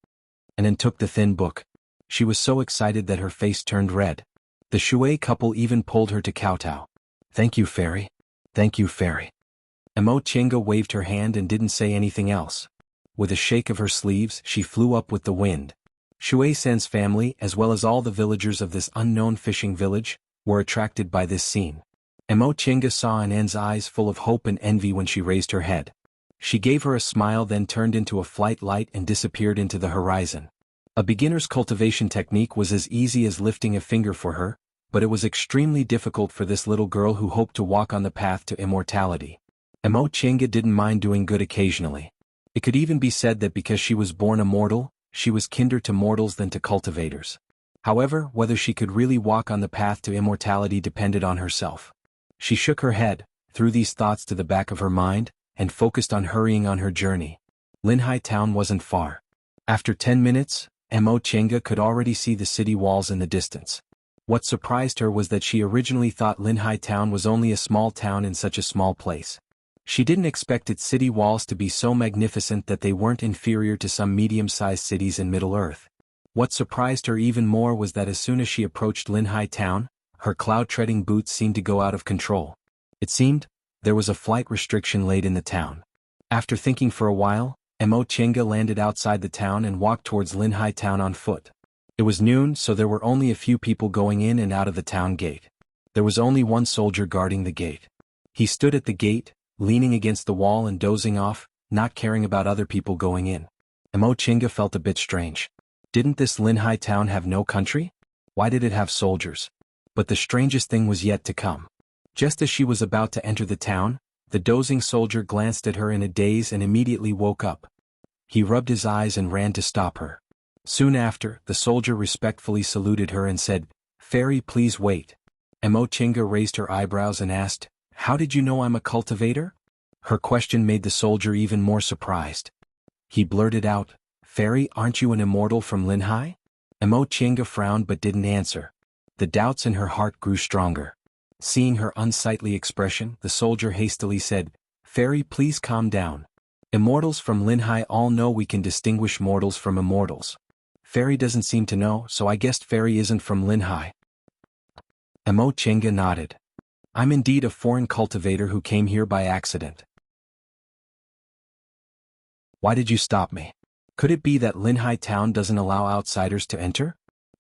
N took the thin book. She was so excited that her face turned red. The Shui couple even pulled her to kowtow. Thank you, Fairy. Thank you, Fairy. Mo Chinga waved her hand and didn't say anything else. With a shake of her sleeves, she flew up with the wind. Shui-san's family, as well as all the villagers of this unknown fishing village, were attracted by this scene. Mo Chinga saw N's eyes full of hope and envy when she raised her head. She gave her a smile, then turned into a flight light and disappeared into the horizon. A beginner's cultivation technique was as easy as lifting a finger for her, but it was extremely difficult for this little girl who hoped to walk on the path to immortality. Mo Chinga didn't mind doing good occasionally. It could even be said that because she was born a mortal, she was kinder to mortals than to cultivators. However, whether she could really walk on the path to immortality depended on herself. She shook her head, threw these thoughts to the back of her mind, and focused on hurrying on her journey. Linhai town wasn't far. After 10 minutes, Mo Chinga could already see the city walls in the distance. What surprised her was that she originally thought Linhai town was only a small town in such a small place. She didn't expect its city walls to be so magnificent that they weren't inferior to some medium-sized cities in Middle-earth. What surprised her even more was that as soon as she approached Linhai town, her cloud-treading boots seemed to go out of control. It seemed there was a flight restriction laid in the town. After thinking for a while, Mo Chinga landed outside the town and walked towards Linhai town on foot. It was noon, so there were only a few people going in and out of the town gate. There was only one soldier guarding the gate. He stood at the gate, leaning against the wall and dozing off, not caring about other people going in. Mo Chinga felt a bit strange. Didn't this Linhai town have no country? Why did it have soldiers? But the strangest thing was yet to come. Just as she was about to enter the town, the dozing soldier glanced at her in a daze and immediately woke up. He rubbed his eyes and ran to stop her. Soon after, the soldier respectfully saluted her and said, "Fairy, please wait." Mo Chinga raised her eyebrows and asked, "How did you know I'm a cultivator?" Her question made the soldier even more surprised. He blurted out, "Fairy, aren't you an immortal from Linhai?" Mo Chinga frowned but didn't answer. The doubts in her heart grew stronger. Seeing her unsightly expression, the soldier hastily said, "Fairy, please calm down. Immortals from Linhai all know we can distinguish mortals from immortals. Fairy doesn't seem to know, so I guessed Fairy isn't from Linhai." Mo Chinga nodded. "I'm indeed a foreign cultivator who came here by accident." "Why did you stop me? Could it be that Linhai town doesn't allow outsiders to enter?"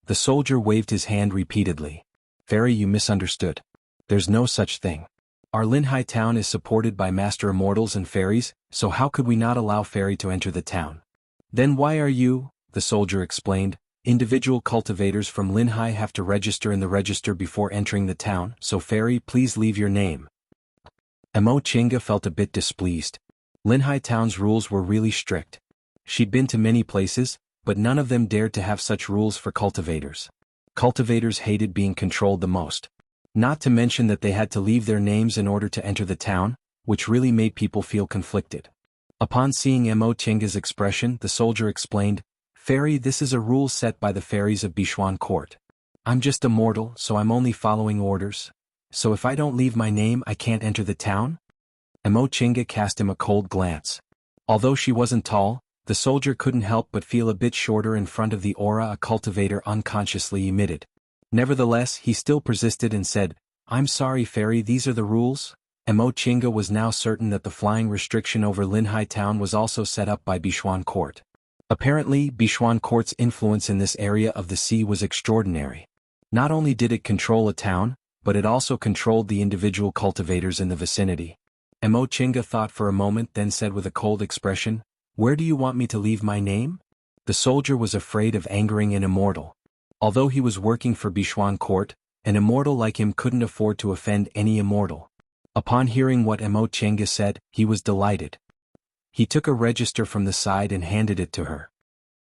The soldier waved his hand repeatedly. "Fairy, you misunderstood. There's no such thing. Our Linhai town is supported by master immortals and fairies, so how could we not allow Fairy to enter the town?" "Then why are you," the soldier explained, "individual cultivators from Linhai have to register in the register before entering the town, so Fairy, please leave your name." Mo Chinga felt a bit displeased. Linhai town's rules were really strict. She'd been to many places, but none of them dared to have such rules for cultivators. Cultivators hated being controlled the most. Not to mention that they had to leave their names in order to enter the town, which really made people feel conflicted. Upon seeing Mo Chinga's expression, the soldier explained, "Fairy, this is a rule set by the fairies of Bishuan Court. I'm just a mortal, so I'm only following orders. So if I don't leave my name, I can't enter the town?" Mo Chinga cast him a cold glance. Although she wasn't tall, the soldier couldn't help but feel a bit shorter in front of the aura a cultivator unconsciously emitted. Nevertheless, he still persisted and said, "I'm sorry, Fairy, these are the rules." Mo Chinga was now certain that the flying restriction over Linhai town was also set up by Bishuan Court. Apparently, Bishuan Court's influence in this area of the sea was extraordinary. Not only did it control a town, but it also controlled the individual cultivators in the vicinity. Mo Chinga thought for a moment, then said with a cold expression, "Where do you want me to leave my name?" The soldier was afraid of angering an immortal. Although he was working for Bishuan Court, an immortal like him couldn't afford to offend any immortal. Upon hearing what Mo Chinga said, he was delighted. He took a register from the side and handed it to her.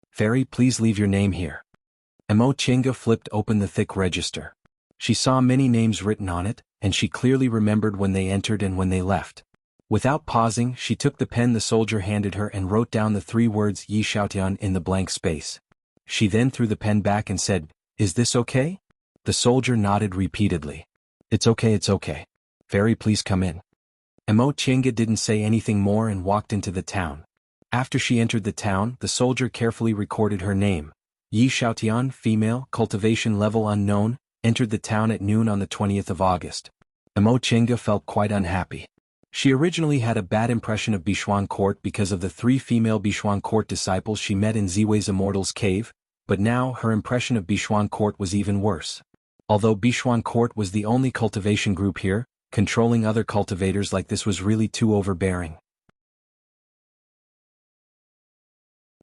"Fairy, please leave your name here." Mo Chinga flipped open the thick register. She saw many names written on it, and she clearly remembered when they entered and when they left. Without pausing, she took the pen the soldier handed her and wrote down the 3 words Yi Xiaotian in the blank space. She then threw the pen back and said, "Is this okay?" The soldier nodded repeatedly. It's okay. Fairy, please come in." Mo Chinga didn't say anything more and walked into the town. After she entered the town, the soldier carefully recorded her name. Yi Xiaotian, female, cultivation level unknown, entered the town at noon on the 20th of August. Mo Chinga felt quite unhappy. She originally had a bad impression of Bishuan Court because of the 3 female Bishuan Court disciples she met in Ziwei's Immortals Cave, but now her impression of Bishuan Court was even worse. Although Bishuan Court was the only cultivation group here, controlling other cultivators like this was really too overbearing.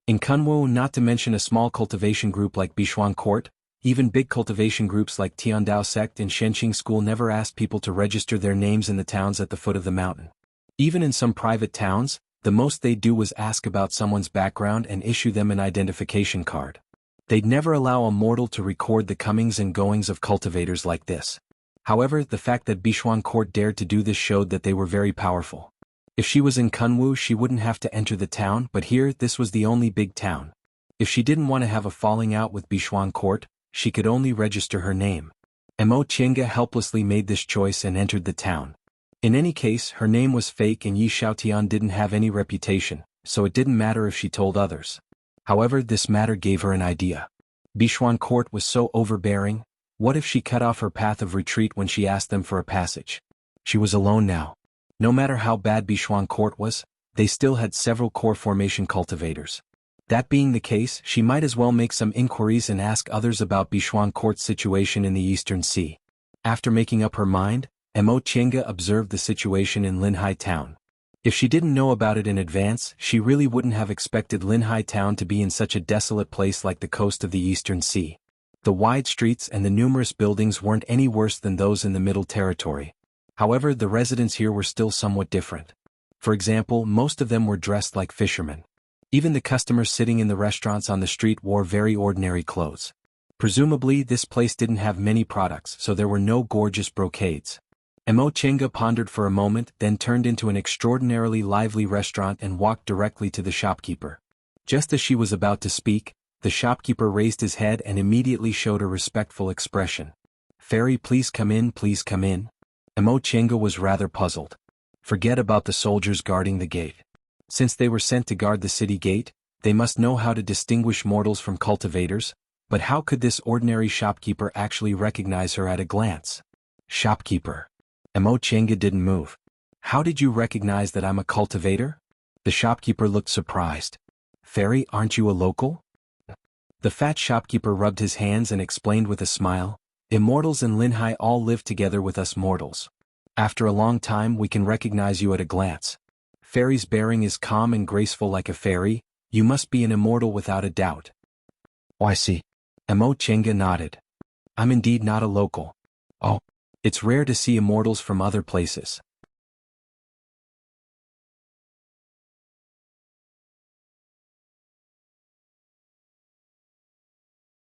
In Kunwu, not to mention a small cultivation group like Bishuan Court, even big cultivation groups like Tiandao Sect and Shenqing School never asked people to register their names in the towns at the foot of the mountain. Even in some private towns, the most they'd do was ask about someone's background and issue them an identification card. They'd never allow a mortal to record the comings and goings of cultivators like this. However, the fact that Bishuan Court dared to do this showed that they were very powerful. If she was in Kunwu, she wouldn't have to enter the town, but here, this was the only big town. If she didn't want to have a falling out with Bishuan Court, she could only register her name. Mo Chinga helplessly made this choice and entered the town. In any case, her name was fake and Yi Xiaotian didn't have any reputation, so it didn't matter if she told others. However, this matter gave her an idea. Bishuan Court was so overbearing. What if she cut off her path of retreat when she asked them for a passage? She was alone now. No matter how bad Bishuan Court was, they still had several core formation cultivators. That being the case, she might as well make some inquiries and ask others about Bishuan Court's situation in the Eastern Sea. After making up her mind, Mo Chinga observed the situation in Linhai town. If she didn't know about it in advance, she really wouldn't have expected Linhai town to be in such a desolate place like the coast of the Eastern Sea. The wide streets and the numerous buildings weren't any worse than those in the Middle Territory. However, the residents here were still somewhat different. For example, most of them were dressed like fishermen. Even the customers sitting in the restaurants on the street wore very ordinary clothes. Presumably, this place didn't have many products, so there were no gorgeous brocades. Mo Chenga pondered for a moment, then turned into an extraordinarily lively restaurant and walked directly to the shopkeeper. Just as she was about to speak, the shopkeeper raised his head and immediately showed a respectful expression. "Fairy, please come in, please come in." Mo Chenga was rather puzzled. Forget about the soldiers guarding the gate. Since they were sent to guard the city gate, they must know how to distinguish mortals from cultivators, but how could this ordinary shopkeeper actually recognize her at a glance? "Shopkeeper." Mo Chenga didn't move. "How did you recognize that I'm a cultivator?" The shopkeeper looked surprised. "Fairy, aren't you a local?" The fat shopkeeper rubbed his hands and explained with a smile, "Immortals and Linhai all live together with us mortals. After a long time we can recognize you at a glance. Fairy's bearing is calm and graceful like a fairy, you must be an immortal without a doubt." "Oh, I see." Mo Chenga nodded. "I'm indeed not a local." "Oh. It's rare to see immortals from other places.